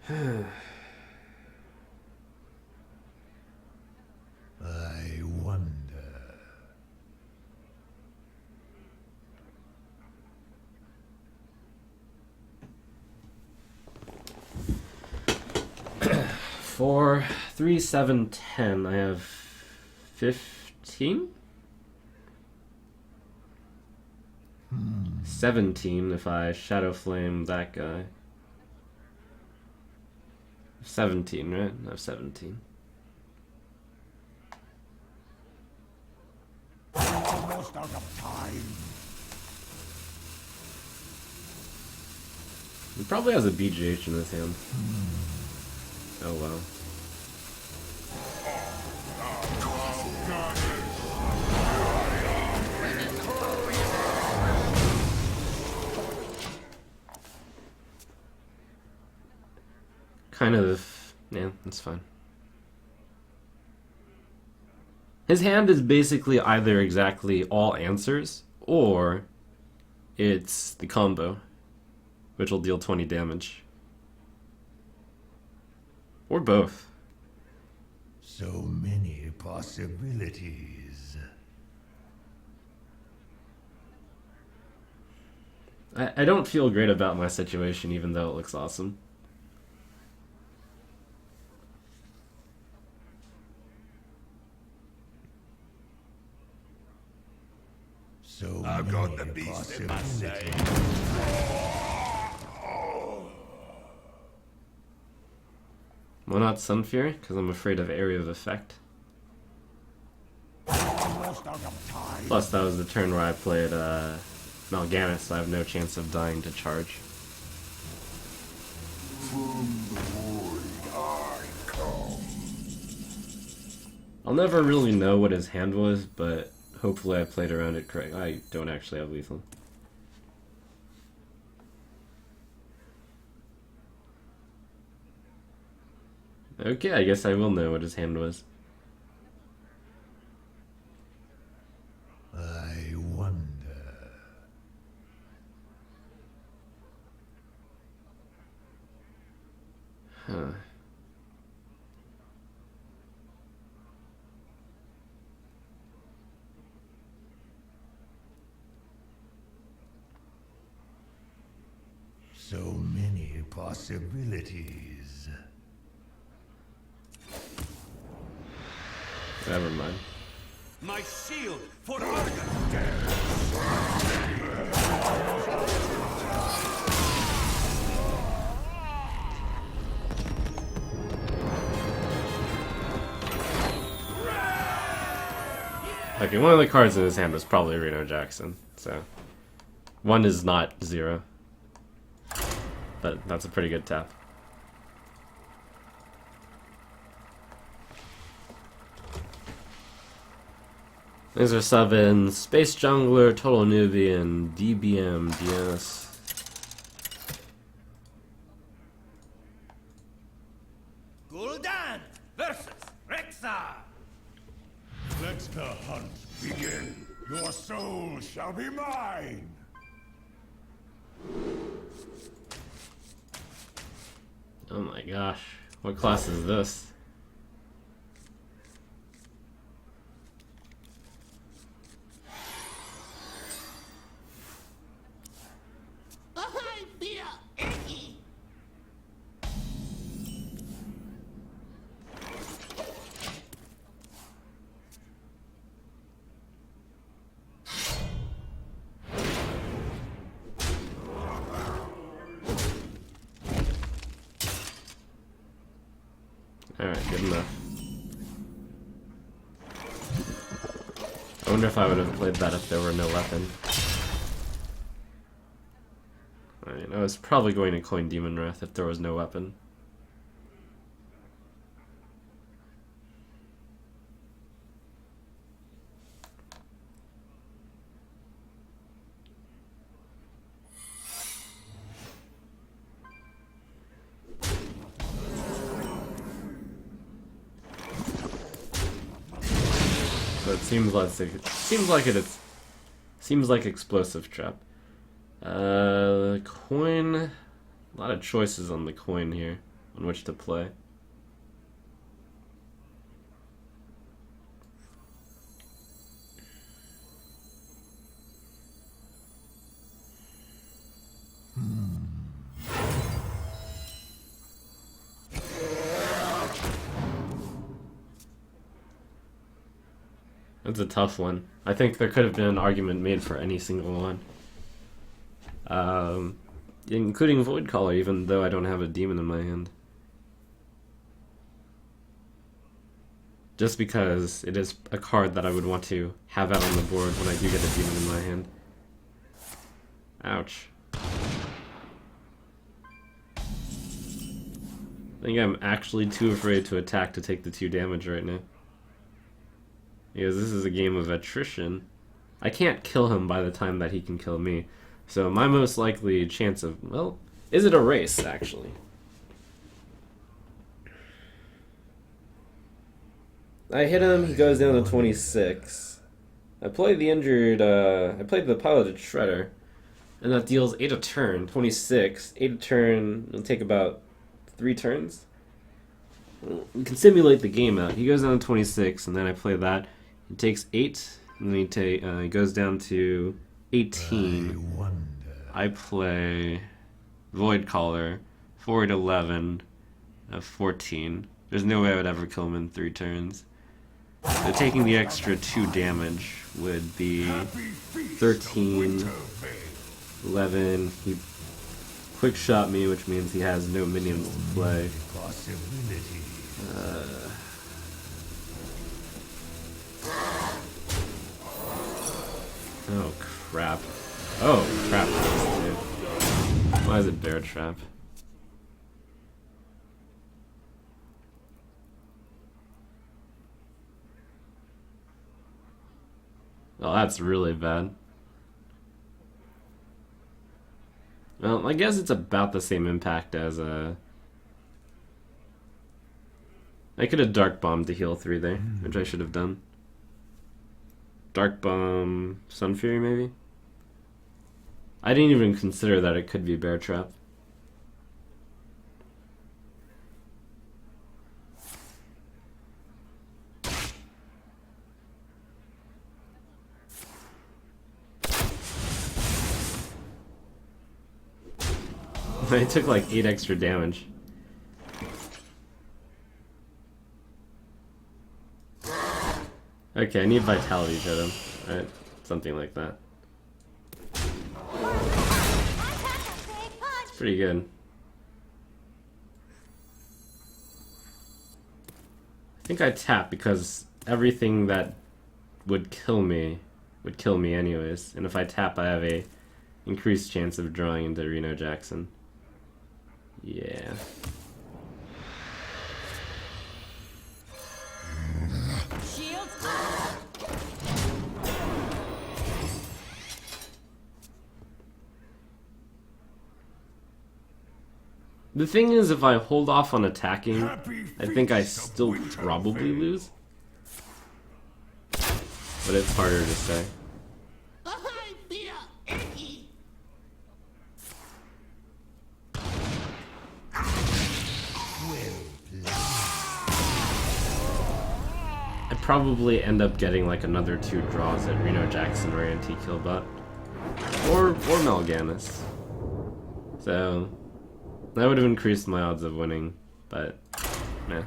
I wonder. For 3, 7, 10, I have 15? 17 if I Shadow Flame that guy. 17, right? I have 17. Almost out of time. He probably has a BGH in his hand. Oh well. Kind of, yeah, that's fine. His hand is basically either exactly all answers, or it's the combo, which will deal 20 damage. Or both. So many possibilities. I don't feel great about my situation, even though it looks awesome. So I've got the many beast in my possibilities. Why not Sun Fury? Because I'm afraid of Area of Effect. Almost out of time. Plus, that was the turn where I played Mal'Ganis, so I have no chance of dying to charge. I'll never really know what his hand was, but hopefully I played around it correct. I don't actually have lethal. Okay, I guess I will know what his hand was. I wonder. Huh. So many possibilities. Never mind. My shield for Argon! Okay, one of the cards in his hand was probably Reno Jackson, so 1 is not 0. But that's a pretty good tap. These are subbing Space Jungler, Total Nubian, DBM, DS. Gul'dan versus Rexxar! Let the hunt begin. Your soul shall be mine. Oh my gosh, what class is this? I feel icky. Alright, good enough. I wonder if I would have played that if there were no weapon. Alright, I was probably going to coin Demon Wrath if there was no weapon. So it seems like explosive trap. Coin. A lot of choices on the coin here on which to play. That's a tough one. I think there could have been an argument made for any single one. Including Void Caller, even though I don't have a demon in my hand. Just because it is a card that I would want to have out on the board when I do get a demon in my hand. Ouch. I think I'm actually too afraid to attack to take the 2 damage right now. Because this is a game of attrition. I can't kill him by the time that he can kill me. So my most likely chance of, well, is it a race, actually? I hit him, he goes down to 26. I played the injured, I played the piloted Shredder. And that deals 8 a turn, 26. 8 a turn, it'll take about 3 turns. We can simulate the game out. He goes down to 26, and then I play that. He takes 8, and then he goes down to 18. I play Void Caller, 4 to 11, 14. There's no way I would ever kill him in 3 turns. So taking the extra 2 damage would be 13, 11. He quick shot me, which means he has no minions to play. Oh crap. Oh crap, dude. Why is it Bear Trap? Oh, that's really bad. Well, I guess it's about the same impact as I could have Dark Bombed to heal 3 there, which I should have done. Dark Bomb, Sun Fury maybe? I didn't even consider that it could be Bear Trap. I took like 8 extra damage. Okay, I need Vitality Totem. Right? Something like that. It's pretty good. I think I tap because everything that would kill me anyways. And if I tap, I have a increased chance of drawing into Reno Jackson. Yeah. The thing is, if I hold off on attacking, I think I still probably lose. But it's harder to say. I'd probably end up getting like another 2 draws at Reno Jackson or Anti-Killbot. Or Mal'Ganis. So that would have increased my odds of winning, but meh.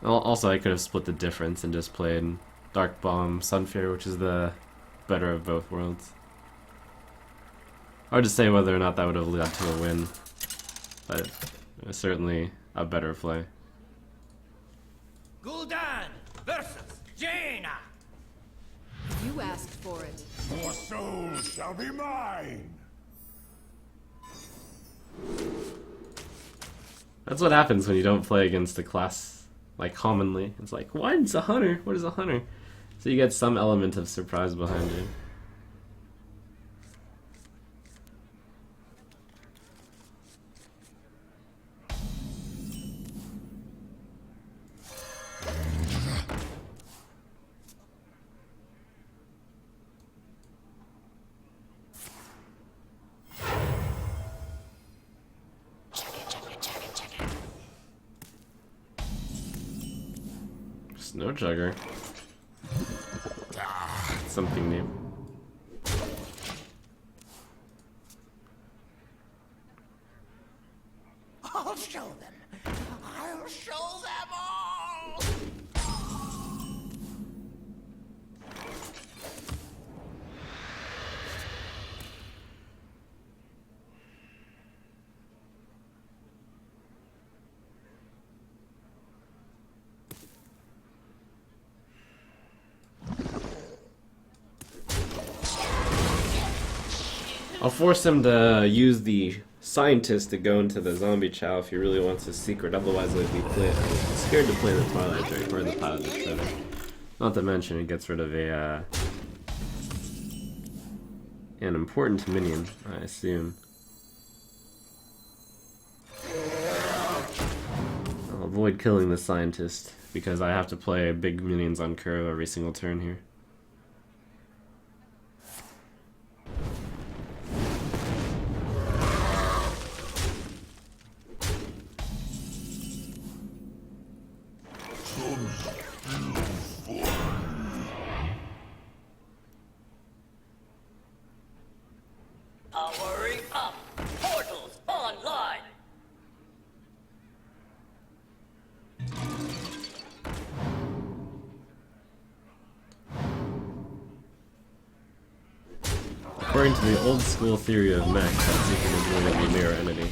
Also, I could have split the difference and just played Dark Bomb, Sunfear, which is the better of both worlds. Hard to say whether or not that would have led to a win, but it was certainly a better play. Gul'dan versus Jaina. You asked for it. Your soul shall be mine. That's what happens when you don't play against a class like commonly. It's like, what? It's a hunter. What is a hunter? So you get some element of surprise behind it. Snow Jugger. Something new. I'll show them. I'll show them all. I'll force him to use the scientist to go into the zombie chow if he really wants his secret. Otherwise, I'd be scared to play the Twilight Drake or the Pilot Shredder. Not to mention, it gets rid of an important minion, I assume. I'll avoid killing the scientist because I have to play big minions on curve every single turn here. Powering up. Portals online. According to the old school theory of mech, that secret is going to be mirror entity.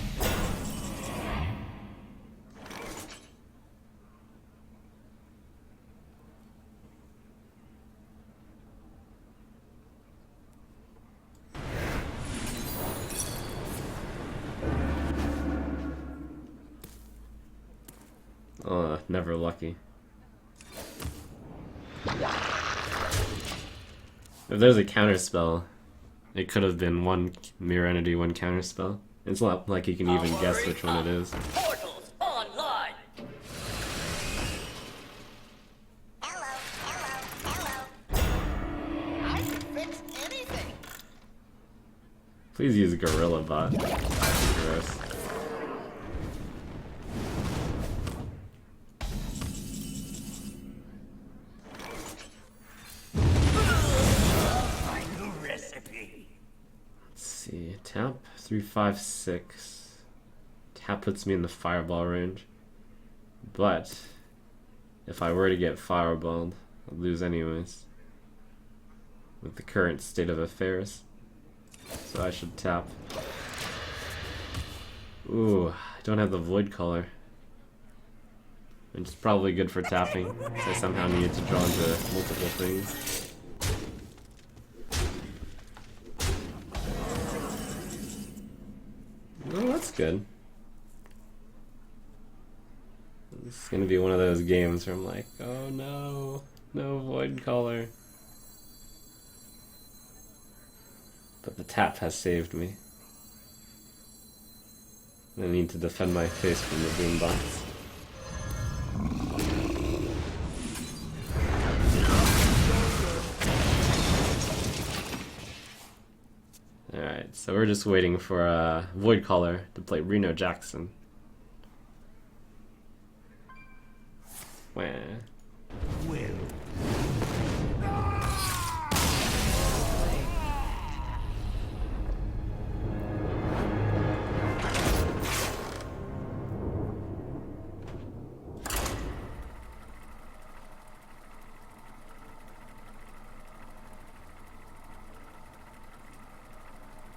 Never lucky. If there's a counter spell, it could have been one mirror entity, one counter spell. It's not like you can even guess which one it is. Portals online. Hello, hello, hello. I can fix anything. Please use Gorilla Bot. Gross. Tap 3/5/6. Tap puts me in the fireball range. But if I were to get fireballed, I'd lose anyways. With the current state of affairs. So I should tap. Ooh, I don't have the void color. Which is probably good for tapping, because I somehow needed to draw into multiple things. Oh, that's good. This is gonna be one of those games where I'm like, oh no, no void color. But the tap has saved me. I need to defend my face from the boombox. Alright, so we're just waiting for Void Caller to play Reno Jackson. Wah.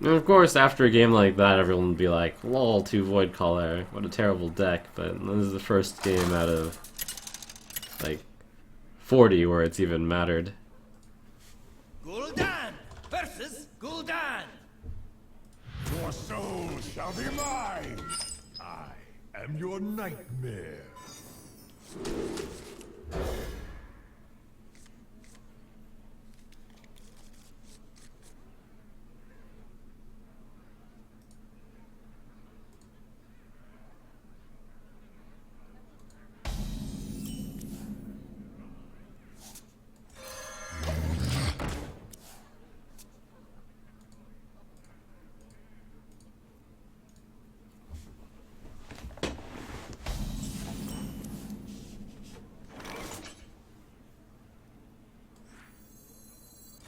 And of course, after a game like that, everyone would be like, lol, 2 Void Caller, what a terrible deck, but this is the first game out of, like, 40 where it's even mattered. Gul'dan versus Gul'dan. Your soul shall be mine. I am your nightmare.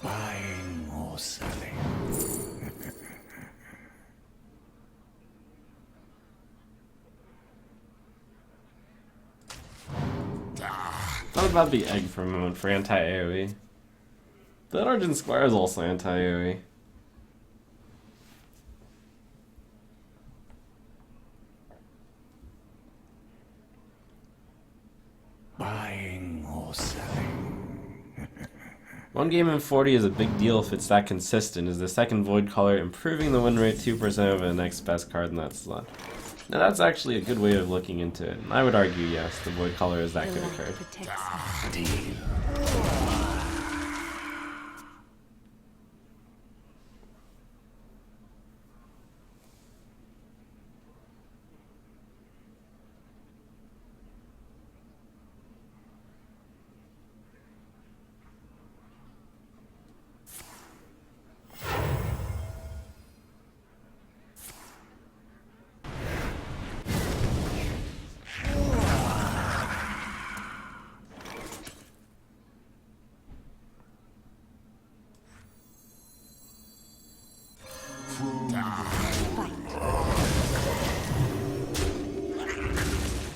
Buying or selling. Thought about the egg for a moment for anti-AoE. That Argent Squire is also anti-AoE. Buying or selling. 1 game in 40 is a big deal if it's that consistent. Is the second Void Caller improving the win rate 2% over the next best card in that slot? Now that's actually a good way of looking into it. I would argue yes, the Void Caller is that good a card.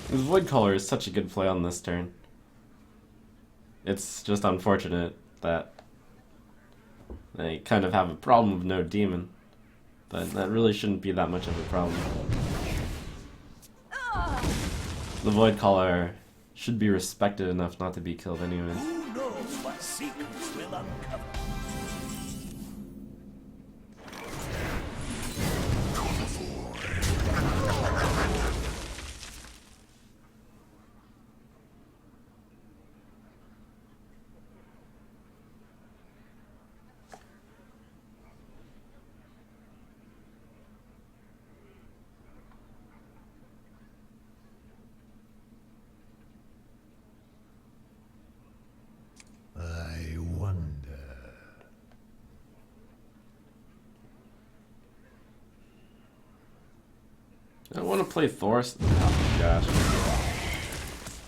The Void Caller is such a good play on this turn. It's just unfortunate that they kind of have a problem with no demon, but that really shouldn't be that much of a problem. The Void Caller should be respected enough not to be killed anyways. Who knows what secrets will uncover? I wonder. I want to play Thor's. Oh gosh.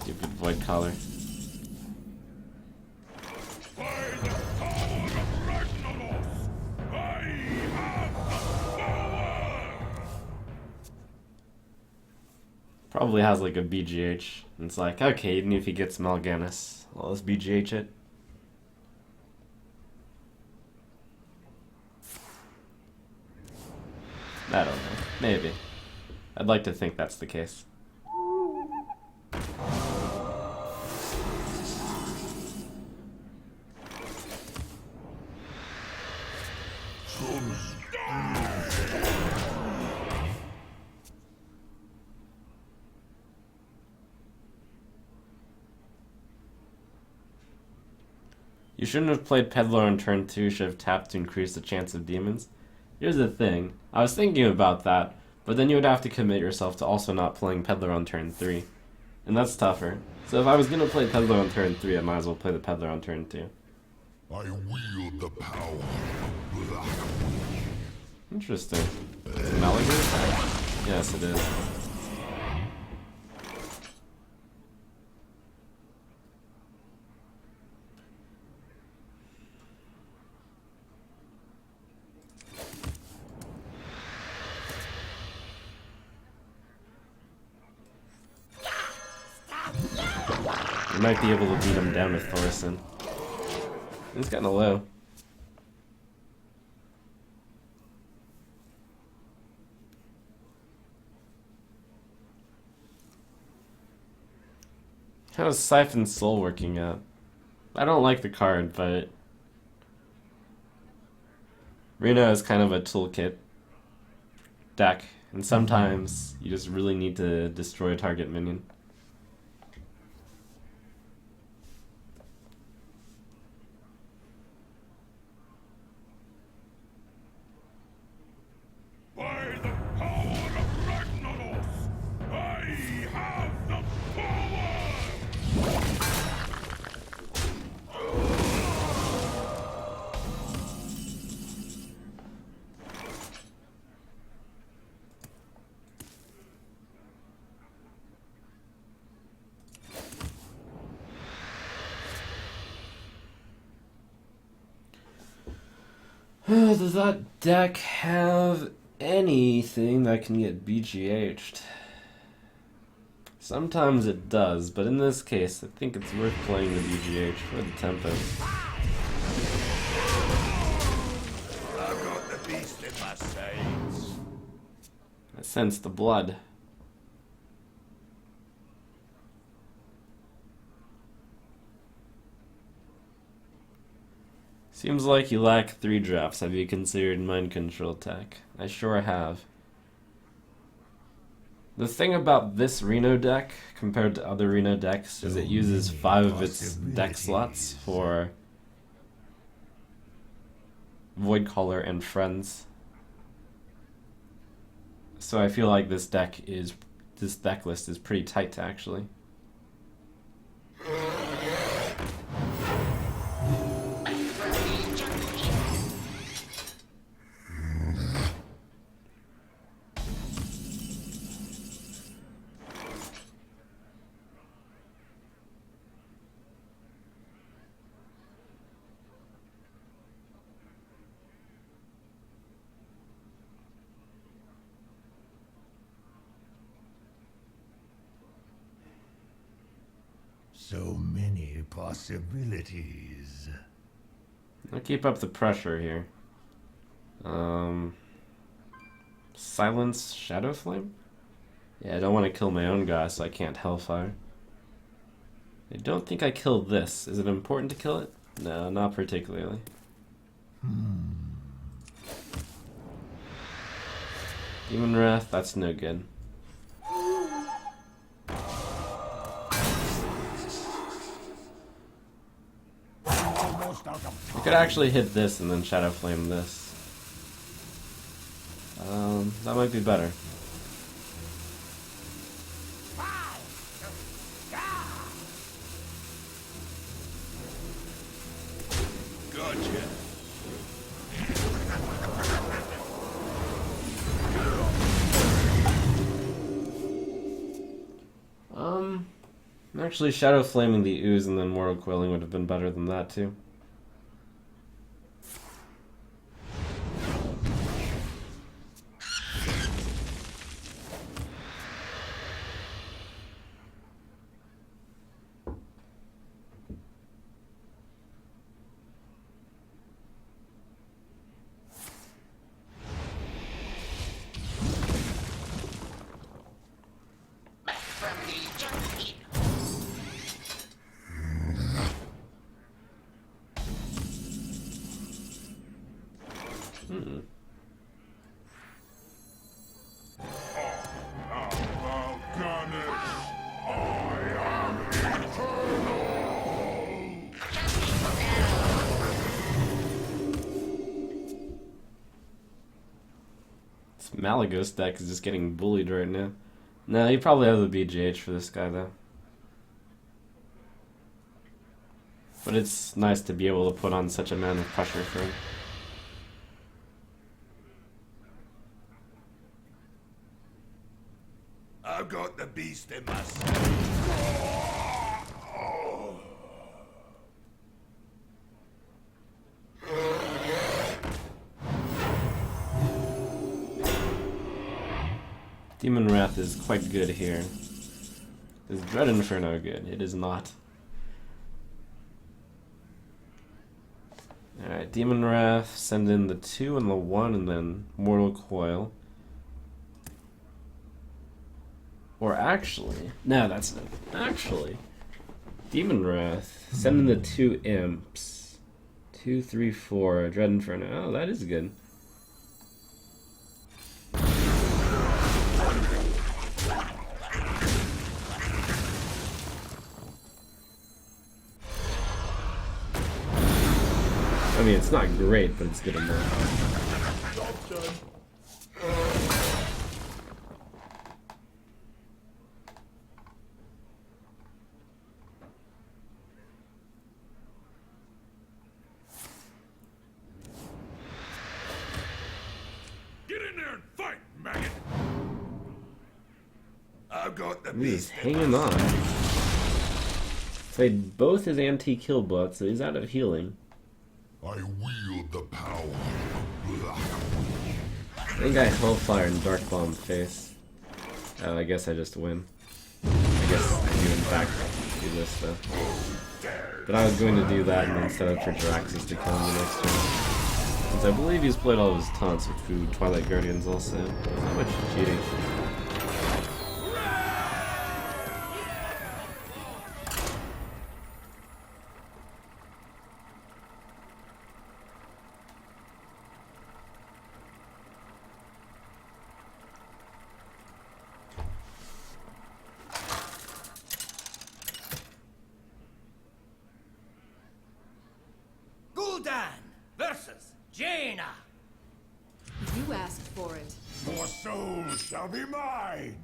Stupid Void Caller. By the power of Ragnaros, I have the power! Probably has like a BGH. And it's like, okay, even if he gets Mal'Ganis, well, let's BGH it. I don't know. Maybe. I'd like to think that's the case. You shouldn't have played Peddler on turn 2, should have tapped to increase the chance of demons. Here's the thing, I was thinking about that, but then you would have to commit yourself to also not playing Peddler on turn 3. And that's tougher. So if I was gonna play Peddler on turn 3, I might as well play the Peddler on turn 2. I wield the power of black. Interesting. Is it Mal'Ganis? Yes, it is. You might be able to beat him down with Thorson. He's kinda low. How's Siphon Soul working out? I don't like the card, but Reno is kind of a toolkit deck, and sometimes you just really need to destroy a target minion. By the power of Ragnaros, I have the power! Does that deck have anything that can get BGH'd? Sometimes it does, but in this case, I think it's worth playing the BGH for the Tempest. I've got the beast in my sights. I sense the blood. Seems like you lack 3 drafts. Have you considered mind control tech? I sure have. The thing about this Reno deck, compared to other Reno decks, is it uses 5 of its deck slots for Voidcaller and Friends. So I feel like this deck list is pretty tight, actually. So many possibilities. I'll keep up the pressure here. Silence Shadow Flame? Yeah, I don't want to kill my own guy, so I can't Hellfire. I don't think I killed this. Is it important to kill it? No, not particularly. Demon Wrath, that's no good. I could actually hit this and then Shadow Flame this. That might be better. Gotcha. Actually, Shadow Flaming the Ooze and then Mortal Coiling would have been better than that too. Malagos deck is just getting bullied right now. No, you probably have the BGH for this guy though. But it's nice to be able to put on such amount of pressure for him. I've got the beast in my sights. Demon Wrath is quite good here. Is Dread Inferno good? It is not. Alright, Demon Wrath, send in the 2 and the 1, and then Mortal Coil. Or actually, no, that's not. Actually, Demon Wrath. Send in the 2 imps. 2, 3, 4. Dread Inferno. Oh, that is good. I mean, it's not great, but it's good enough. Get in there and fight, maggot! I've got the He's beast. hanging on. Played both his anti-kill bots, so he's out of healing. I wield the power of black. I think I Hellfire and Dark Bomb face. I guess I just win. I guess I do in fact do this though. But I was going to do that and then set up for Jiraxis to kill him the next turn. Since I believe he's played all of his taunts with Twilight Guardians also. Not much cheating. Gul'dan versus Jaina. You asked for it. Your soul shall be mine.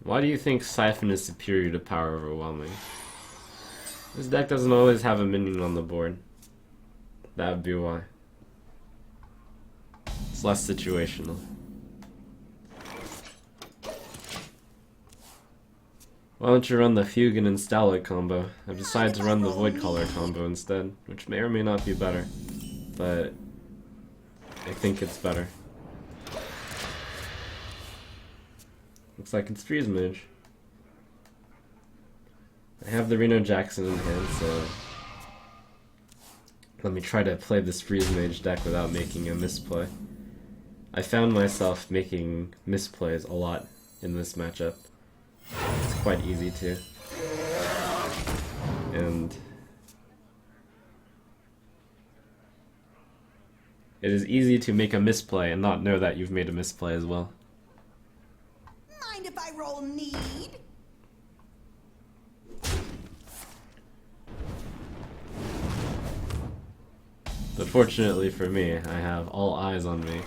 Why do you think Siphon is superior to Power Overwhelming? This deck doesn't always have a minion on the board. That would be why. It's less situational. Why don't you run the Fugan and Stalloid combo? I've decided to run the Void Caller combo instead, which may or may not be better, but I think it's better. Looks like it's Freeze Mage. I have the Reno Jackson in hand, so let me try to play this Freeze Mage deck without making a misplay. I found myself making misplays a lot in this matchup. It's quite easy to. And it is easy to make a misplay and not know that you've made a misplay as well. Mind if I roll need? But fortunately for me, I have all eyes on me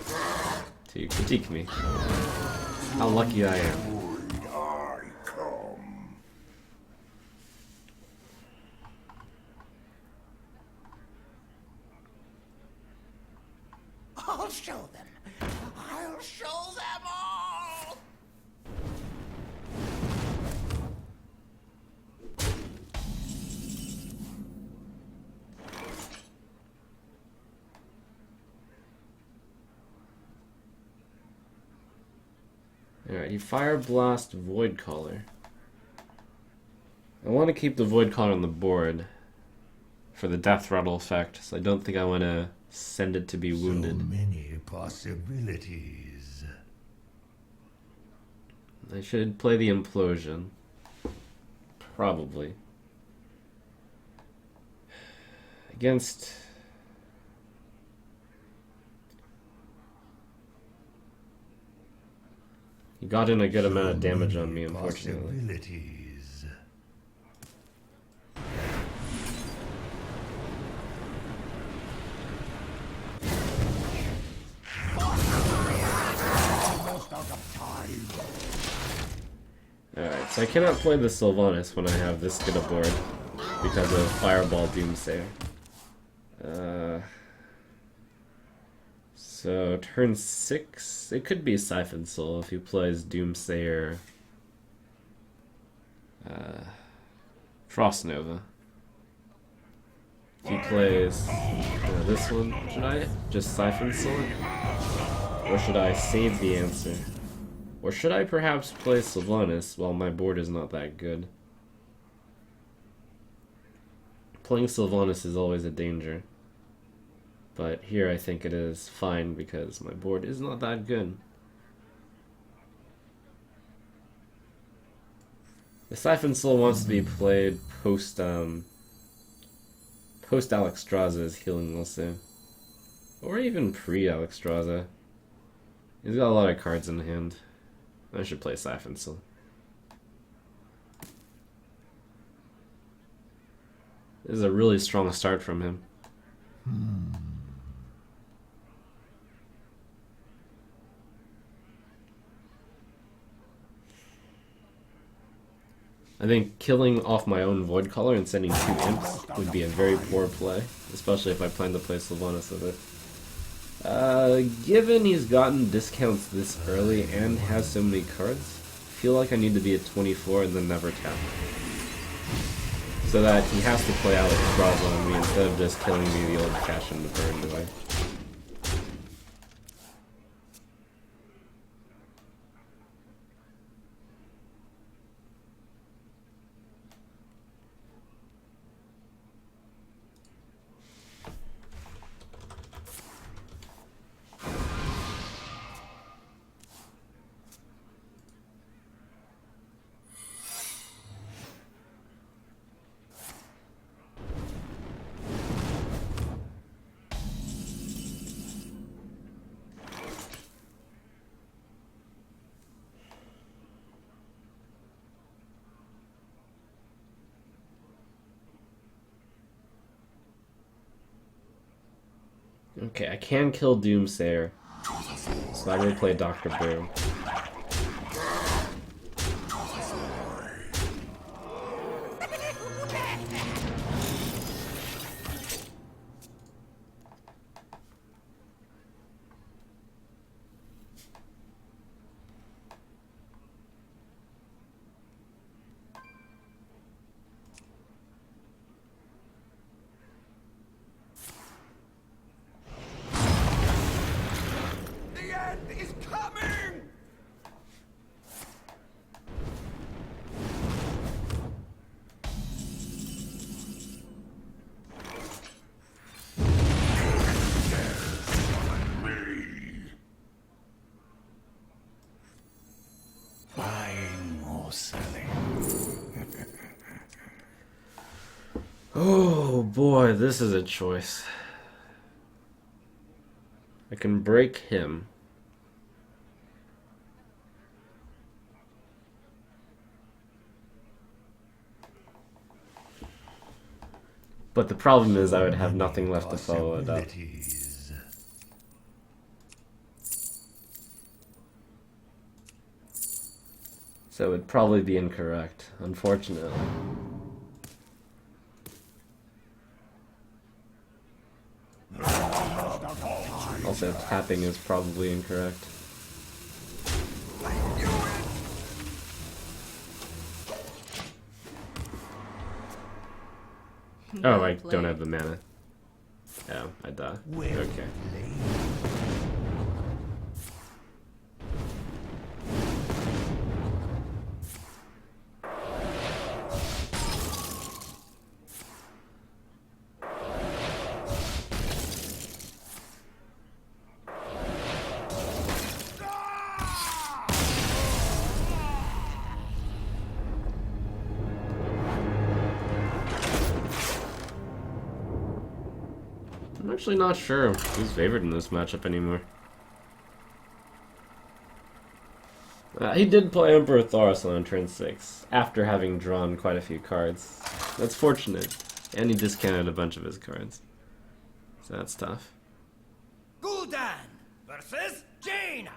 to critique me. How lucky I am. I come. I'll show them. I'll show them all. Alright, you Fire Blast Void Caller. I want to keep the Void Caller on the board for the Death Rattle effect, so I don't think I want to send it to be wounded. So many possibilities. I should play the Implosion. Probably. Against... He got in a good amount of damage on me, unfortunately. Possibilities. Almost out of time. Alright, so I cannot play the Sylvanas when I have this good a board because of Fireball Doomsayer. So turn 6, it could be Siphon Soul if he plays Doomsayer, Frost Nova. If he plays this one, should I just Siphon Soul it? Or should I save the answer? Or should I perhaps play Sylvanas while my board is not that good? Playing Sylvanas is always a danger. But here I think it is fine because my board is not that good. The Siphon Soul wants to be played post Alexstrasza's healing also. Or even pre-Alexstrasza. He's got a lot of cards in hand. I should play Siphon Soul. This is a really strong start from him. I think killing off my own Void Caller and sending 2 imps would be a very poor play, especially if I plan to play Sylvanas with it. Given he's gotten discounts this early and has so many cards, I feel like I need to be at 24 and then never tap. So that he has to play Alexstrasza on me instead of just killing me the old-fashioned burn way. Okay, I can kill Doomsayer, so I will play Dr. Boom. Oh boy, this is a choice. I can break him. But the problem is I would have nothing left to follow it up. So it would probably be incorrect, unfortunately. Also, tapping is probably incorrect. Oh, I don't have the mana. Oh, I die. Okay. I'm actually not sure who's favored in this matchup anymore. He did play Emperor Thoros on turn 6, after having drawn quite a few cards. That's fortunate. And he discounted a bunch of his cards. So that's tough. Gul'dan versus Jaina.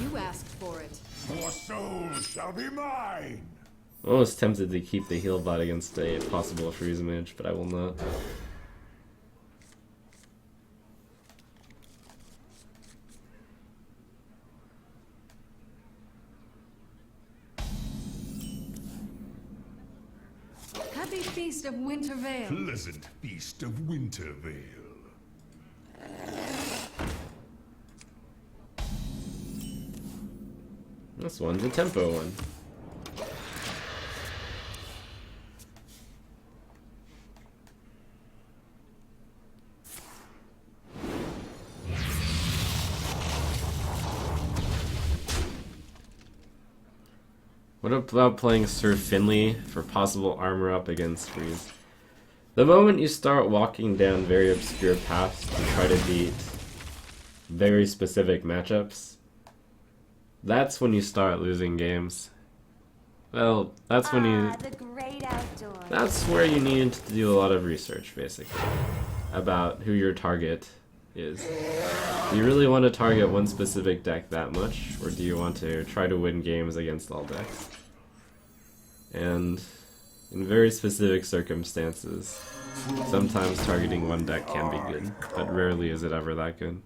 You asked for it. More souls shall be mine. I'm almost tempted to keep the heal bot against a possible freeze mage, but I will not. Happy Feast of Wintervale. Pleasant feast of Wintervale. This one's a tempo one. What about playing Sir Finley for possible armor up against Freeze? The moment you start walking down very obscure paths to try to beat very specific matchups, that's when you start losing games. Well, that's when you... The great outdoors. That's where you need to do a lot of research, basically, about who your target is. Do you really want to target one specific deck that much, or do you want to try to win games against all decks? And in very specific circumstances, sometimes targeting one deck can be good, but rarely is it ever that good.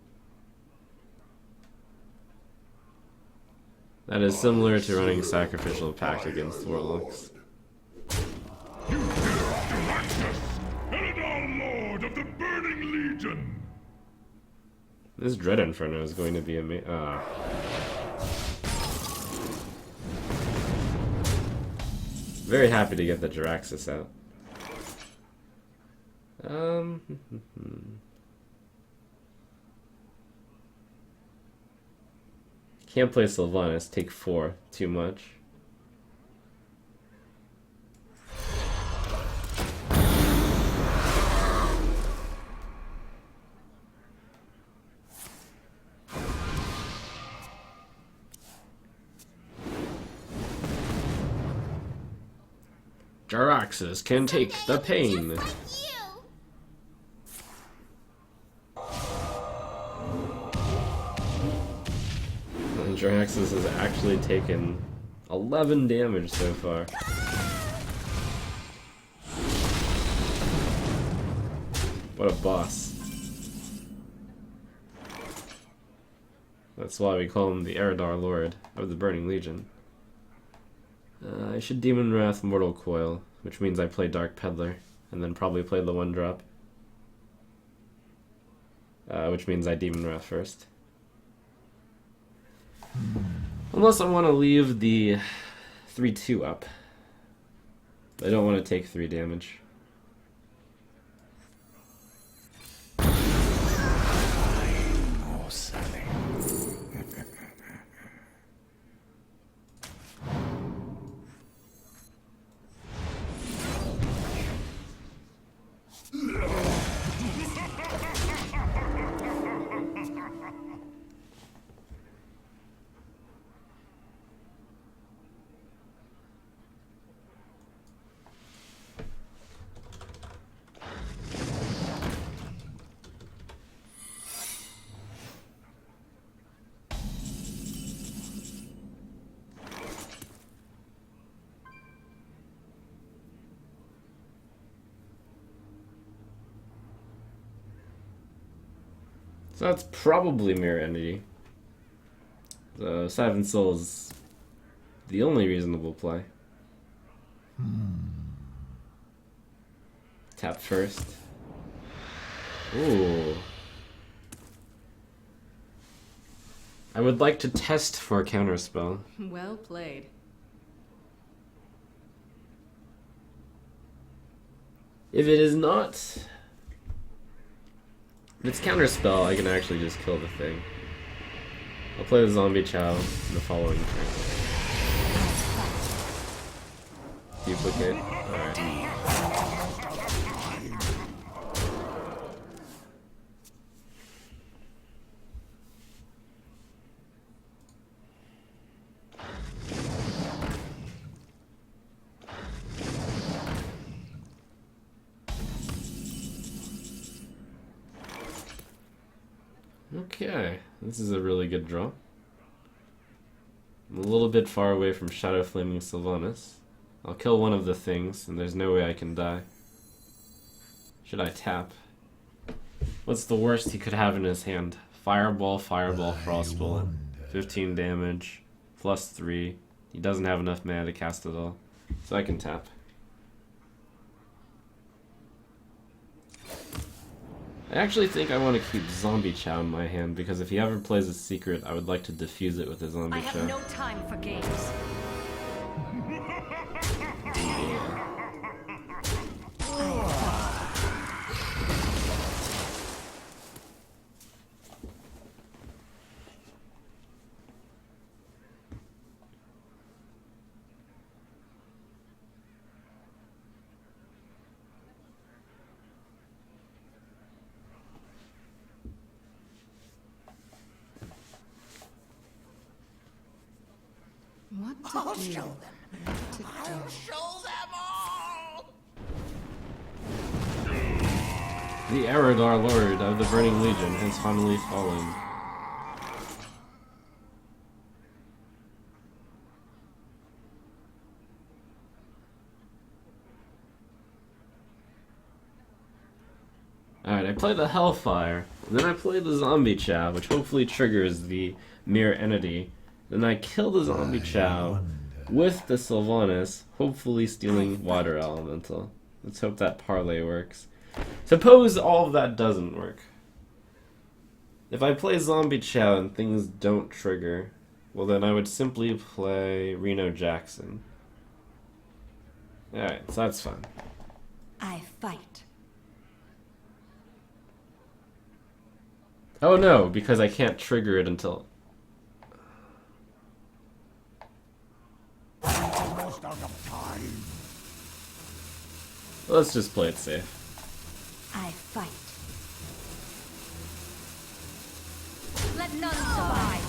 That is similar to running Sacrificial Pact against Warlocks. You Dec29, Lord of the Burning Legion! This Dread Inferno is going to be very happy to get the Jiraxis out. Can't play Sylvanas, take 4, too much. Jiraxis can take the pain. And Jiraxis has actually taken 11 damage so far. What a boss. That's why we call him the Eredar Lord of the Burning Legion. I should Demon Wrath Mortal Coil, which means I play Dark Peddler, and then probably play the 1-drop. Which means I Demon Wrath first. Unless I want to leave the 3-2 up. I don't want to take 3 damage. So that's probably Mirror Entity. The Seven Souls is the only reasonable play. Tap first. Ooh. I would like to test for Counterspell. Well played. If it is not... If it's Counterspell, I can actually just kill the thing. I'll play the Zombie Chow in the following turn. Duplicate. Alright. Okay, this is a really good draw. I'm a little bit far away from Shadow Flaming Sylvanas. I'll kill one of the things, and there's no way I can die. Should I tap? What's the worst he could have in his hand? Fireball, Fireball, Frostbolt. 15 damage, +3. He doesn't have enough mana to cast it all, so I can tap. I actually think I want to keep Zombie Chow in my hand, because if he ever plays a secret, I would like to defuse it with a Zombie I Chow. have no time for games. What to I'll do? show them. What to I'll do? show them all. The Eredar Lord of the Burning Legion has finally fallen. Alright, I play the Hellfire, then I play the Zombie Chow, which hopefully triggers the Mirror Entity. Then I kill the Zombie Chow with the Sylvanas, hopefully stealing Water Elemental. Let's hope that parlay works. Suppose all of that doesn't work. If I play Zombie Chow and things don't trigger, well then I would simply play Reno Jackson. Alright, so that's fine. I fight. Oh no, because I can't trigger it until... Almost out of time. Let's just play it safe. I fight. Let none survive.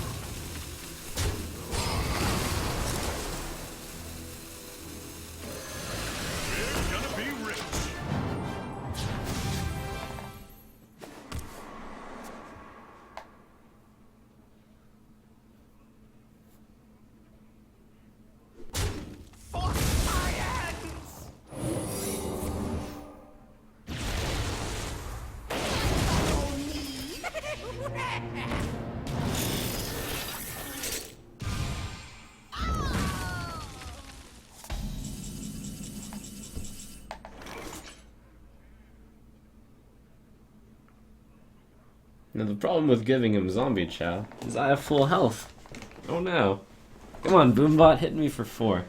We're gonna be rich. Force my hands. Follow me. Now the problem with giving him Zombie Chow is I have full health. Oh no. Come on, Boombot, hit me for 4.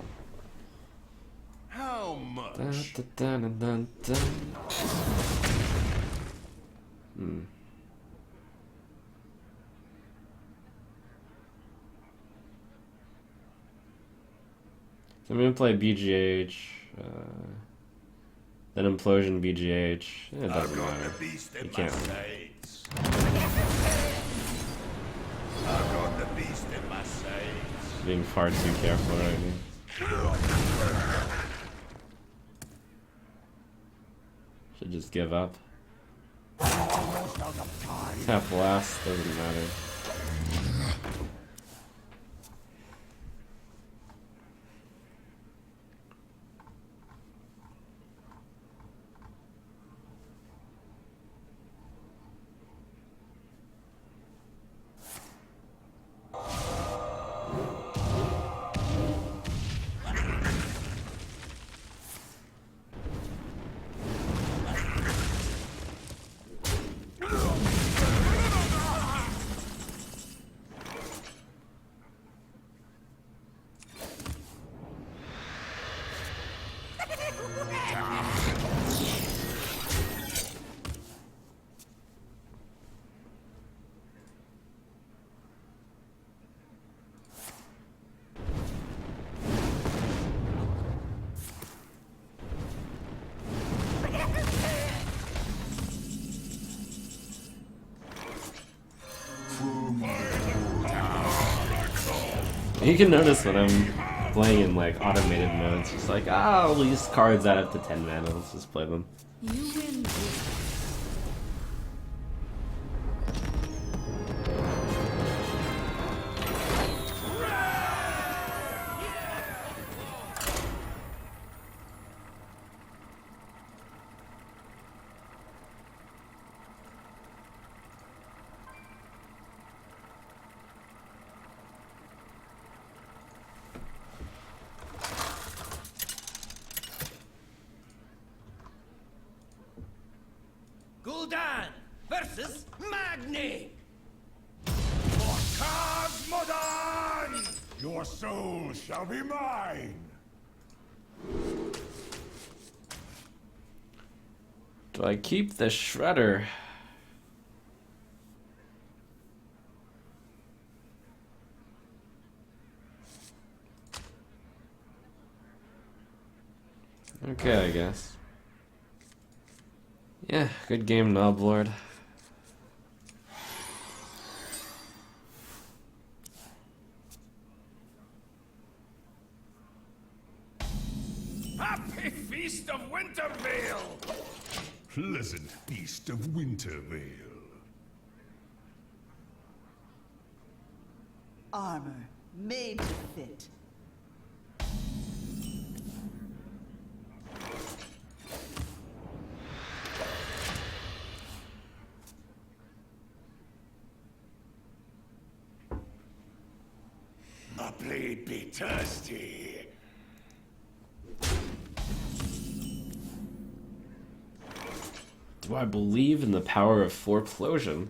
How much? Dun, dun, dun, dun, dun. So I'm gonna play BGH, then Implosion BGH. It I've doesn't got matter. the beast in You my can't. sights. I've got the beast in my sights. Being far too careful right now. Should just give up. Almost out of time. Tap last, doesn't matter. You can notice when I'm playing in like automated mode, it's just like, all these cards add up to 10 mana, let's just play them. You win. Gul'dan, versus Magni. For Cosmodan! Your soul shall be mine! Do I keep the shredder? Okay, I guess. Yeah, good game, Noblord. Happy Feast of Wintervale! Pleasant feast of Wintervale. Armor made to fit. My blade be thirsty. Do I believe in the power of foreplosion?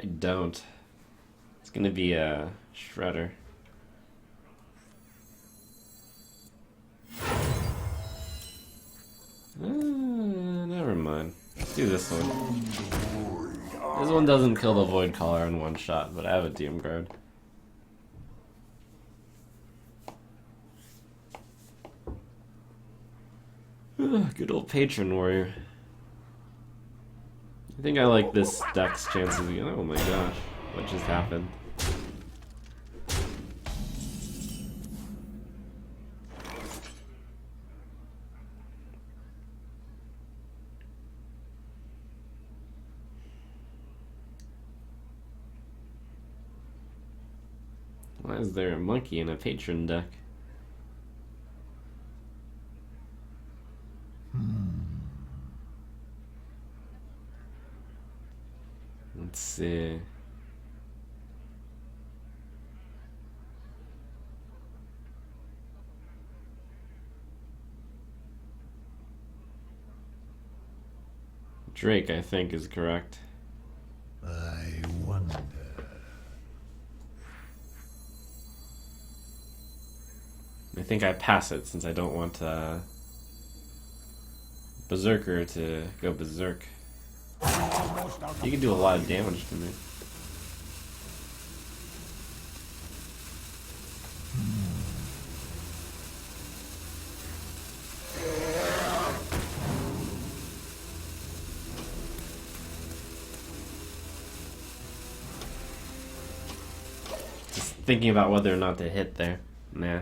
I don't. It's gonna be a shredder. Never mind. Let's do this one. This one doesn't kill the Void Caller in one shot, but I have a Doom Guard. Good old Patron Warrior. I think I like this deck's chances again. Oh my gosh, what just happened? Why is there a monkey in a Patron deck? Let's see. Drake, I think, is correct. I wonder. I think I pass it since I don't want Berserker to go berserk. You can do a lot of damage to me. Just thinking about whether or not to hit there. Nah.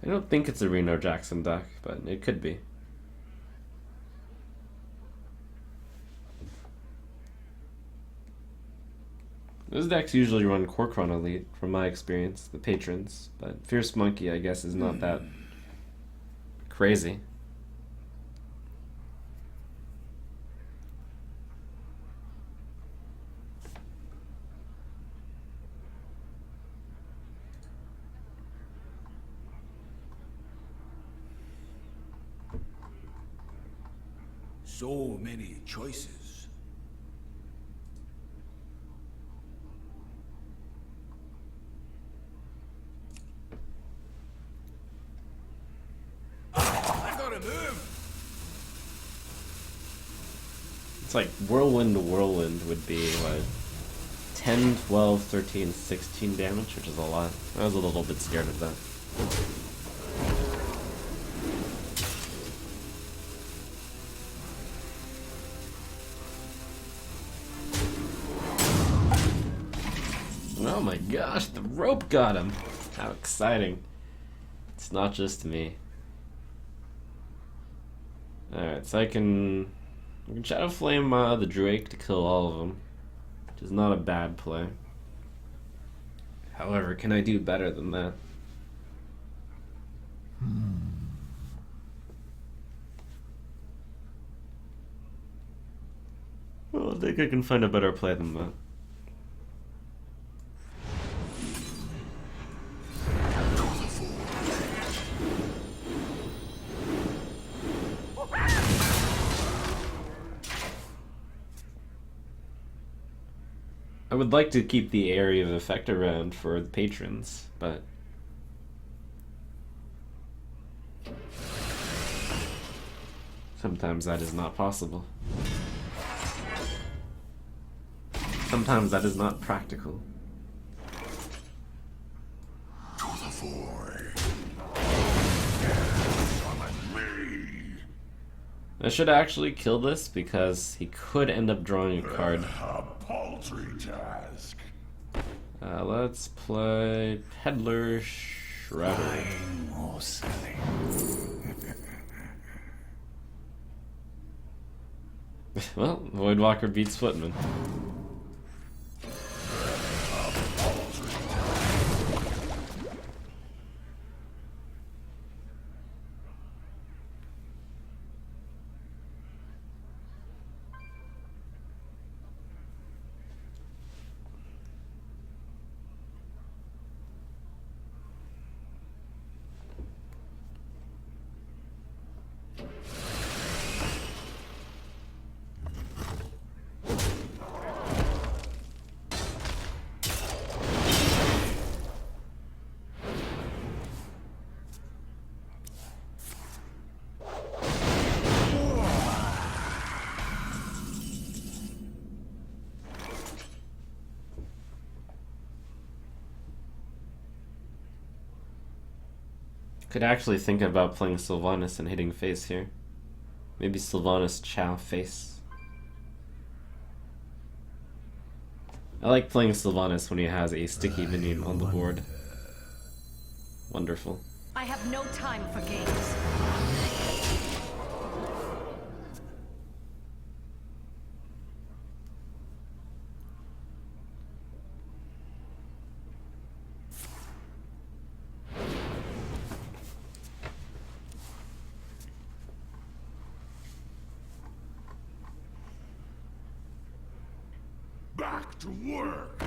I don't think it's a Reno Jackson deck, but it could be. Those decks usually run Corkron Elite, from my experience, the patrons, but Fierce Monkey, I guess, is not that crazy. So many choices. I gotta move. It's like Whirlwind to Whirlwind would be like 10, 12, 13, 16 damage, which is a lot. I was a little bit scared of that. Oh my gosh, the rope got him! How exciting. It's not just me. Alright, so I can Shadow Flame the Drake to kill all of them, which is not a bad play. However, can I do better than that? Well, I think I can find a better play than that. I would like to keep the area of effect around for the patrons, but sometimes that is not possible. Sometimes that is not practical. To the void. Summon me. I should actually kill this because he could end up drawing a card. A paltry task. Let's play Peddler Shredder. Buying or selling. Well, Voidwalker beats Footman. Could actually think about playing Sylvanas and hitting face here. Maybe Sylvanas Chow face. I like playing Sylvanas when he has a sticky minion on the board. Wonderful. I have no time for games. Back to work.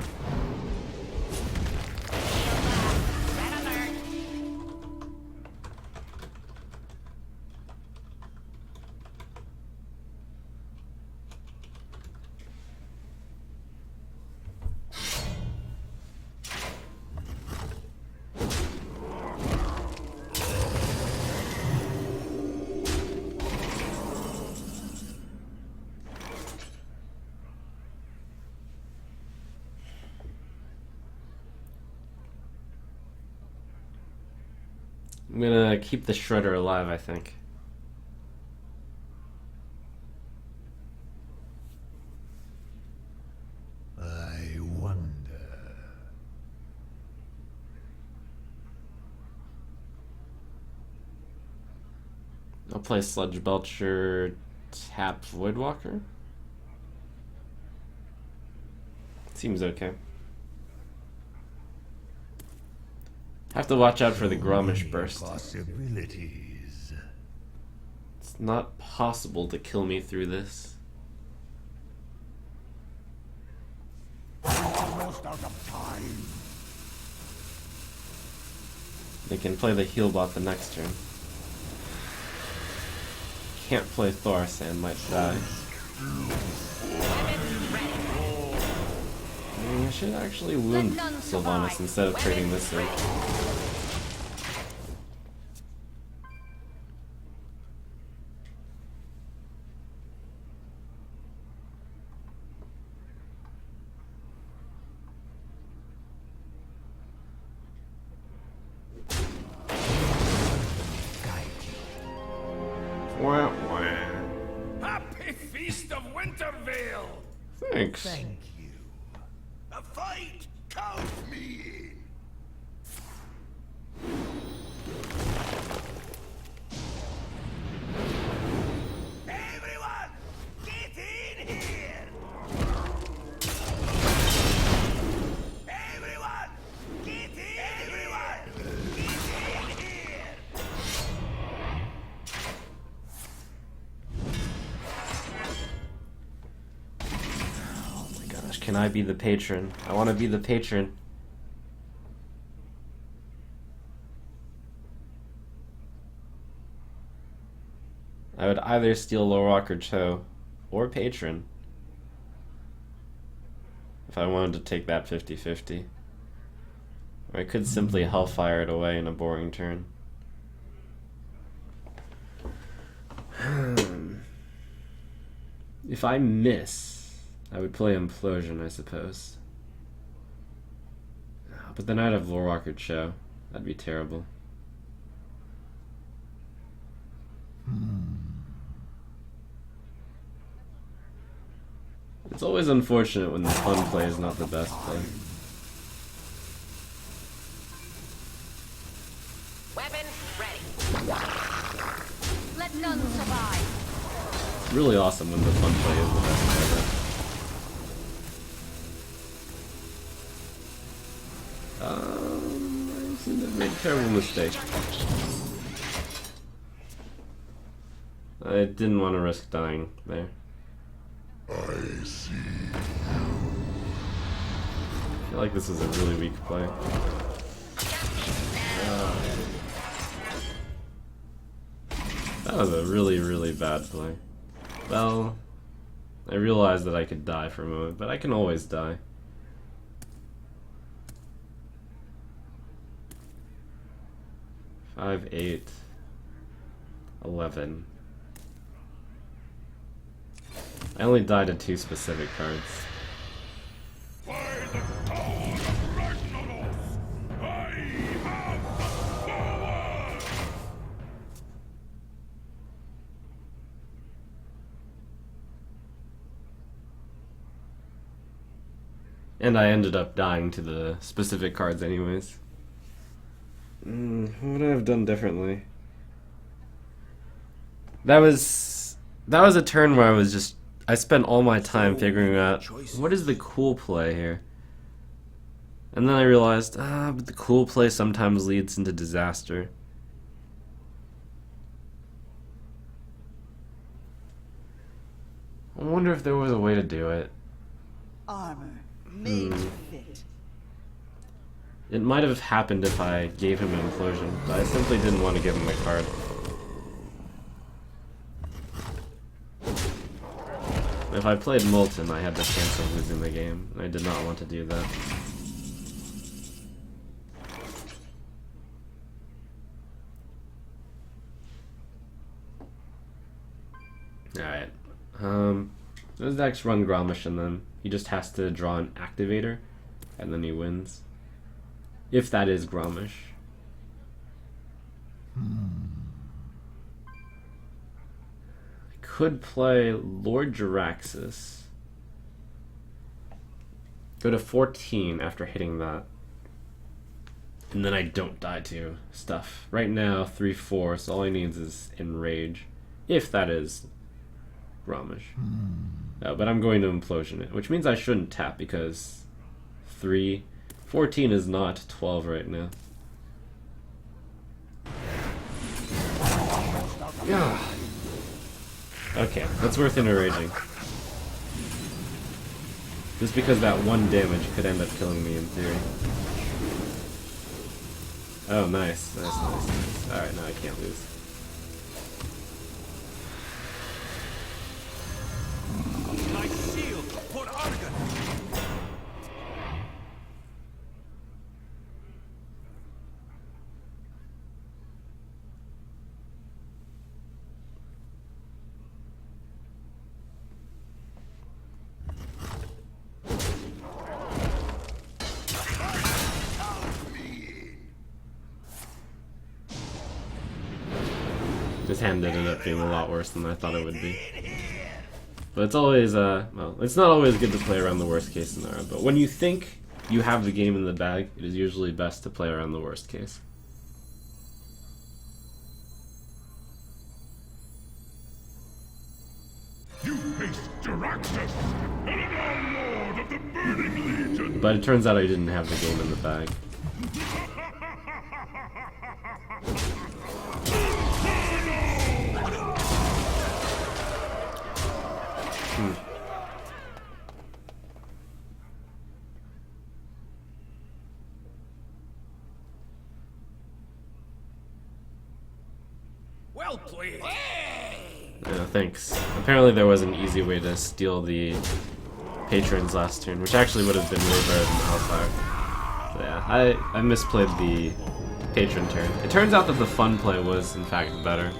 I'm gonna keep the Shredder alive, I think. I wonder. I'll play Sludge Belcher, tap Voidwalker. Seems okay. Have to watch out for the Gromish Burst. Possibilities. It's not possible to kill me through this. Almost out of time. They can play the heal bot the next turn. Can't play Thorsan, might die. I should actually wound Sylvanas instead of trading this in. Wah, wah. Happy Feast of Wintervale! Thanks. Thank you. A fight! Count me in! Everyone, get in here! Everyone, get in! Everyone, get in here! Oh my gosh, can I be the patron? I want to be the patron. I would either steal Lorwalker Cho or patron. If if I wanted to take that 50-50. Or I could simply Hellfire it away in a boring turn. If I miss, I would play Implosion, I suppose. But then I'd have Warlock Show. That'd be terrible. It's always unfortunate when the fun play is not the best play. Weapon ready. Let none survive. It's really awesome when the fun play is the best play. I seem to have made a terrible mistake. I didn't want to risk dying there. I see. I feel like this is a really weak play. That was a really, really bad play. Well, I realized that I could die for a moment, but I can always die. Five, 8, 11. I only died to 2 specific cards. By the power of Ragnarok, I have power! And I ended up dying to the specific cards anyways. What would I have done differently? That was a turn where I spent all my time figuring out what is the cool play here. And then I realized, but the cool play sometimes leads into disaster. I wonder if there was a way to do it. Armor made to fit. It might have happened if I gave him an implosion, but I simply didn't want to give him a card. If I played Molten, I had the chance of losing the game, and I did not want to do that. Alright. Those decks run Gromish, and then he just has to draw an activator, and then he wins. If that is Gromish. I could play Lord Jaraxxus. Go to 14 after hitting that. And then I don't die to stuff. Right now, 3-4, so all he needs is Enrage. If that is Gromish. But I'm going to Implosion it, which means I shouldn't tap because 14 is not 12 right now. Okay, that's worth enraging. Just because that 1 damage could end up killing me in theory. Oh, nice. Nice. Alright, now I can't lose. My shield for Argon. This hand ended up being a lot worse than I thought it would be. But it's always, well, it's not always good to play around the worst case scenario, but when you think you have the game in the bag, it is usually best to play around the worst case. You face Jaraxxus, Eleanor Lord of the Burning Legion! But it turns out I didn't have the game in the bag. Well played. Yeah, thanks. Apparently there was an easy way to steal the Patron's last turn, which actually would have been way better than Hellfire. So yeah, I misplayed the Patron turn. It turns out that the fun play was in fact better,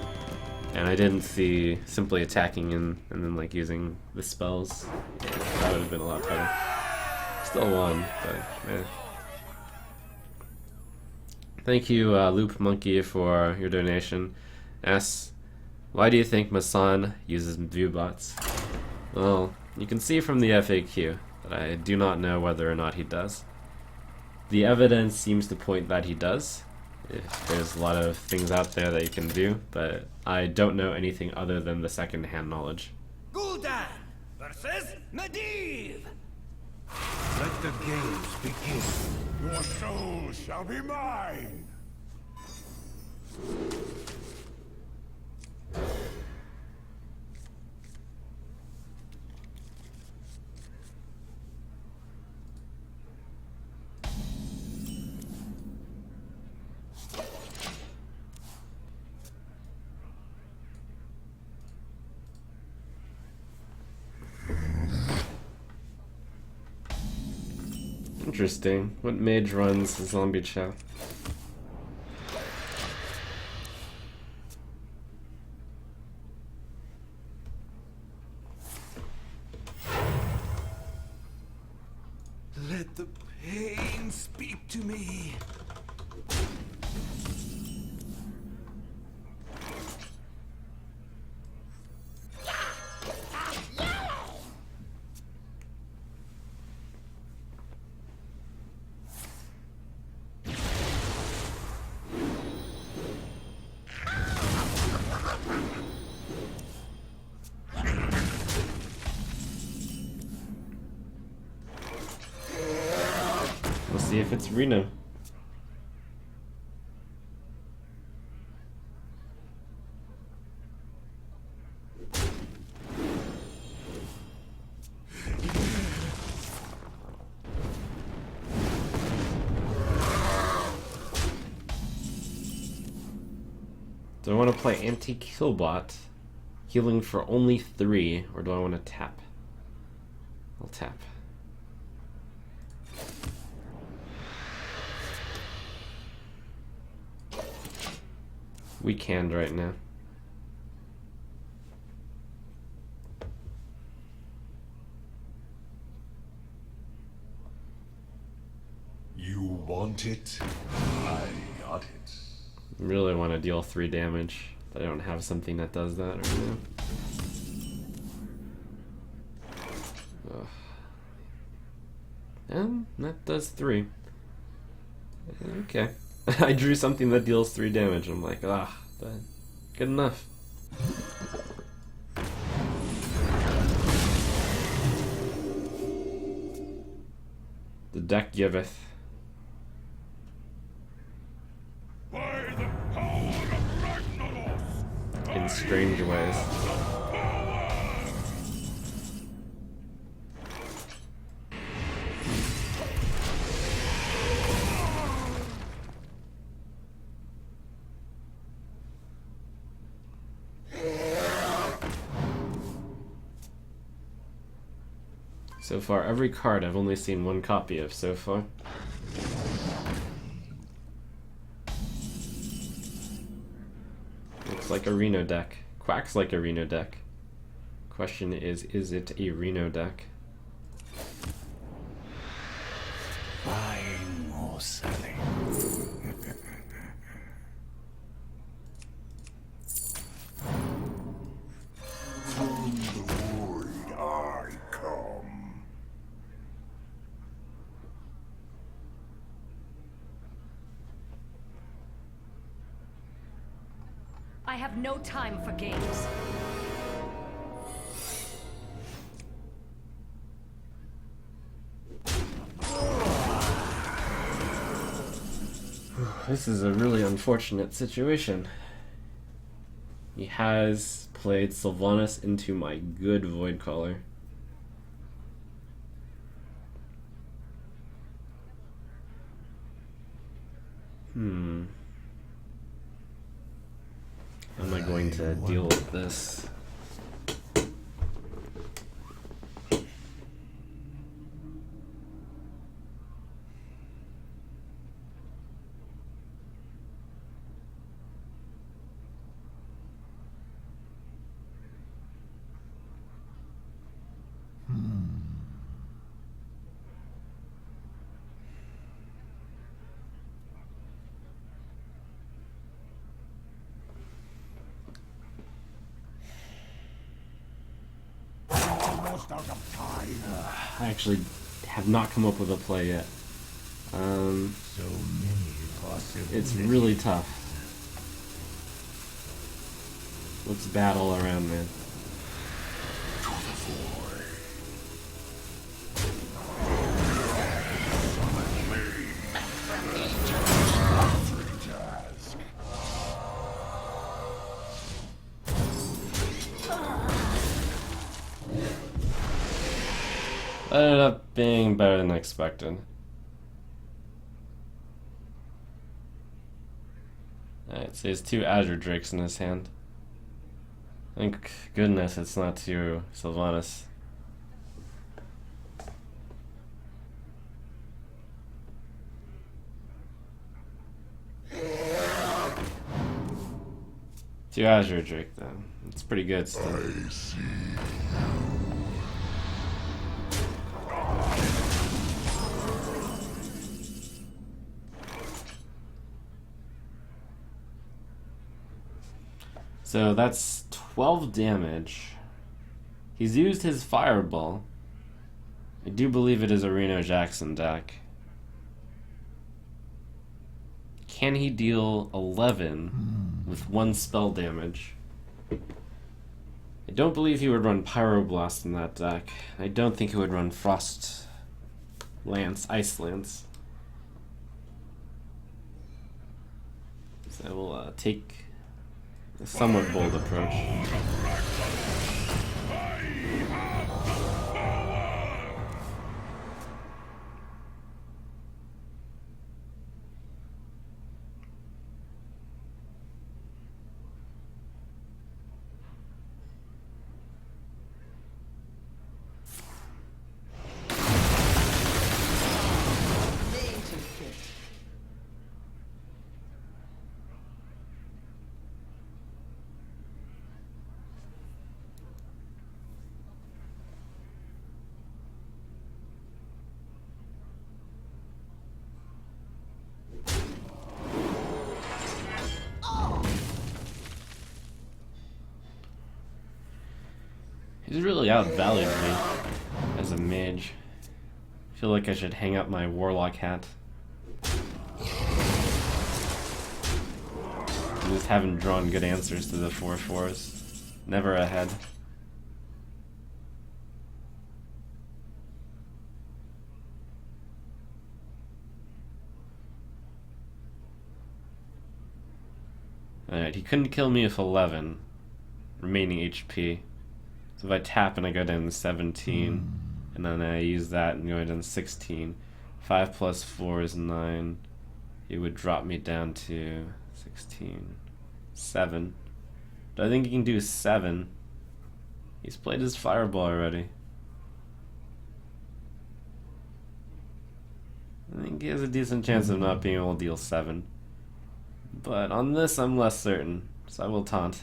and I didn't see simply attacking and then like using the spells. Yeah, that would have been a lot better. Still won, but eh. Thank you, Loop Monkey, for your donation. Asks, why do you think Masan uses viewbots? Well, you can see from the FAQ that I do not know whether or not he does. The evidence seems to point that he does. There's a lot of things out there that you can do, but I don't know anything other than the second-hand knowledge. Gul'dan versus Medivh. Let the games begin. Your soul shall be mine. Interesting. What mage runs Zombie Chow? Let the pain speak to me. We'll see if it's Reno. Do I want to play anti-killbot, healing for only 3, or do I want to tap? I'll tap. Weak-hand right now. You want it? I got it. Really want to deal 3 damage, but I don't have something that does that right now. That does 3. Okay. I drew something that deals 3 damage. I'm like, but good enough. The deck giveth. By the power of Ragnaros! In strange ways. So far, every card I've only seen 1 copy of so far. Looks like a Reno deck. Quacks like a Reno deck. Question is it a Reno deck? Buying or selling. From the void I come. I have no time for games. This is a really unfortunate situation. He has played Sylvanas into my good Void Caller. How am I going to deal with this? almost out of time. I actually have not come up with a play yet. So many possibilities. It's really tough. Looks bad all around, man. That ended up being better than expected. Alright, so he has 2 Azure Drakes in his hand. Thank goodness it's not 2 Sylvanas. Two Azure Drake though. It's pretty good still. I see. So that's 12 damage. He's used his Fireball. I do believe it is a Reno Jackson deck. Can he deal 11 with 1 spell damage? I don't believe he would run Pyroblast in that deck. I don't think he would run Frost Lance, Ice Lance. So I will take a somewhat bold approach. He's really outvalued me as a mage. I feel like I should hang up my Warlock hat. I just haven't drawn good answers to the 4/4s. Never ahead. Alright, he couldn't kill me with 11 remaining HP. So if I tap and I go down to 17, and then I use that and go down to 16, 5 plus 4 is 9. It would drop me down to 16, 7. Do I think he can do 7? He's played his Fireball already. I think he has a decent chance of not being able to deal 7. But on this, I'm less certain, so I will taunt.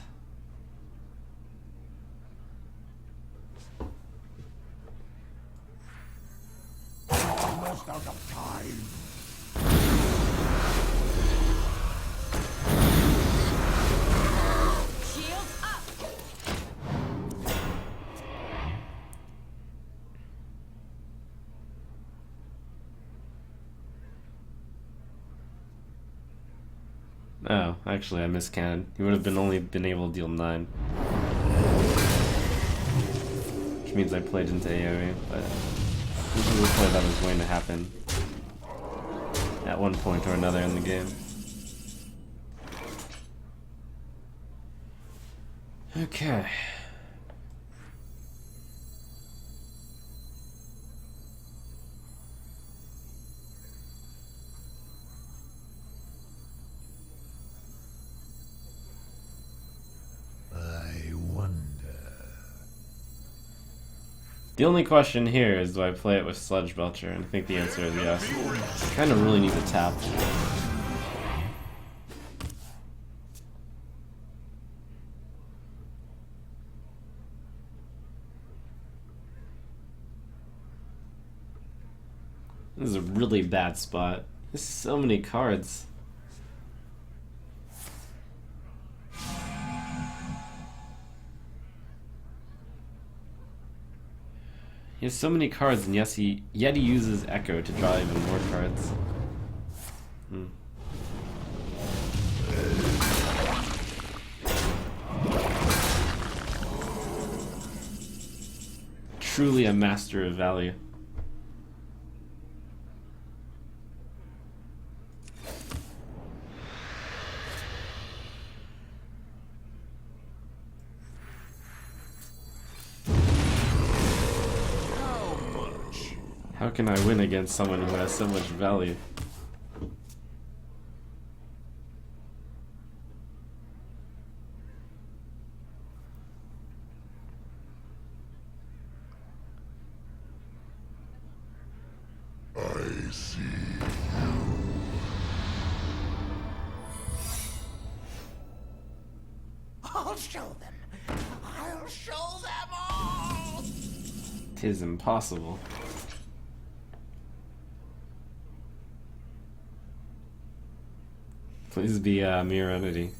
Almost out of time. Shields up! Oh, actually I miscounted. He would have only been able to deal 9. Which means I played into AoE, but this is a play that was going to happen at one point or another in the game. Okay. I wonder. The only question here is, do I play it with Sludge Belcher? And I think the answer is yes. I kind of really need to tap. This is a really bad spot. There's so many cards. He has so many cards, and yet he uses Echo to draw even more cards. Truly a master of value. How can I win against someone who has so much value? I see. I'll show them. I'll show them all. 'Tis impossible. Please be a mere entity.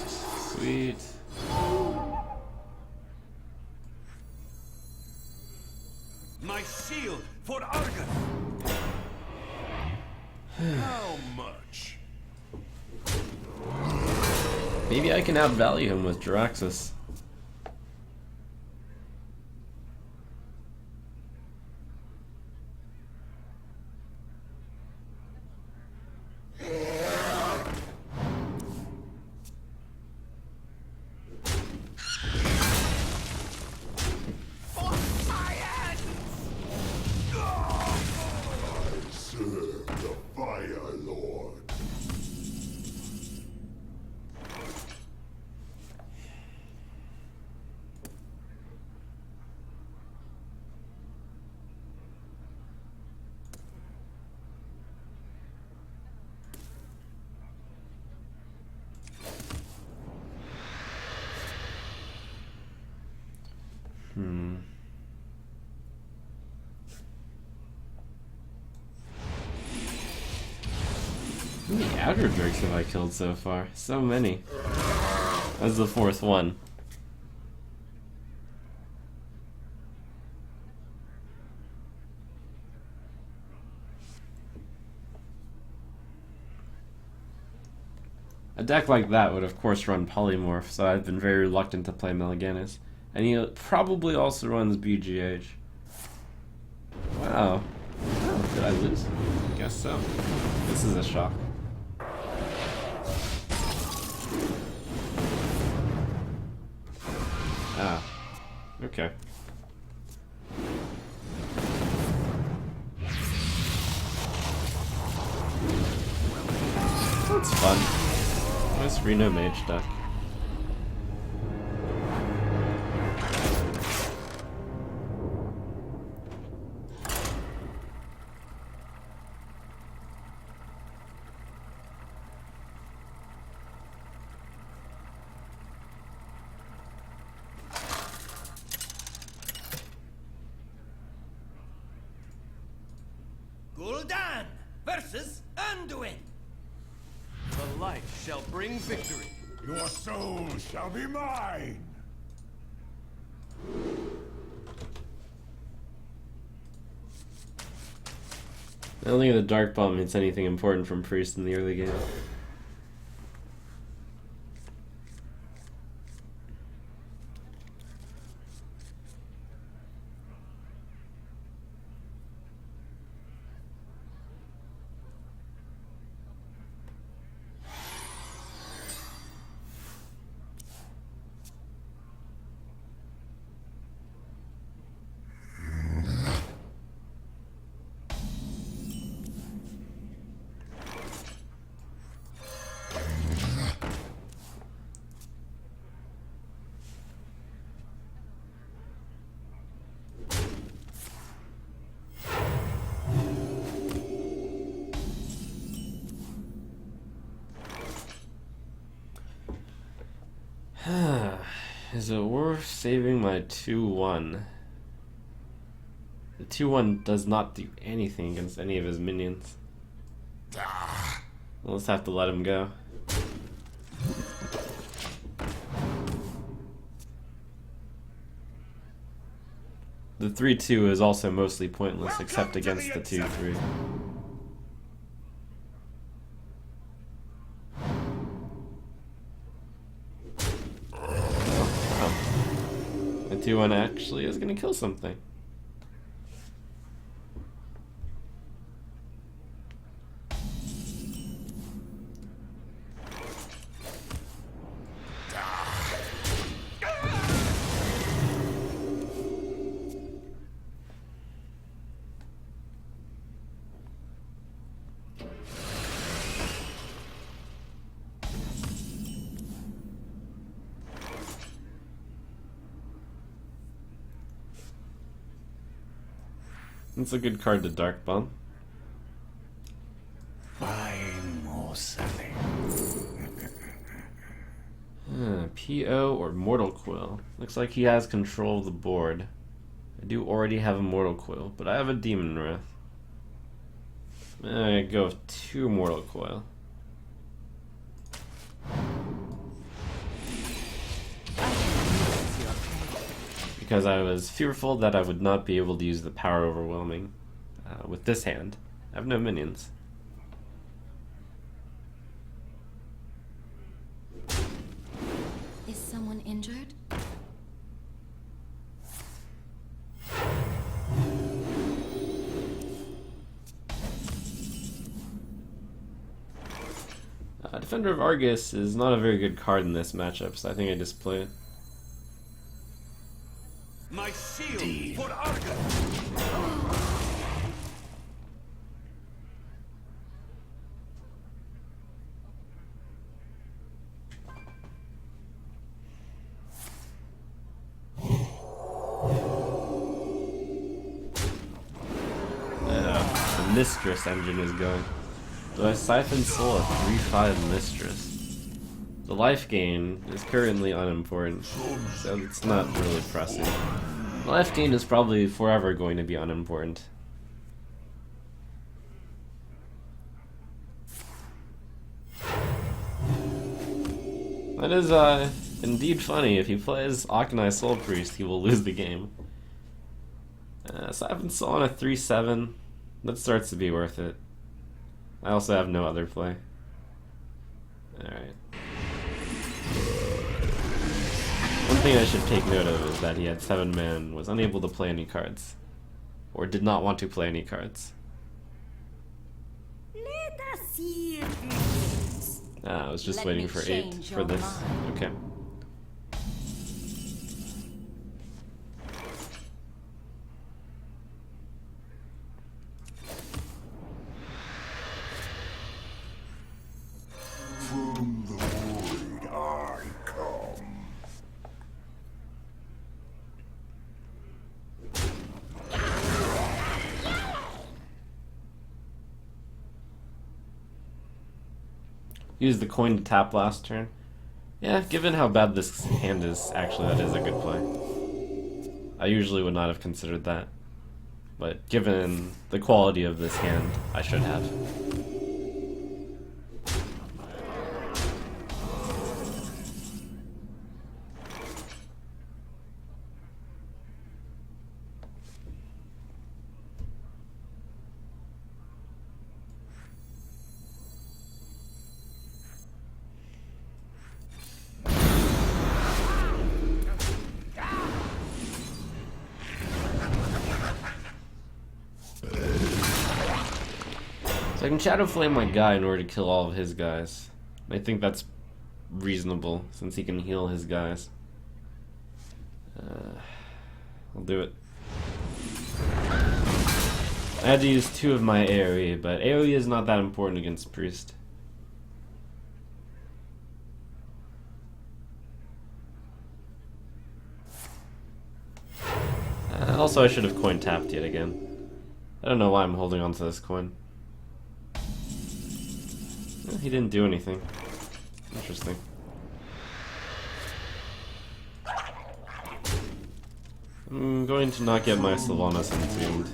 Sweet. My shield for Argon. How much? Maybe I can outvalue him with Jiraxis. Serve the Fire Lord. How many outer drakes have I killed so far? So many. That's the fourth one. A deck like that would of course run Polymorph, so I've been very reluctant to play Melaganis. And he probably also runs BGH. Wow. Oh, did I lose? I guess so. This is a shock. Ah. Okay. That's fun. Nice Reno mage deck. Gul'dan versus Anduin. The light shall bring victory. Your soul shall be mine. I don't think the Dark Bomb hits anything important from Priest in the early game. Is it worth saving my 2-1? The 2-1 does not do anything against any of his minions. We'll just have to let him go. The 3-2 is also mostly pointless except against the 2-3. The 2-1 actually is gonna kill something. It's a good card to Dark Bomb. Buying or selling. PO or Mortal Quill. Looks like he has control of the board. I do already have a Mortal Quill, but I have a Demon Wrath. I go with 2 Mortal Coil. Because I was fearful that I would not be able to use the Power Overwhelming with this hand. I have no minions. Is someone injured? Defender of Argus is not a very good card in this matchup, so I think I just play it. My shield for Argus! The Mistress engine is going. Do I Siphon Soul a 3-5 Mistress? The life gain is currently unimportant, so it's not really pressing. The life gain is probably forever going to be unimportant. That is indeed funny. If he plays Akanai Soul Priest, he will lose the game. Siphon Soul on a 3-7. That starts to be worth it. I also have no other play. Alright. One thing I should take note of is that he had 7 mana and was unable to play any cards. Or did not want to play any cards. Let us see if it is. I was just Let waiting me for 8 change for your this. mind. Okay. From the void I come. Use the coin to tap last turn. Yeah, given how bad this hand is, actually that is a good play. I usually would not have considered that. But given the quality of this hand, I should have. So I can Shadow Flame my guy in order to kill all of his guys. I think that's reasonable, since he can heal his guys. I'll do it. I had to use 2 of my AoE, but AoE is not that important against Priest. Also, I should have coin tapped yet again. I don't know why I'm holding on to this coin. He didn't do anything. Interesting. I'm going to not get my Sylvanas entombed.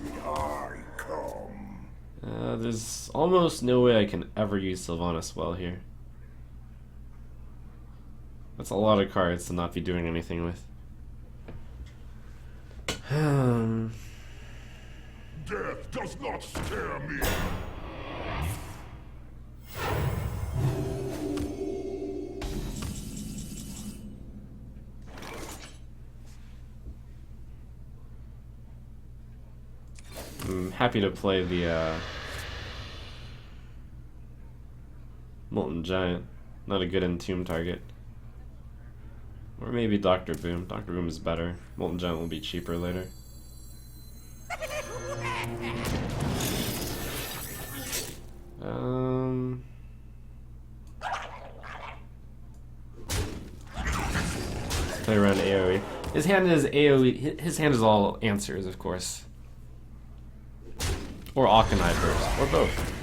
There's almost no way I can ever use Sylvanas well here. That's a lot of cards to not be doing anything with. Death does not scare me. I'm happy to play the Molten Giant. Not a good entomb target. Or maybe Dr. Boom. Dr. Boom is better. Molten Giant will be cheaper later. Play around AoE. His hand is AoE. His hand is all answers, of course. Or Akanai Burst. Or both.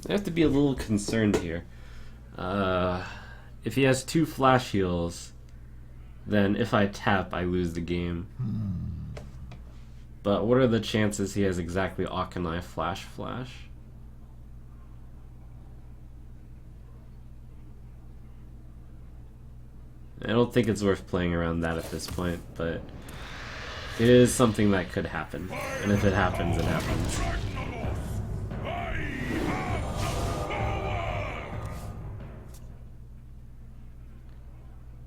I have to be a little concerned here. If he has 2 flash heals, then if I tap, I lose the game. But what are the chances he has exactly Akanai flash? I don't think it's worth playing around that at this point, but it is something that could happen. And if it happens, it happens.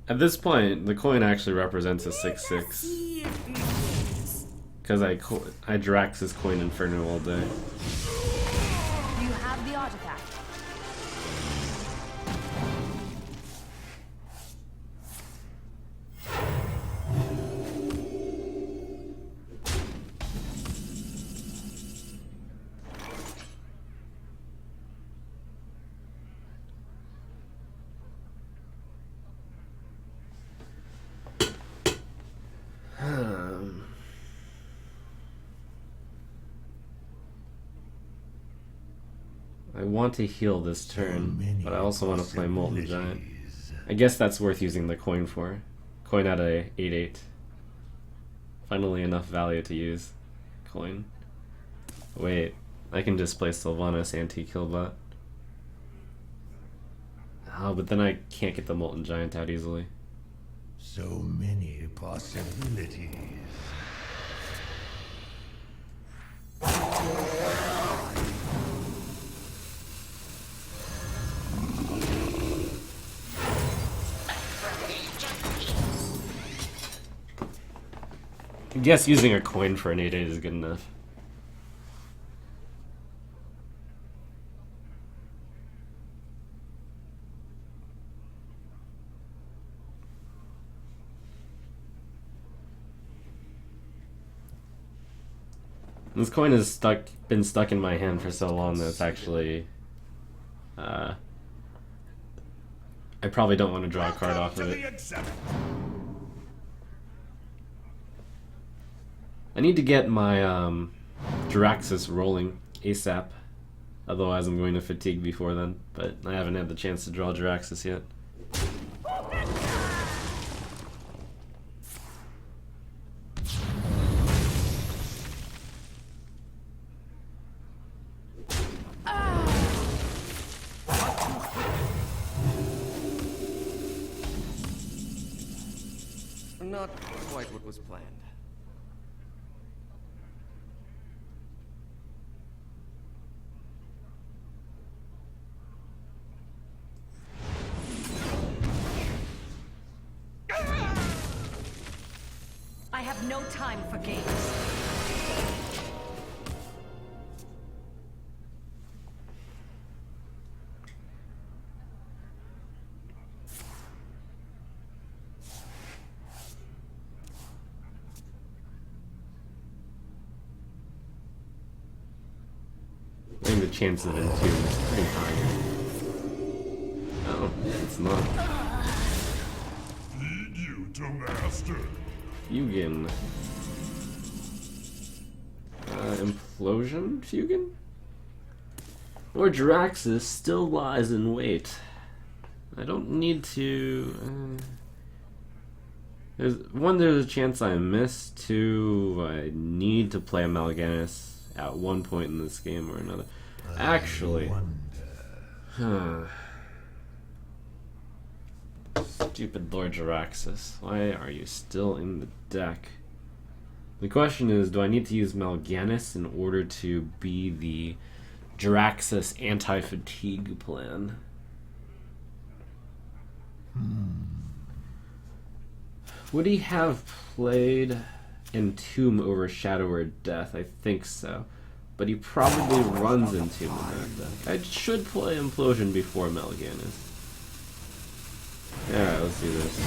At this point, the coin actually represents a 6/6. Because I Drax his coin Inferno all day. You have the artifact. I want to heal this turn, but I also want to play Molten Giant. I guess that's worth using the coin for. Coin at a 8/8. Finally enough value to use. Coin. Wait, I can display Sylvanas anti-killbot. Oh, but then I can't get the Molten Giant out easily. So many possibilities. I guess using a coin for an 8/8 is good enough. This coin has been stuck in my hand for so long that it's actually I probably don't want to draw a card off of it. I need to get my Jiraxis rolling ASAP, otherwise I'm going to fatigue before then, but I haven't had the chance to draw Jiraxis yet. Not quite what was planned. I have no time for games. I think the chance of it too is pretty high. Oh, it's not. Lead you to master. Yugen. Implosion Fugan? Lord Jaraxxus still lies in wait. I don't need to... there's a chance I miss. Two, I need to play Mal'Ganis at one point in this game or another. Actually... Stupid Lord Jaraxxus. Why are you still in the deck? The question is, do I need to use Mal'Ganis in order to be the Jaraxxus anti-fatigue plan? Would he have played Entomb over Shadow or Death? I think so. But he probably runs Entomb in that deck. I should play Implosion before Mal'Ganis. Alright, let's do this.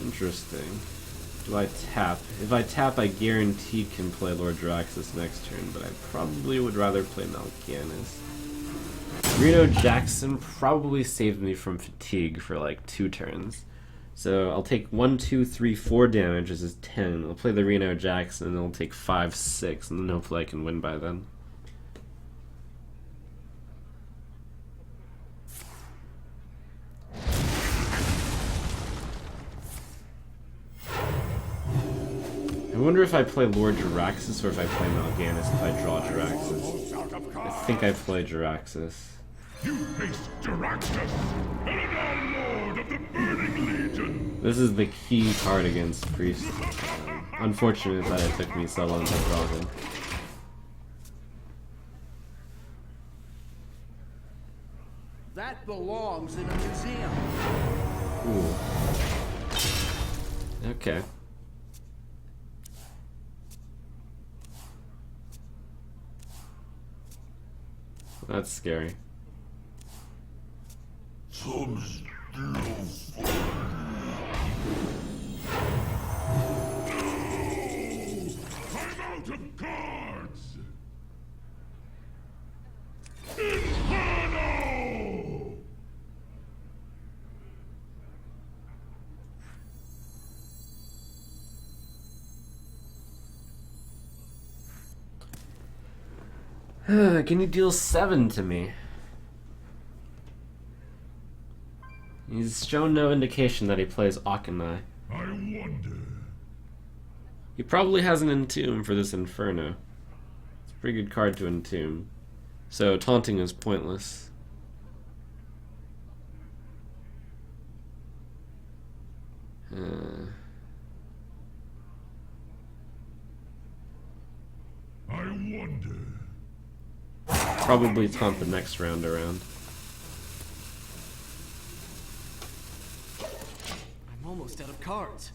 Interesting. Do I tap? If I tap, I guaranteed can play Lord Jaraxxus next turn, but I probably would rather play Mal'Ganis. Reno Jackson probably saved me from fatigue for like 2 turns. So I'll take 1, 2, 3, 4 damage, this is 10. I'll play the Reno Jackson and I'll take 5, 6, and then hopefully I can win by then. I wonder if I play Lord Jaraxxus or if I play Mal'Ganis if I draw Jaraxxus. I think I play Jaraxxus. You face Jaraxxus, Helidal Lord of the Burning Legion. This is the key card against Priest. Unfortunate that it took me so long to draw him. That belongs in a museum. Ooh. Okay. That's scary. I'm out of cards. Inferno! Can you deal 7 to me? He's shown no indication that he plays Akanai. I wonder. He probably has an Entomb for this Inferno. It's a pretty good card to Entomb. So taunting is pointless. I wonder. Probably taunt the next round around. I'm almost out of cards.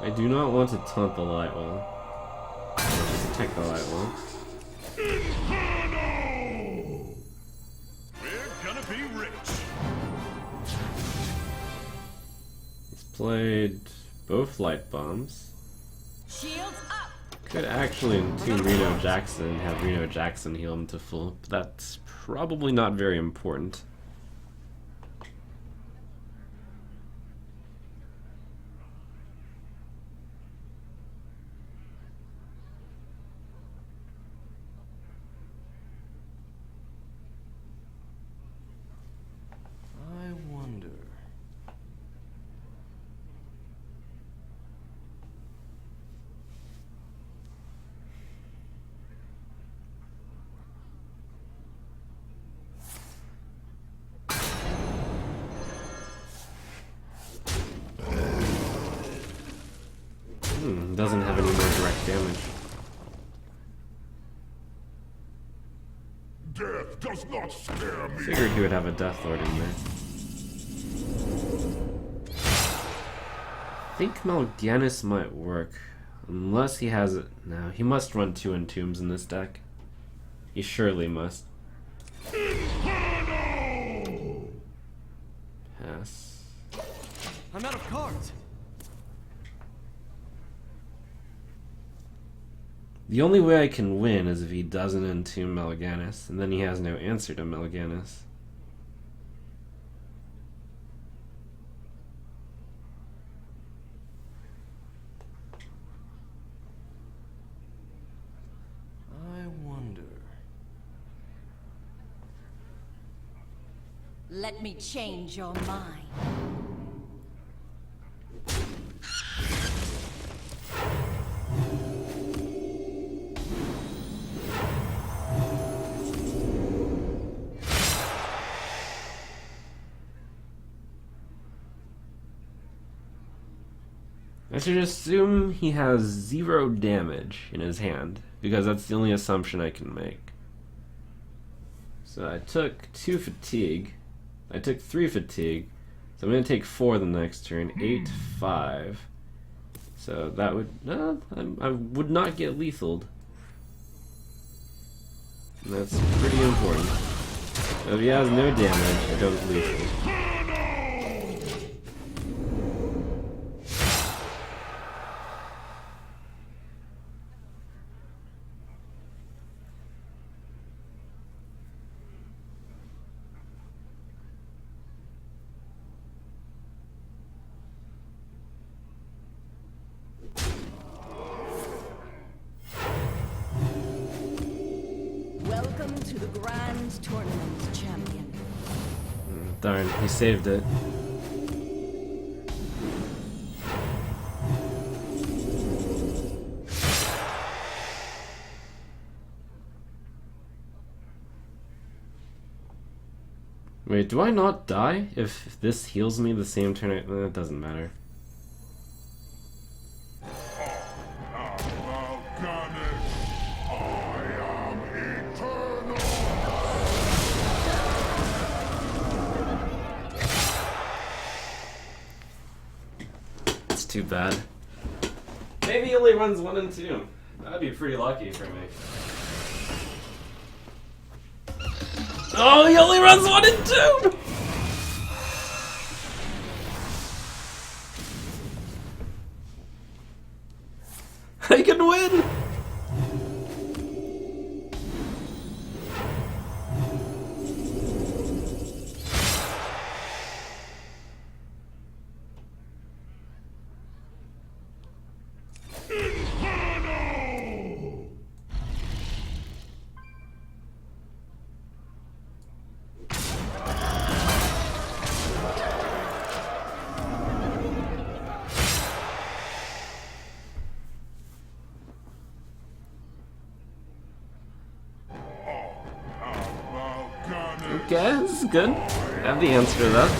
I do not want to taunt the Lightwell. Just take the Lightwell. Inferno! We're gonna be rich. He's played both Light Bombs. Shields up! Could actually entomb Reno Jackson and have Reno Jackson heal him to full, but that's probably not very important. I wonder. Death does not scare me. Figured he would have a Death Lord in there. I think Mal'Ganis might work. Unless he has it. No, he must run 2 Entombs in this deck. He surely must. Pass. I'm out of cards. The only way I can win is if he doesn't entomb Mal'Ganis, and then he has no answer to Mal'Ganis. I wonder. Let me change your mind. I should assume he has 0 damage in his hand, because that's the only assumption I can make. So I took 2 fatigue. I took 3 fatigue. So I'm going to take 4 the next turn. 8, 5. So that would... I would not get lethaled. And that's pretty important. So if he has no damage, I don't lethal. Welcome to the Grand Tournament, champion. Darn, he saved it. Wait, do I not die if this heals me the same turn? It doesn't matter. It's too bad. Maybe he only runs 1 and 2. That'd be pretty lucky for me. Oh, he only runs 1 and 2! I can win! Okay, this is good. I have the answer to that.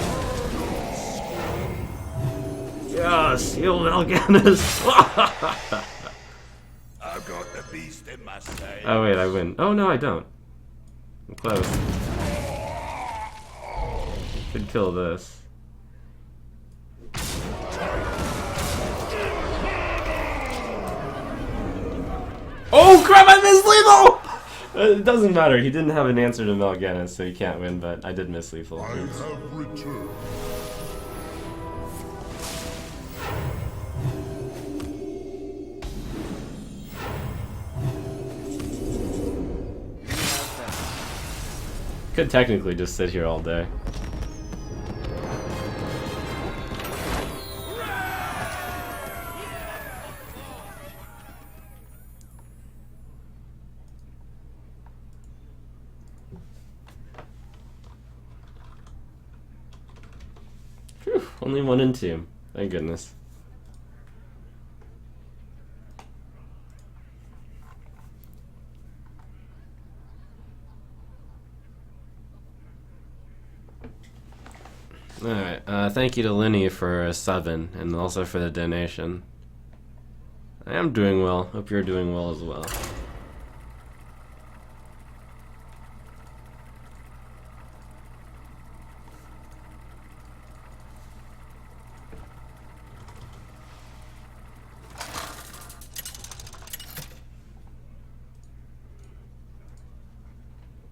Yes, heal Mal'Ganis! I've got the beast in my sight. Oh wait, I win. Oh no, I don't. I'm close. Could kill this. Oh crap, I missed lethal! It doesn't matter, he didn't have an answer to Mal'Ganis, so he can't win, but I did miss lethal. I have returned. Could technically just sit here all day. Whew, only 1 and 2. Thank goodness. Alright, thank you to Linny for a 7, and also for the donation. I am doing well. Hope you're doing well as well.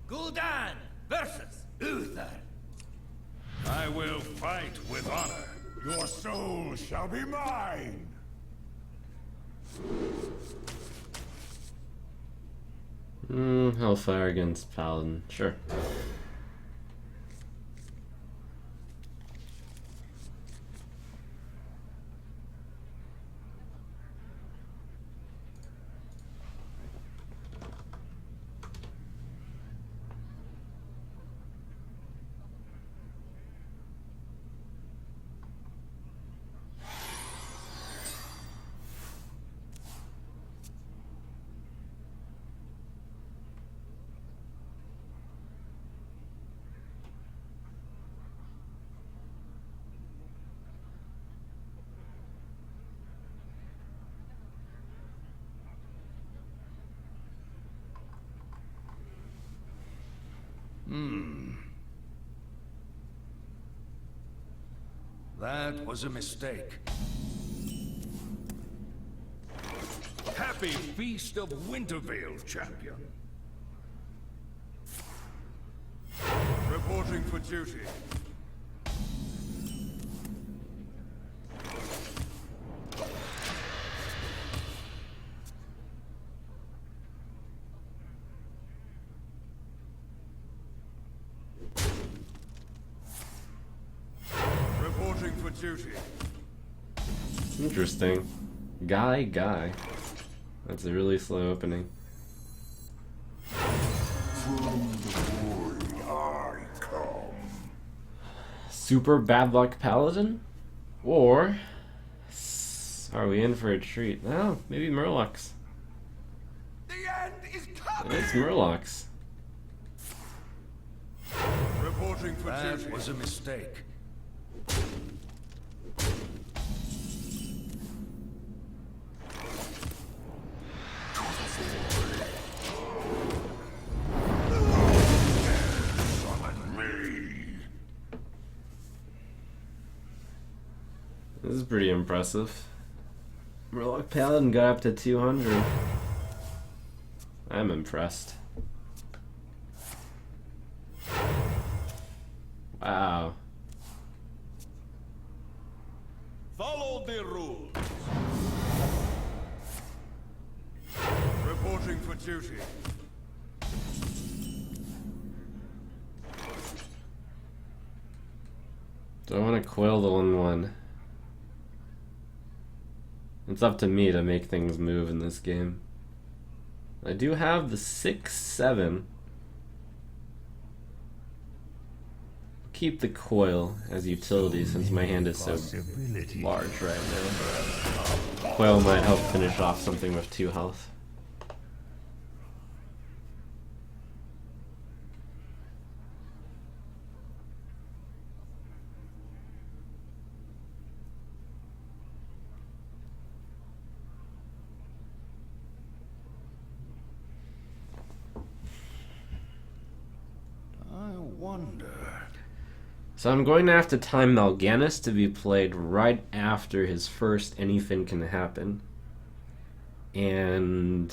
Gul'dan versus Uther. I will fight with honor. Your soul shall be mine! Hellfire against Paladin. Sure. That was a mistake. Happy Feast of Wintervale, champion. Reporting for duty. Reporting for duty. Interesting. Guy. That's a really slow opening. From the void I come. Super bad luck Paladin? Or are we in for a treat? No, maybe Murlocs. The end is coming! It's Murlocs. Reporting for duty. That was a mistake. This is pretty impressive. Warlock Paladin got up to 200. I'm impressed. Wow. Follow the rules. Reporting for duty. Do I want to coil the 1/1? It's up to me to make things move in this game. I do have the 6/7. Keep the coil as utility since my hand is so large right now. Coil might help finish off something with 2 health. So I'm going to have to time Mal'Ganis to be played right after his first Anything Can Happen. And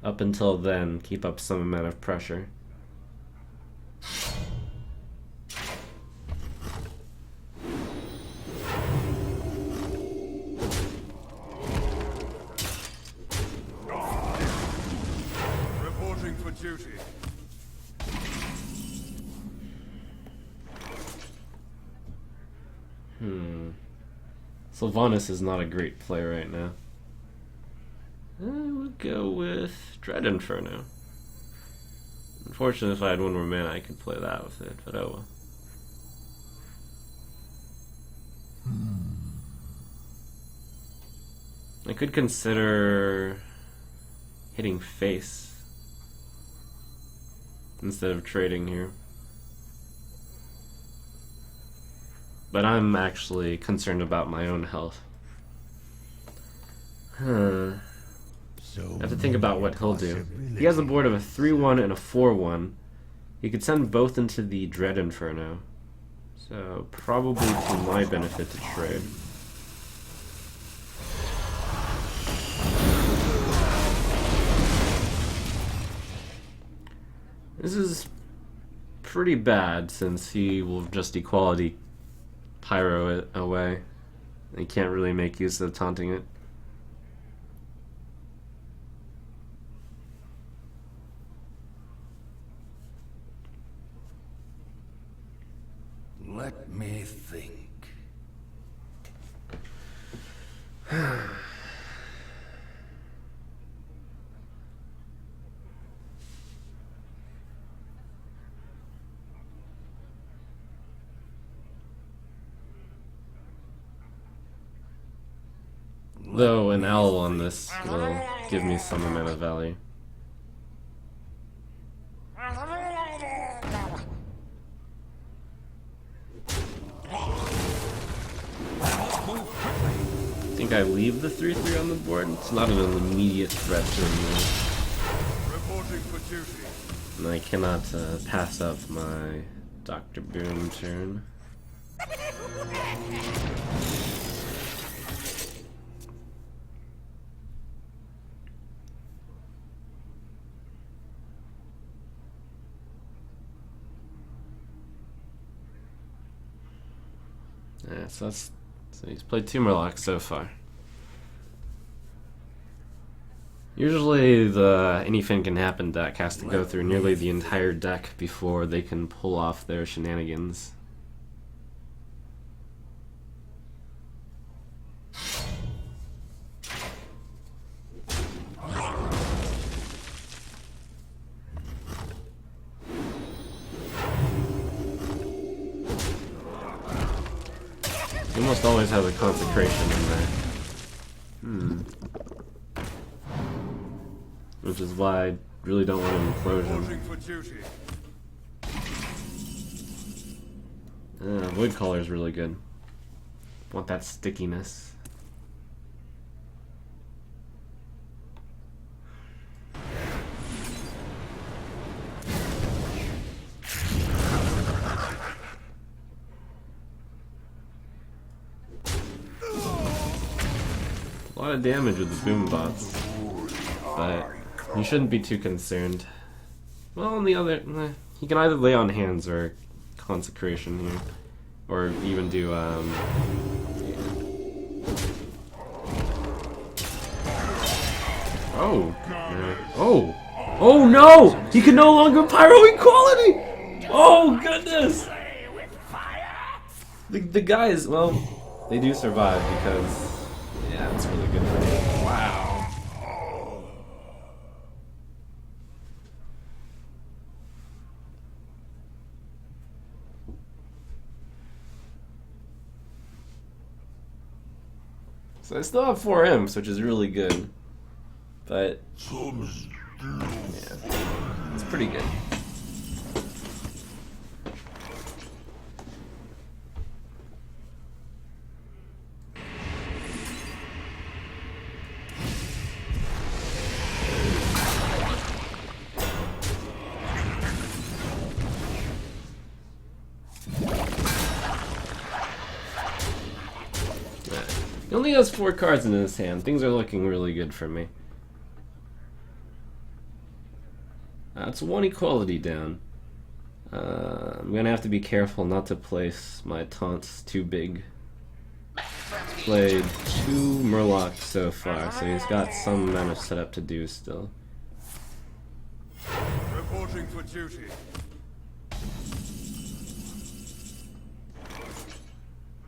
up until then, keep up some amount of pressure. Reporting for duty. Sylvanas is not a great play right now. I would go with Dread Inferno. Unfortunately, if I had 1 more mana, I could play that with it, but oh well. I could consider hitting face instead of trading here. But I'm actually concerned about my own health. I have to think about what he'll do. He has a board of a 3/1 and a 4/1. He could send both into the Dread Inferno. So probably to my benefit to trade. This is pretty bad since he will just equality pyro it away. He can't really make use of taunting it. Let me think. Though an owl on this will give me some amount of value. I think I leave the 3/3 on the board. It's not an immediate threat to me. Reporting for duty. And I cannot pass up my Dr. Boom turn. Yeah, so he's played 2 Murlocs so far. Usually the anything can happen deck has to go through nearly the entire deck before they can pull off their shenanigans. You almost always have a consecration in there. Which is why I really don't want an implosion. Void Caller is really good. Want that stickiness. A lot of damage with the boom bots, but you shouldn't be too concerned. Well, on the other, he can either lay on hands or consecration here, or even do yeah. Oh, oh no! He can no longer pyro equality. Oh goodness! The guys, well, they do survive because. Yeah, that's really good for me. Wow. So I still have 4 imps, which is really good. But yeah, it's pretty good. He only has 4 cards in his hand. Things are looking really good for me. That's 1 equality down. I'm gonna have to be careful not to place my taunts too big. Played 2 Murlocs so far, so he's got some amount of setup to do still. Reporting for duty.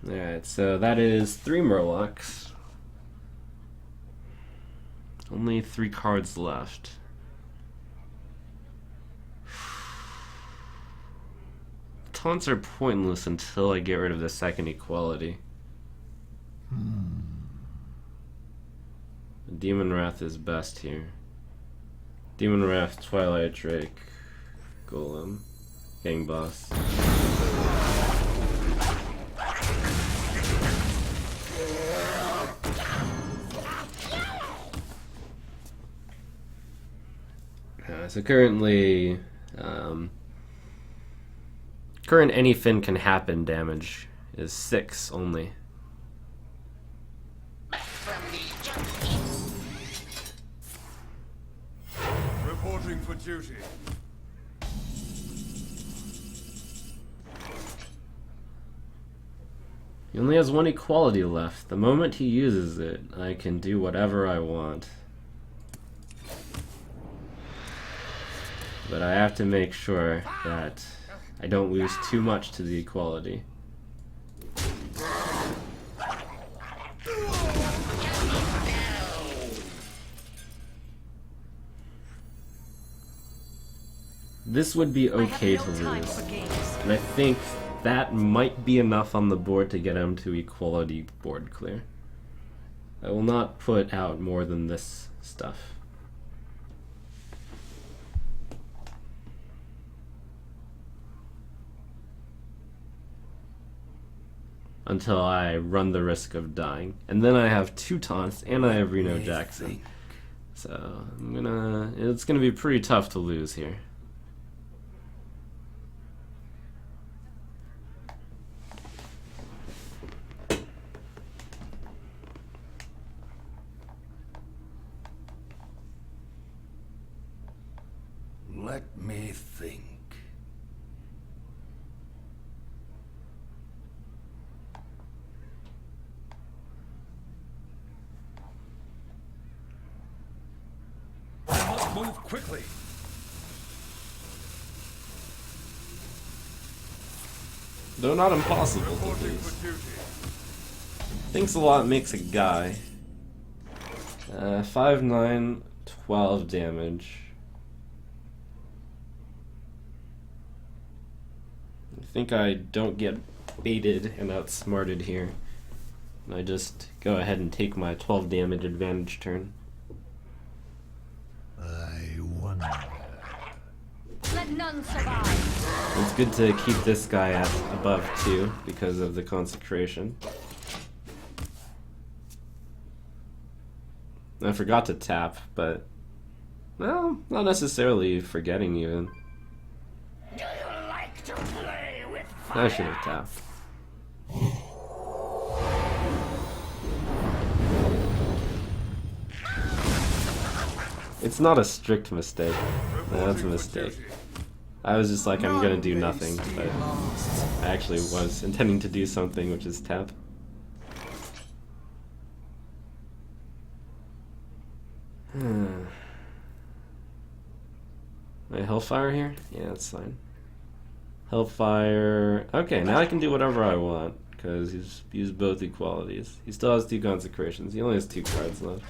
Alright, so that is 3 Murlocs. Only 3 cards left. Taunts are pointless until I get rid of the second equality. Demon Wrath is best here. Demon Wrath, Twilight Drake, Golem, Gang Boss. So currently, current anything can happen damage is 6 only. Reporting for duty. He only has one equality left. The moment he uses it, I can do whatever I want. But I have to make sure that I don't lose too much to the equality. This would be okay to lose, and I think that might be enough on the board to get him to equality board clear. I will not put out more than this stuff. Until I run the risk of dying. And then I have 2 taunts, and I have Reno Jackson. So, it's gonna be pretty tough to lose here. Let me think. I must move quickly. Though not impossible to lose. Thinks a lot makes a guy. 5, 9, 12 damage. I think I don't get baited and outsmarted here. I just go ahead and take my 12 damage advantage turn. I wonder. Let none survive. It's good to keep this guy at above 2 because of the consecration. I forgot to tap, but well, not necessarily forgetting even. Do you like to play with fire? I should have tapped. It's not a strict mistake. No, that's a mistake. I was just like, I'm gonna do nothing, but I actually was intending to do something, which is tap. Wait, Hellfire here? Yeah, that's fine. Hellfire. Okay, now I can do whatever I want, because he's used both equalities. He still has 2 consecrations. He only has 2 cards left.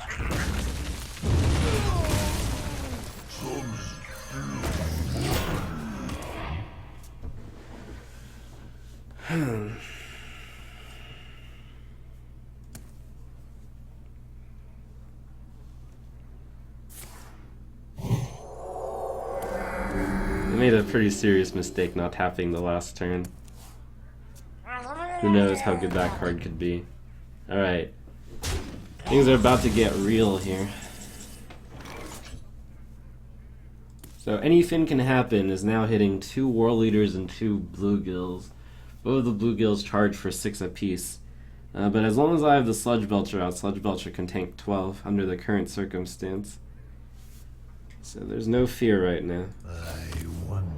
I made a pretty serious mistake not tapping the last turn. Who knows how good that card could be. Alright. Things are about to get real here. So anything can happen is now hitting 2 War Leaders and 2 Bluegills. Both of the Bluegills charge for 6 apiece. But as long as I have the Sludge Belcher out, Sludge Belcher can tank 12 under the current circumstance. So there's no fear right now. I wonder.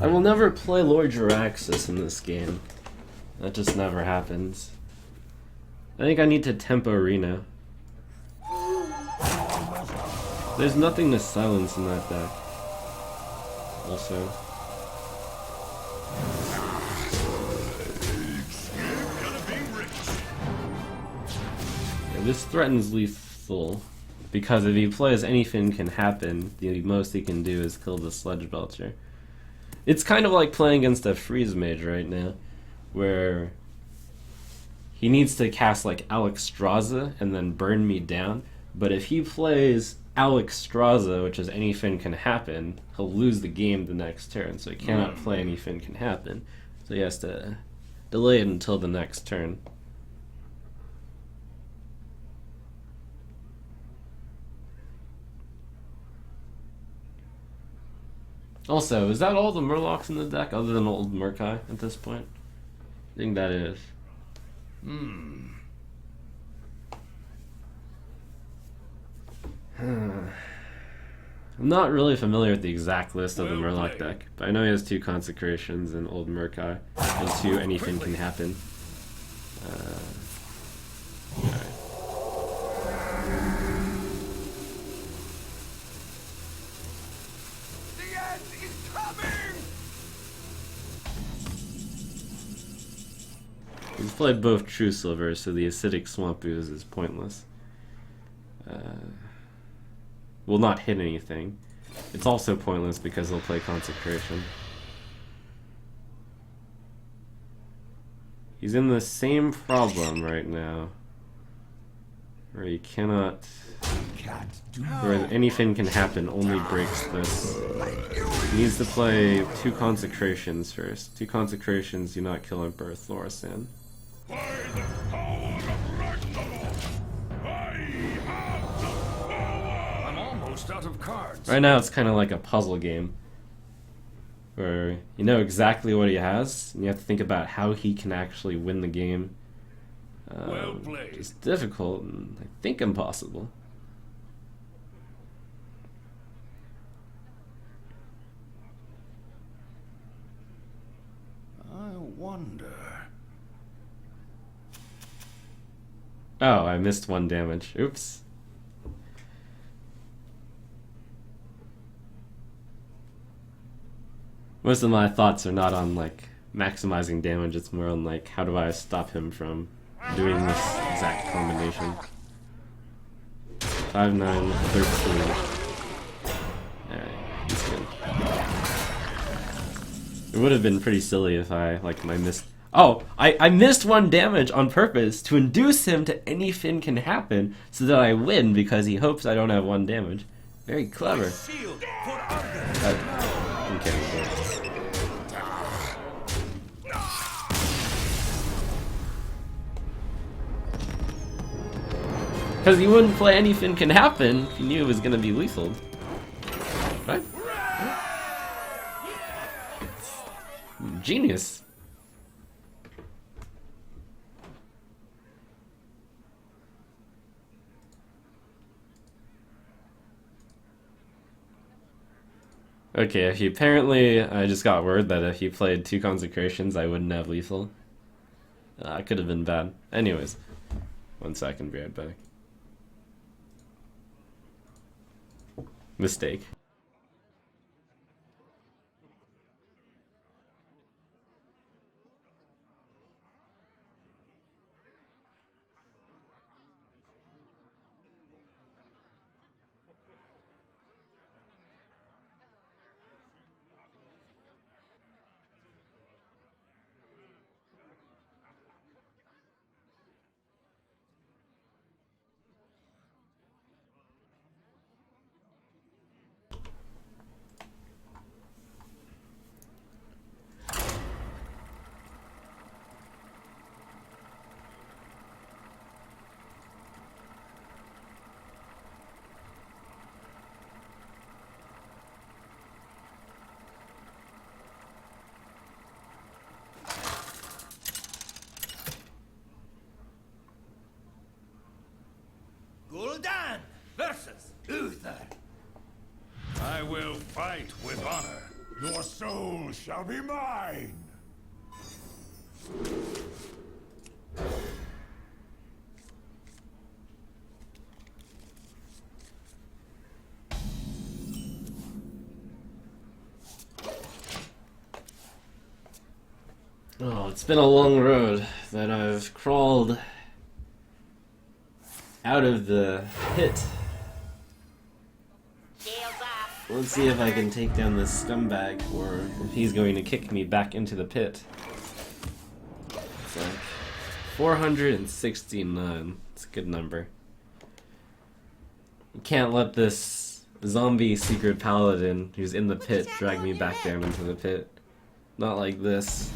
I will never play Lord Jaraxxus in this game. That just never happens. I think I need to tempo Reno. There's nothing to silence in that deck. Also. Yeah, this threatens lethal. Because if he plays anything can happen, the most he can do is kill the Sludge Belcher. It's kind of like playing against a Freeze Mage right now, where he needs to cast like Alexstrasza and then burn me down, but if he plays Alexstrasza, which is anything can happen, he'll lose the game the next turn, so he cannot play anything can happen. So he has to delay it until the next turn. Also, is that all the Murlocs in the deck other than old Murkai at this point? I think that is. I'm not really familiar with the exact list of the Murloc deck, but I know he has 2 Consecrations and Old Murkai, and 2 Anything Can Happen. Alright. The end is coming! He's played both True Silver, so the Acidic Swamp Ooze is pointless. Will not hit anything. It's also pointless because he'll play Consecration. He's in the same problem right now, where he cannot, where Anything Can Happen only breaks this. He needs to play 2 Consecrations first. 2 Consecrations do not kill Emperor Thorsan. By the power of Ragnarok, I have the power! I'm almost out of cards. Right now it's kind of like a puzzle game, where you know exactly what he has, and you have to think about how he can actually win the game. Well played. It's difficult and I think impossible. I wonder. Oh, I missed 1 damage. Oops. Most of my thoughts are not on like maximizing damage, it's more on like how do I stop him from doing this exact combination. 5, 9, 13. Alright, he's good. It would have been pretty silly if I missed. Oh, I missed 1 damage on purpose to induce him to Anything Can Happen so that I win because he hopes I don't have 1 damage. Very clever. I'm kidding. Because he wouldn't play Anything Can Happen if he knew it was going to be lethal. Right? Genius. Okay, apparently I just got word that if he played 2 Consecrations, I wouldn't have lethal. It could have been bad. Anyways, 1 second, be right back. Mistake. Gul'dan versus Uther. I will fight with honor. Your soul shall be mine. Oh, it's been a long road that I've crawled out of the pit. Let's see if I can take down this scumbag, or if he's going to kick me back into the pit. It's like 469. It's a good number. You can't let this zombie secret paladin who's in the pit drag me back down into the pit. Not like this.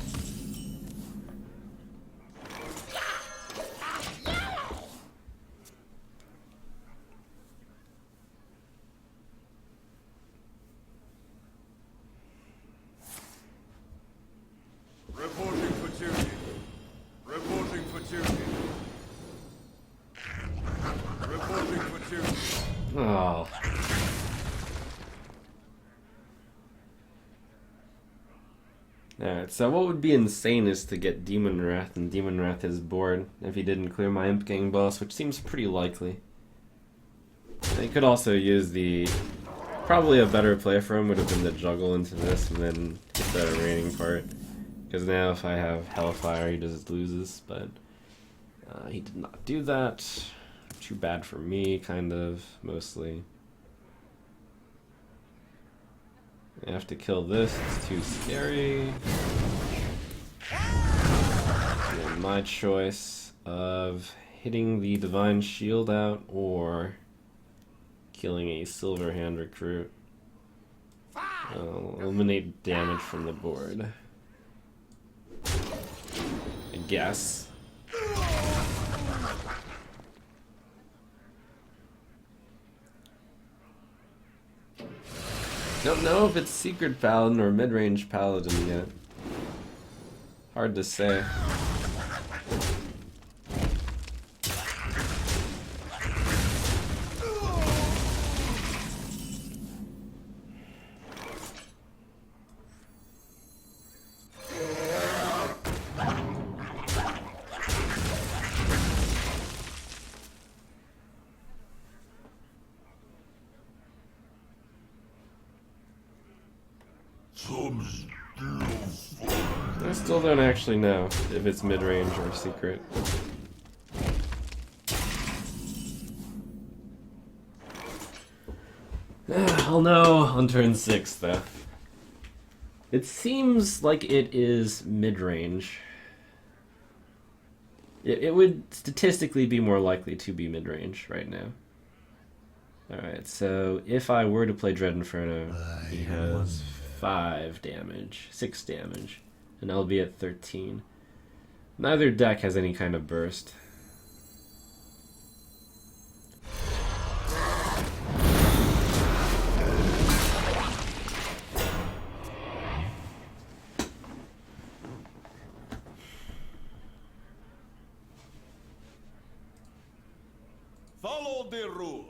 Oh. Alright, so what would be insane is to get Demon Wrath, and Demon Wrath is bored if he didn't clear my Imp Gang boss, which seems pretty likely. They could also use the... Probably a better play for him would have been to juggle into this and then get the remaining part. Because now if I have Hellfire, he just loses, but he did not do that. Too bad for me, kind of, mostly. I have to kill this, it's too scary. And my choice of hitting the Divine Shield out or killing a Silverhand recruit. I'll eliminate damage from the board. I guess. Don't know if it's Secret Paladin or Mid-Range Paladin yet. Hard to say. I still don't actually know if it's mid-range or secret. I'll know on turn 6 though. It seems like it is mid-range. It would statistically be more likely to be mid-range right now. Alright, so if I were to play Dread Inferno, he has 5 damage, 6 damage, and I'll be at 13. Neither deck has any kind of burst. Follow the rules.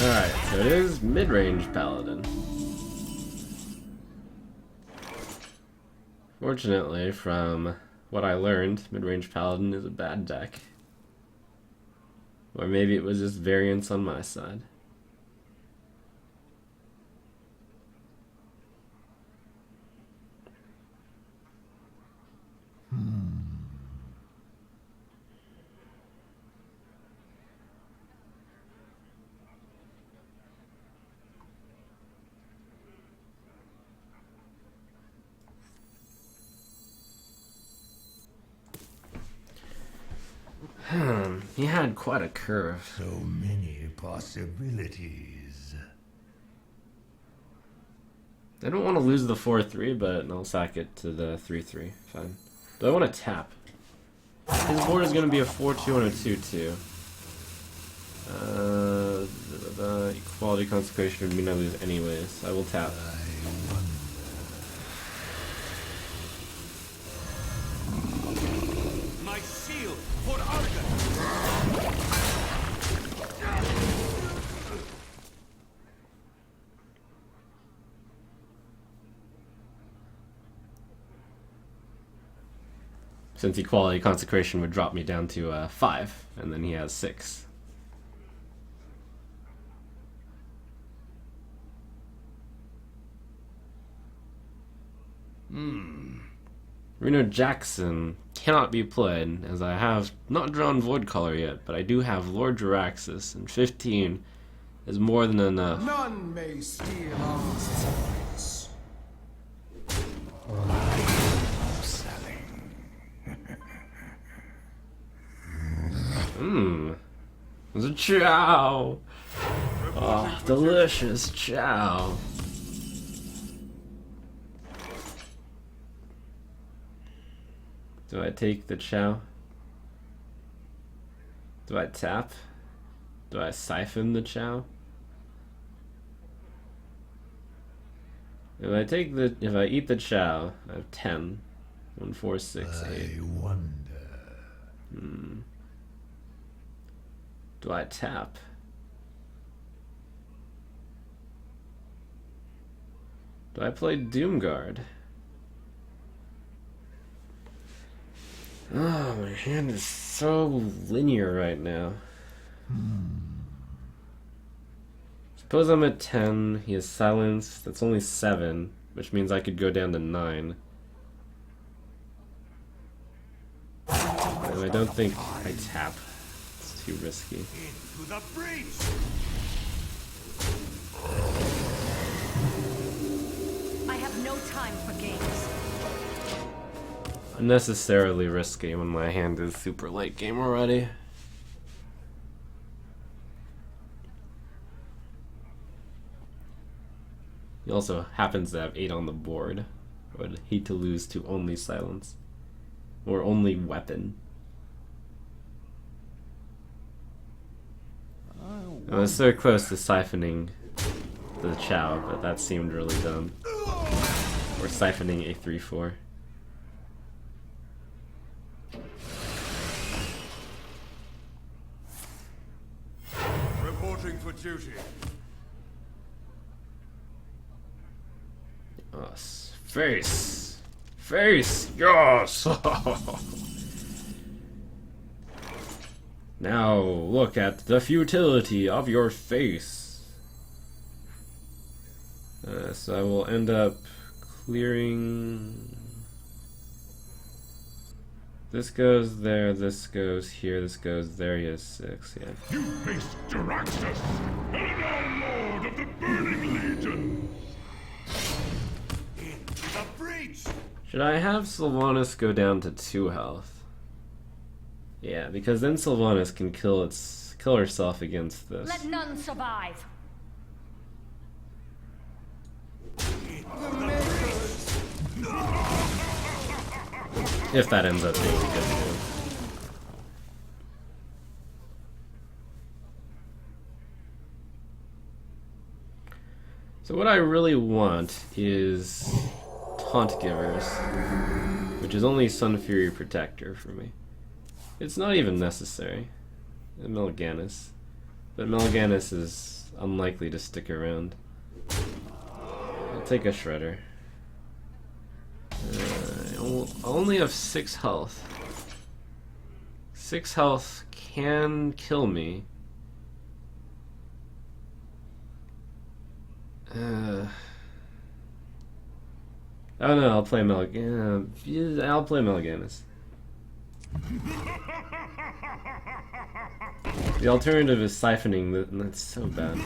Alright, so it is mid-range Paladin. Fortunately, from what I learned, mid-range Paladin is a bad deck. Or maybe it was just variance on my side. He had quite a curve. So many possibilities. I don't want to lose the 4-3, but I'll sack it to the 3-3. Fine. Do I want to tap? His board is going to be a 4-2 and a 2-2. Equality Consecration would mean I lose anyways. I will tap. My shield for Argon. Since Equality Consecration would drop me down to 5, and then he has 6. Reno Jackson cannot be played, as I have not drawn Void Caller yet, but I do have Lord Jaraxxus, and 15 is more than enough. None may steal our souls. It's a chow! Oh, delicious chow. Do I take the Chow? Do I tap? Do I siphon the Chow? If I eat the Chow, I have 10. 1, 4, 6, 8. I wonder. Do I tap? Do I play Doomguard? Oh, my hand is so linear right now. Suppose I'm at 10, he has silence, that's only 7, which means I could go down to 9. And I don't think I tap. It's too risky. Into the breach! I have no time for games. Unnecessarily risky when my hand is super late game already. He also happens to have 8 on the board. I would hate to lose to only silence. Or only weapon. I was so close to siphoning the Chow, but that seemed really dumb. Or siphoning a 3-4. Reporting for duty. Yes. Face! Face! Yes! Now look at the futility of your face. So I will end up clearing... This goes there, this goes here, this goes there, he has 6, yeah. You face Deraxus, Hellbound Lord of the Burning Legion. Into the breach! Should I have Sylvanas go down to 2 health? Yeah, because then Sylvanas can kill herself against this. Let none survive. If that ends up being a good move. So what I really want is Taunt Givers, which is only Sun Fury Protector for me. It's not even necessary. And Melganis. But Melganis is unlikely to stick around. I'll take a Shredder. I only have 6 health. 6 health can kill me. Oh no, I'll play Melganis. I'll play Melganis. The alternative is siphoning, and that's so bad.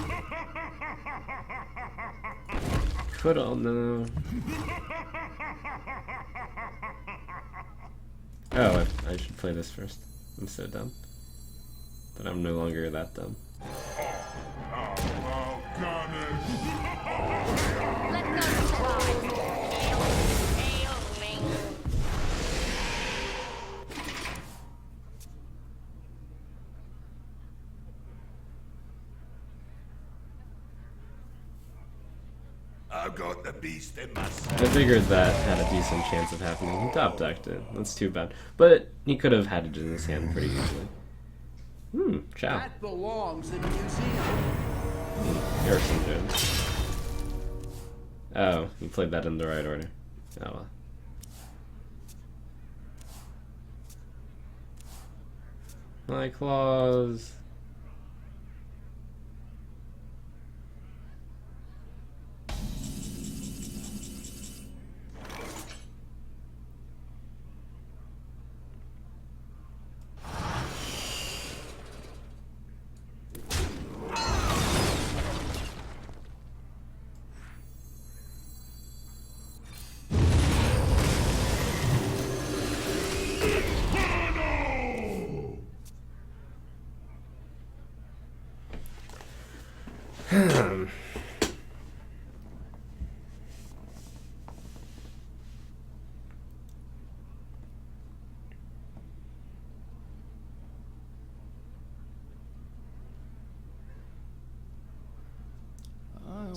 Could all no. Oh, I should play this first. I'm so dumb. But I'm no longer that dumb. Let none survive. I've got the beast in my I figured that had a decent chance of happening. He top decked it. That's too bad. But he could have had it in his hand pretty easily. Chow. That belongs in a museum. Harrison Jones. Oh, he played that in the right order. Oh well. My claws.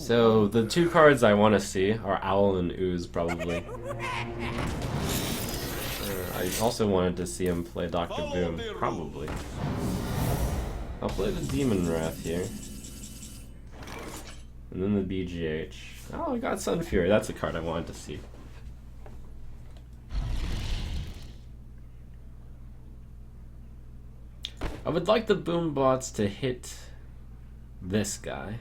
So the two cards I want to see are Owl and Ooze, probably. I also wanted to see him play Dr. Boom, probably. I'll play the Demon Wrath here. And then the BGH. Oh, I got Sun Fury. That's a card I wanted to see. I would like the Boom bots to hit this guy.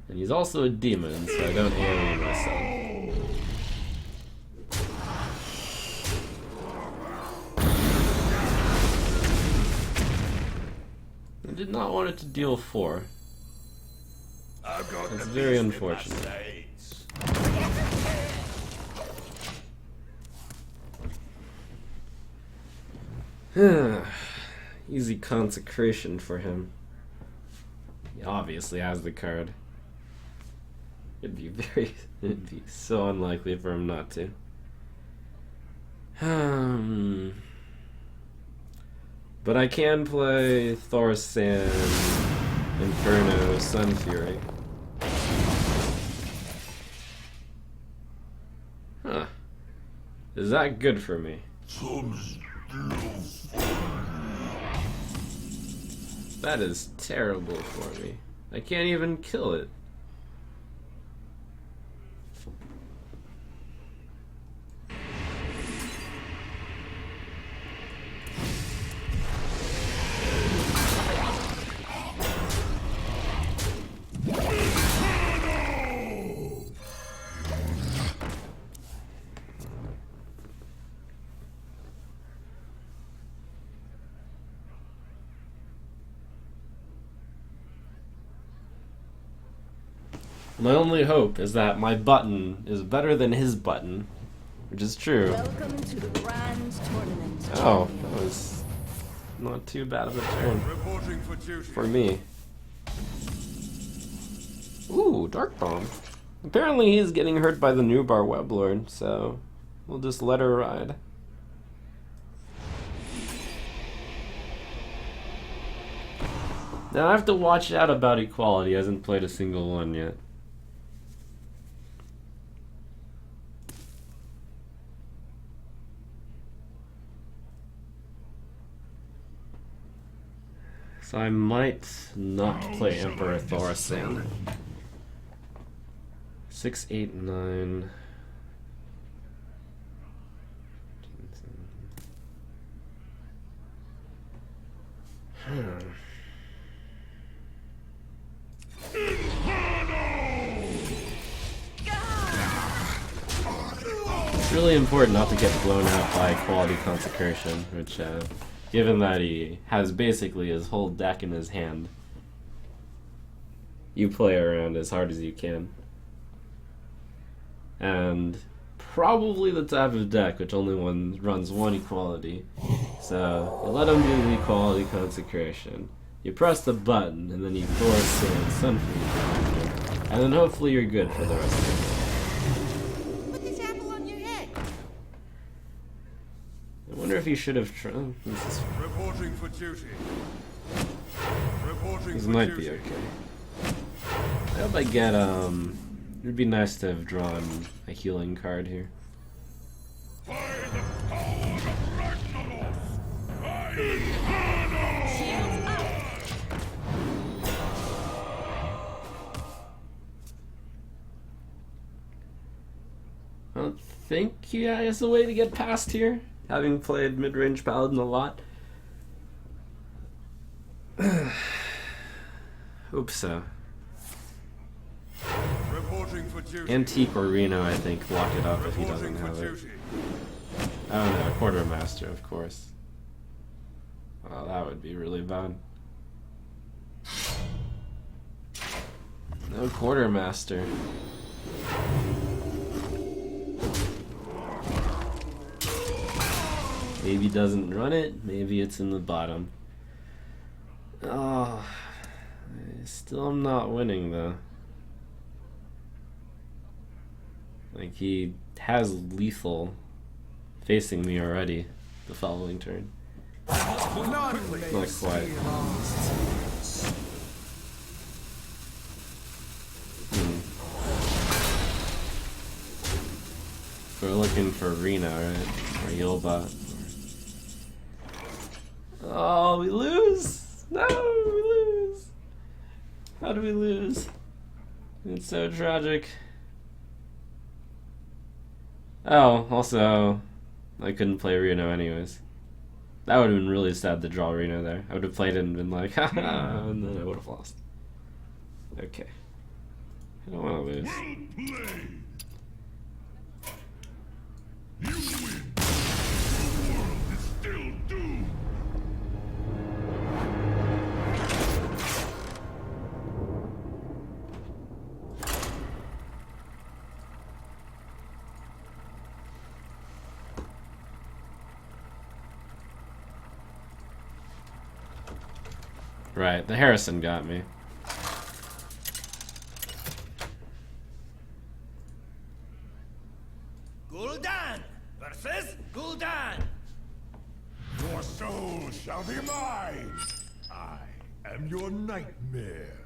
And he's also a demon, so I don't alien myself. I did not want it to deal 4. It's very unfortunate. Easy consecration for him. He obviously has the card. It'd be so unlikely for him not to. But I can play Thor's Sand, Inferno, Sun Fury. Huh. Is that good for me? That is terrible for me. I can't even kill it. My only hope is that my button is better than his button, which is true. Welcome to the grand tournament. Oh, that was not too bad of a turn for me. Ooh, Dark Bomb. Apparently he's getting hurt by the Nubar Weblord, so we'll just let her ride. Now I have to watch out about equality. He hasn't played a single one yet. So I might not play Emperor Thorsan. 6, 8, 9. It's really important not to get blown out by quality consecration, which given that he has basically his whole deck in his hand, you play around as hard as you can. And probably the type of deck which only runs one equality. So you let him do the equality consecration. You press the button, and then you Thor Sand Sun Fury, and then hopefully you're good for the rest of the game. Put this apple on your head. I wonder if he should have tried. Reporting for duty. This might be okay. I hope I get, it'd be nice to have drawn a healing card here. By the power of Ragnaros, I Shields up. I don't think he has a way to get past here, having played mid-range Paladin a lot. Hope so. Antique or Reno, I think, lock it up if he doesn't have it. Oh no, Quartermaster, of course. Oh, that would be really bad. No Quartermaster. Maybe doesn't run it, maybe it's in the bottom. Oh, I still am not winning though. Like, he has lethal facing me already the following turn. Not quite. We're looking for Reno, right? Or Yulbot. Oh, we lose! No, we lose! How do we lose? It's so tragic. Oh, also, I couldn't play Reno anyways. That would have been really sad to draw Reno there. I would have played it and been like, haha, and then I would have lost. Okay. I don't want to lose. Well played. You win. The world is still doomed. Right, the Harrison got me. Gul'dan versus Gul'dan. Your soul shall be mine. I am your nightmare.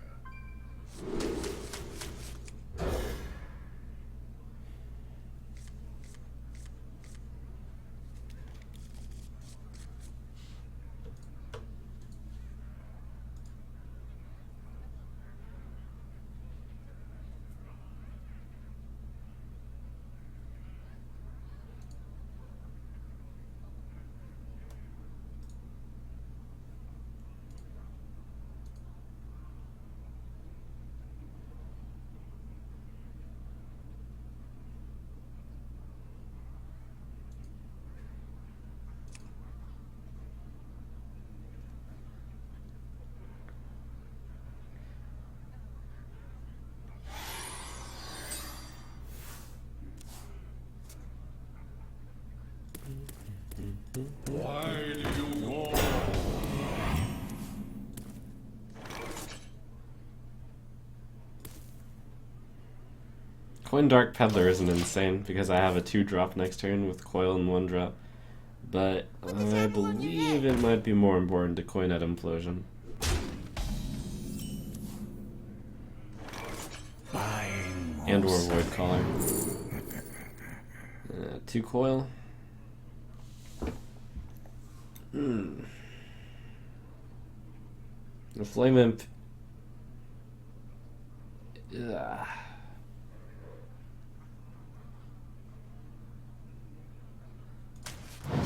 Why do you war? Coin Dark Peddler isn't insane because I have a 2-drop next turn with Coil and 1-drop. But I believe it might be more important to coin at Implosion. And or Void Caller. 2 Coil. The Flame Imp.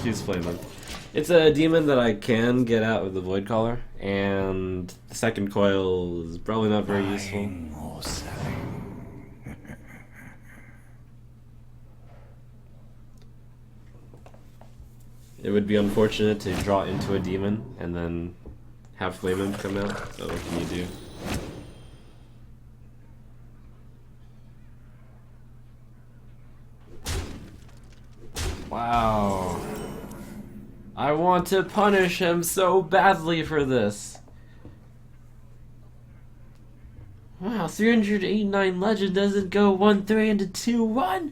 Choose Flame Imp. It's a demon that I can get out with the Void Caller, and the second coil is probably not very useful. It would be unfortunate to draw into a demon and then have Flame Imp come out, so what can you do? Wow. I want to punish him so badly for this. Wow, 389 Legend doesn't go 1-3 into 2-1?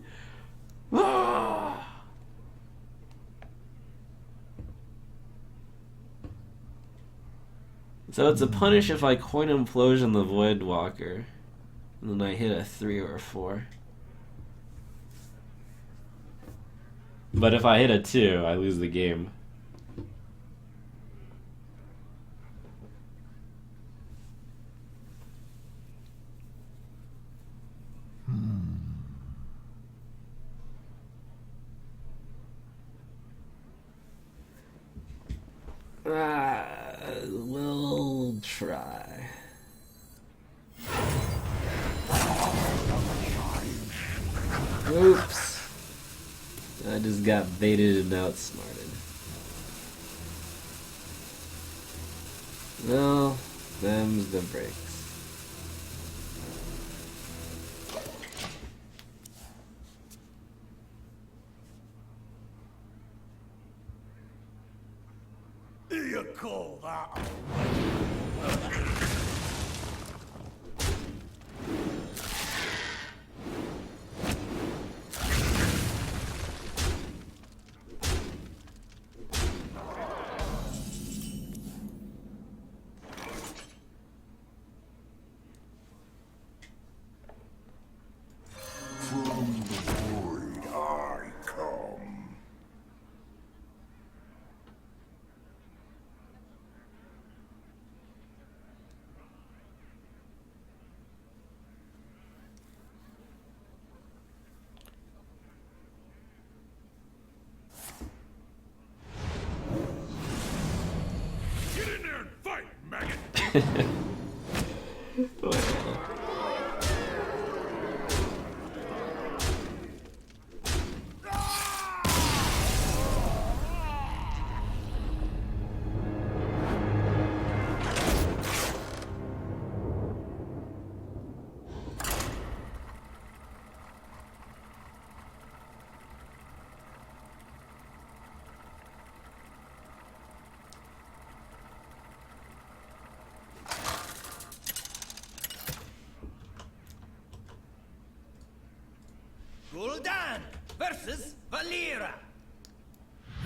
So it's a punish if I coin Implosion the Void Walker, and then I hit a 3 or a 4. But if I hit a 2, I lose the game. We'll try. Oops. I just got baited and outsmarted. Well, them's the breaks. You call that from the void, I Gul'dan versus Valera.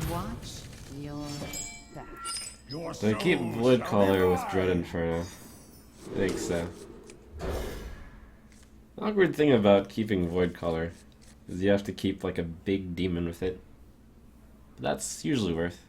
Watch your back. Your Do I keep soul Void shall be Caller with mine. Dread Inferno? I think so. The awkward thing about keeping Void Caller is you have to keep like a big demon with it. But that's usually worth.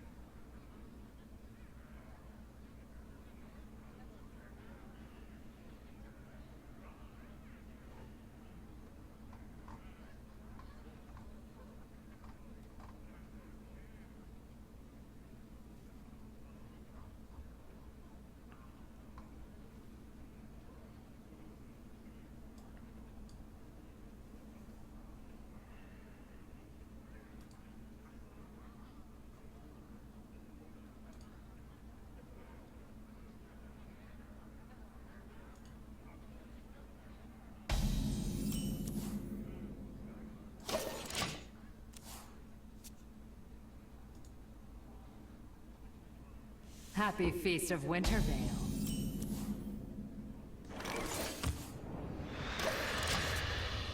Happy Feast of Wintervale.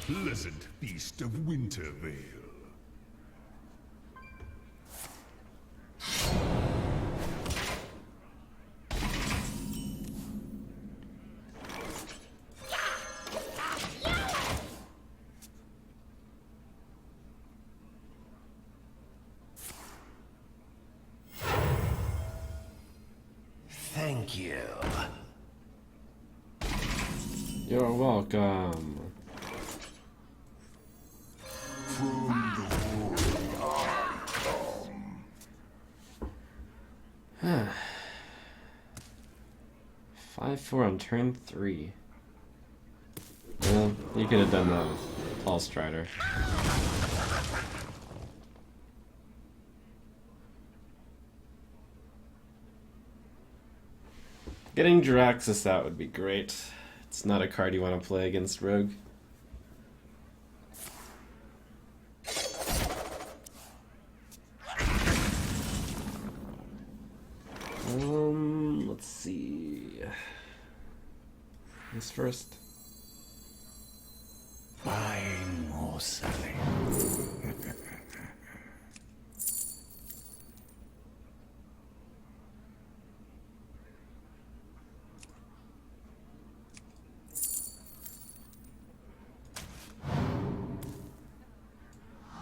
Pleasant Feast of Wintervale. Thank you. You're welcome. 5-4 on turn 3. Well, you could have done that with Tall Strider. Getting Jiraxis out would be great. It's not a card you want to play against Rogue. Let's see. This first. Buying or selling.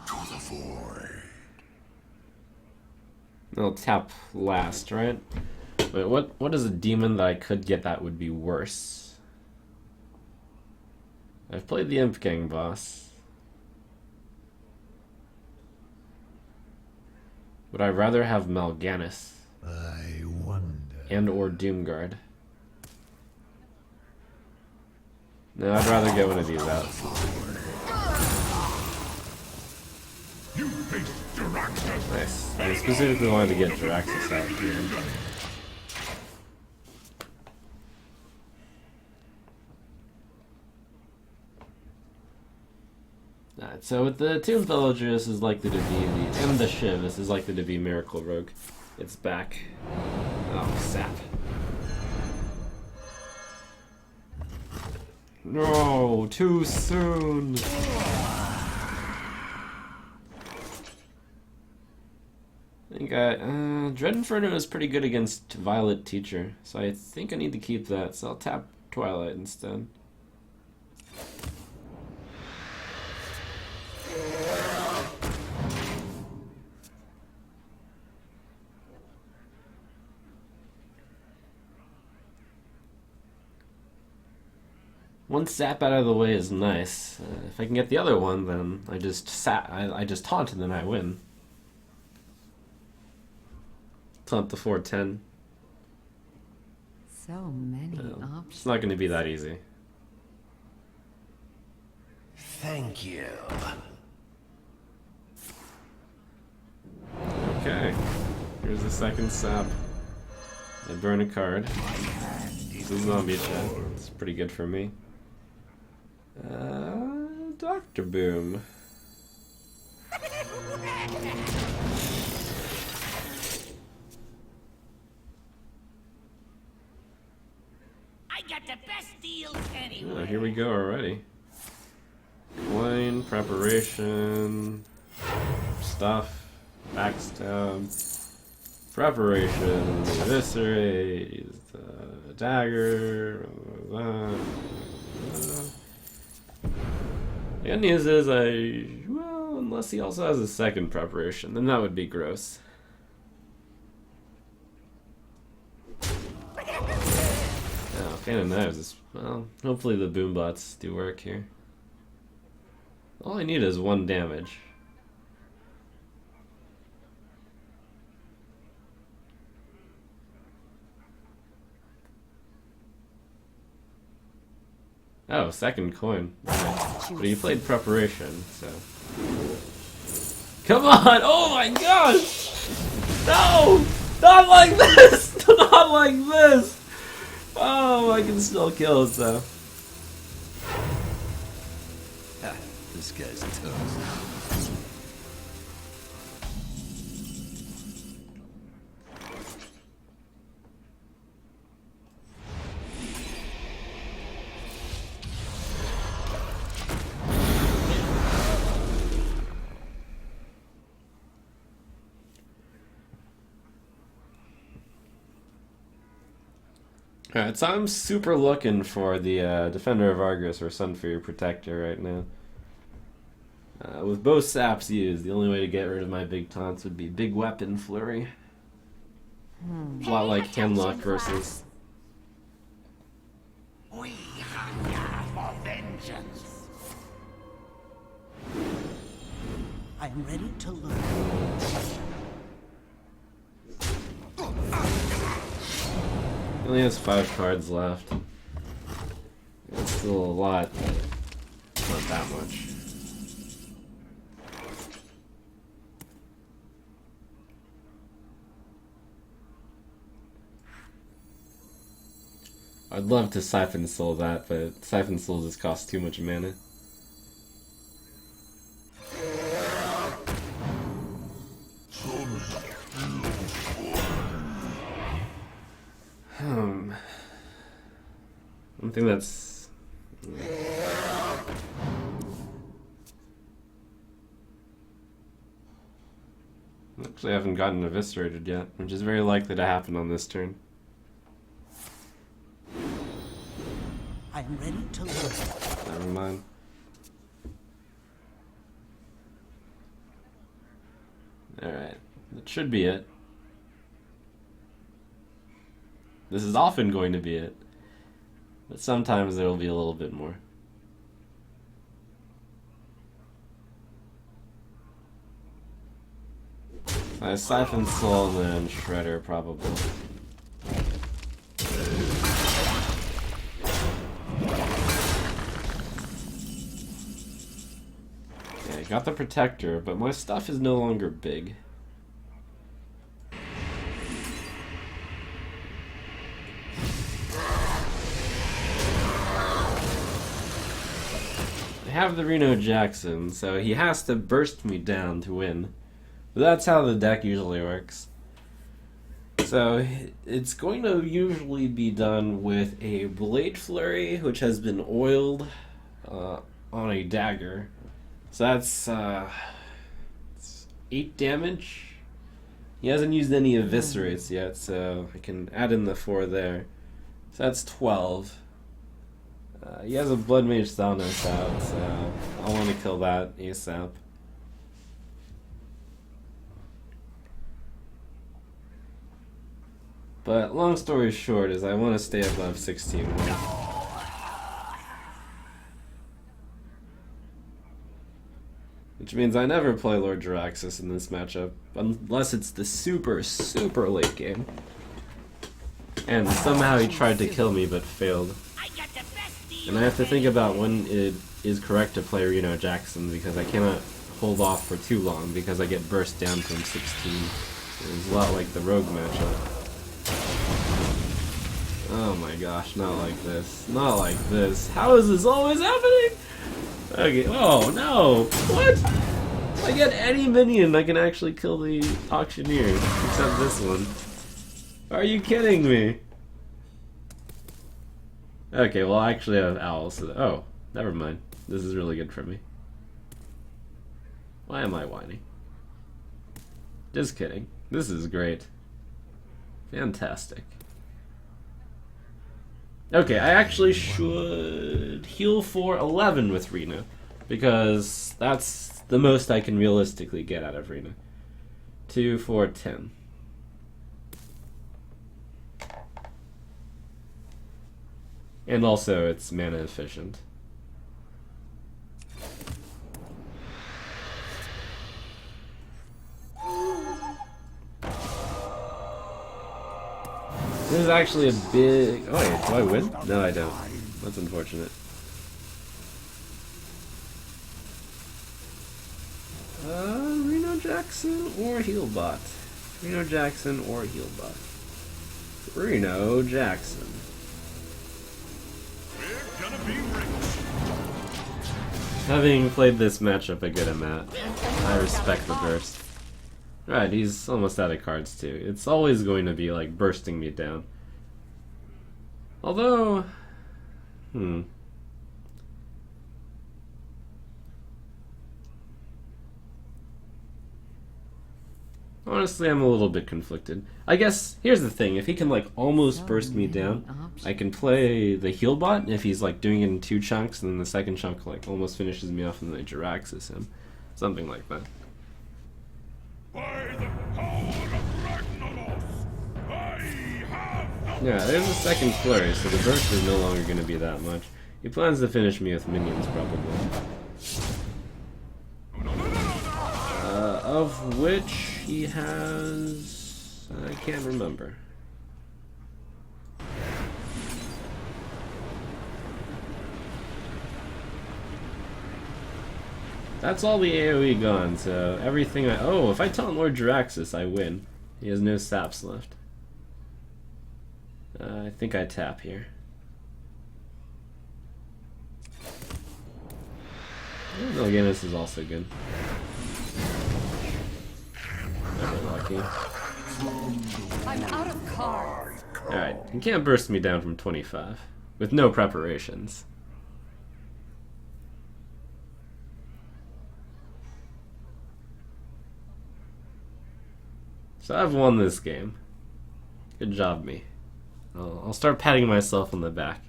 To the void. I'll tap last, right? Wait, what is a demon that I could get that would be worse? I've played the Imp Gang boss. Would I rather have Mal'Ganis I wonder. and or Doomguard? No, I'd rather get one of these out. You face Jiraxis. Nice. I specifically wanted to get Jiraxis out here. Alright, so with the Tomb Villager, this is likely to be and the Shiv, this is likely to be Miracle Rogue. It's back. Oh, sap. No, too soon. I think Dread Inferno is pretty good against Violet Teacher, so I think I need to keep that, so I'll tap Twilight instead. One sap out of the way is nice. If I can get the other one, then I just taunt and then I win. Taunt the 410. So many options. It's not going to be that easy. Thank you. Okay. Here's the second sap. I burn a card. It's a zombie chat. It's pretty good for me. Dr. Boom. I got the best deals anywhere. Oh, here we go already. Coin, preparation, stuff, backstab, preparation, eviscerate, use the dagger, The good news is well, unless he also has a second preparation, then that would be gross. Oh, fan of knives is, well, hopefully the boom bots do work here. All I need is 1 damage. Oh, second coin. But he played preparation, so. Come on! Oh my gosh! No! Not like this! Not like this! Oh, I can still kill it though. This guy's toast. Alright, so I'm super looking for the Defender of Argus or Sunfury Protector right now. With both saps used, the only way to get rid of my big taunts would be Big Weapon Flurry. A lot like Hemlock versus... We hunger for vengeance. I am ready to learn. He only has 5 cards left. It's still a lot, but not that much. I'd love to Siphon Soul that, but Siphon Soul just costs too much mana. I think that's... Actually, I haven't gotten eviscerated yet, which is very likely to happen on this turn. I am ready to learn. Never mind. Alright, that should be it. This is often going to be it. But sometimes there will be a little bit more. I Siphon Soul and then Shredder probably. Okay, got the Protector, but my stuff is no longer big. I have the Reno Jackson, so he has to burst me down to win. But that's how the deck usually works. So it's going to usually be done with a Blade Flurry, which has been oiled on a dagger. So that's 8 damage. He hasn't used any eviscerates yet, so I can add in the 4 there. So that's 12. He has a Blood Mage Thanos out, so I want to kill that ASAP. But long story short is I want to stay above 16 wins. Which means I never play Lord Jaraxxus in this matchup, unless it's the super, super late game. And somehow he tried to kill me but failed. And I have to think about when it is correct to play Reno Jackson because I cannot hold off for too long because I get burst down from 16. It's a lot like the Rogue matchup. Oh my gosh, not like this. Not like this. How is this always happening? Okay, oh no! What? If I get any minion, I can actually kill the auctioneers, except this one. Are you kidding me? Okay, well I actually have owls. So oh, never mind. This is really good for me. Why am I whining? Just kidding. This is great. Fantastic. Okay, I actually should heal for 11 with Reno, because that's the most I can realistically get out of Reno. 2, 4, 10. And also, it's mana efficient. This is actually a big... Oh wait, do I win? No, I don't. That's unfortunate. Reno Jackson or Healbot? Reno Jackson or Healbot? Reno Jackson. Having played this matchup a good amount, I respect the burst. Right, he's almost out of cards too. It's always going to be like bursting me down. Although, honestly, I'm a little bit conflicted. I guess, here's the thing, if he can like almost burst me down, I can play the heal bot if he's like doing it in 2 chunks and then the second chunk like almost finishes me off and then I Jiraxis him. Something like that. By the power of Ragnaros, I have... Yeah, there's a second flurry, so the burst is no longer going to be that much. He plans to finish me with minions, probably. Of which he has... I can't remember. That's all the AoE gone, so everything I... Oh, if I taunt Lord Jiraxis, I win. He has no saps left. I think I tap here. Oh, again, this is also good. Never lucky. I'm out of cards. Alright, you can't burst me down from 25. With no preparations. So I've won this game. Good job, me. I'll start patting myself on the back.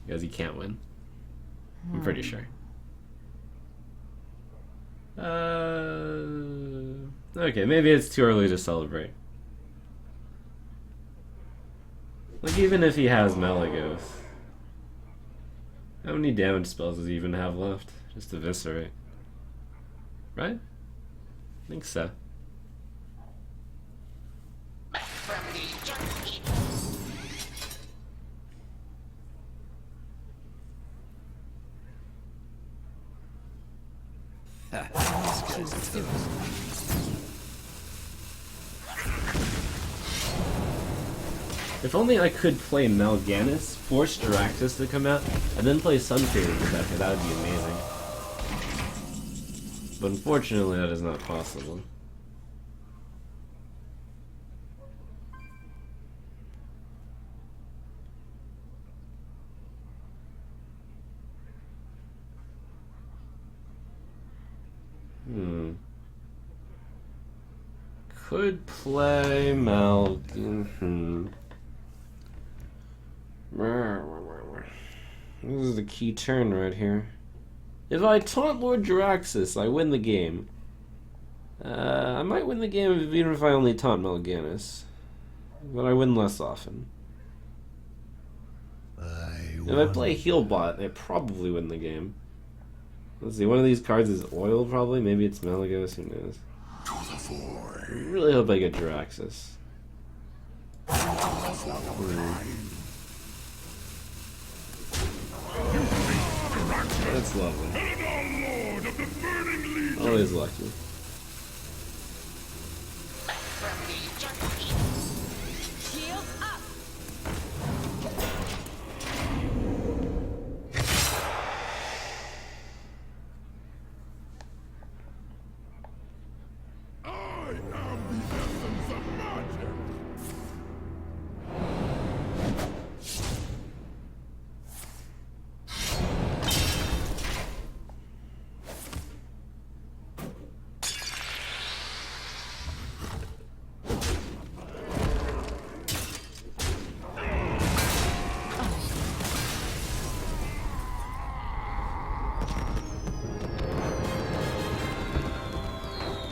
Because you can't win. I'm pretty sure. Okay, maybe it's too early to celebrate. Like, even if he has Malagos. How many damage spells does he even have left? Just Eviscerate. Right? I think so. If only I could play Mal'Ganis, force Jiraxis to come out, and then play Sunfury with Rebecca, that would be amazing. But unfortunately that is not possible. Could play Mal'Ganis. This is the key turn right here. If I taunt Lord Jiraxis, I win the game. I might win the game even if I only taunt Mal'Ganis. But I win less often. If I play Healbot, I probably win the game. Let's see, one of these cards is oil probably. Maybe it's Malagos, who knows. I really hope I get Jiraxis. That's lovely. Lord of the Burning Legion! Always lucky. Shields up! I am the essence of magic!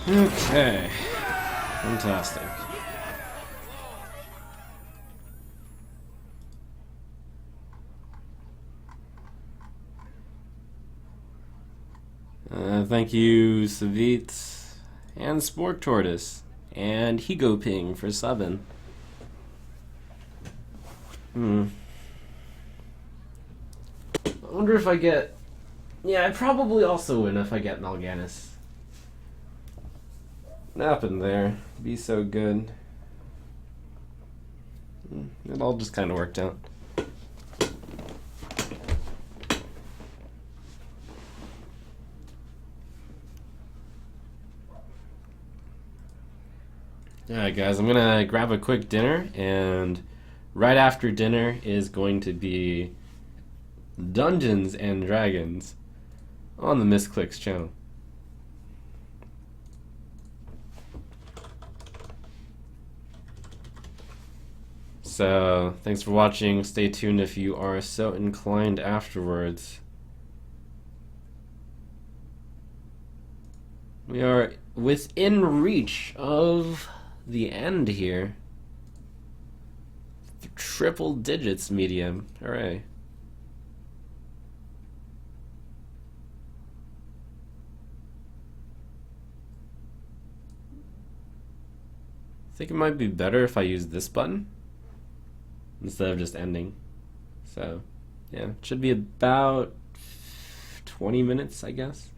Okay. Fantastic. Thank you, Savit, and Sport Tortoise, and Higo Ping for subbing. I wonder if I get... Yeah, I probably also win if I get Mal'Ganis. What happened there? Be so good. It all just kind of worked out. Alright guys, I'm gonna grab a quick dinner, and right after dinner is going to be Dungeons and Dragons on the Misclicks channel. So, thanks for watching. Stay tuned if you are so inclined afterwards. We are within reach of the end here. Triple digits medium. Hooray. I think it might be better if I use this button instead of just ending. So, yeah, it should be about 20 minutes, I guess.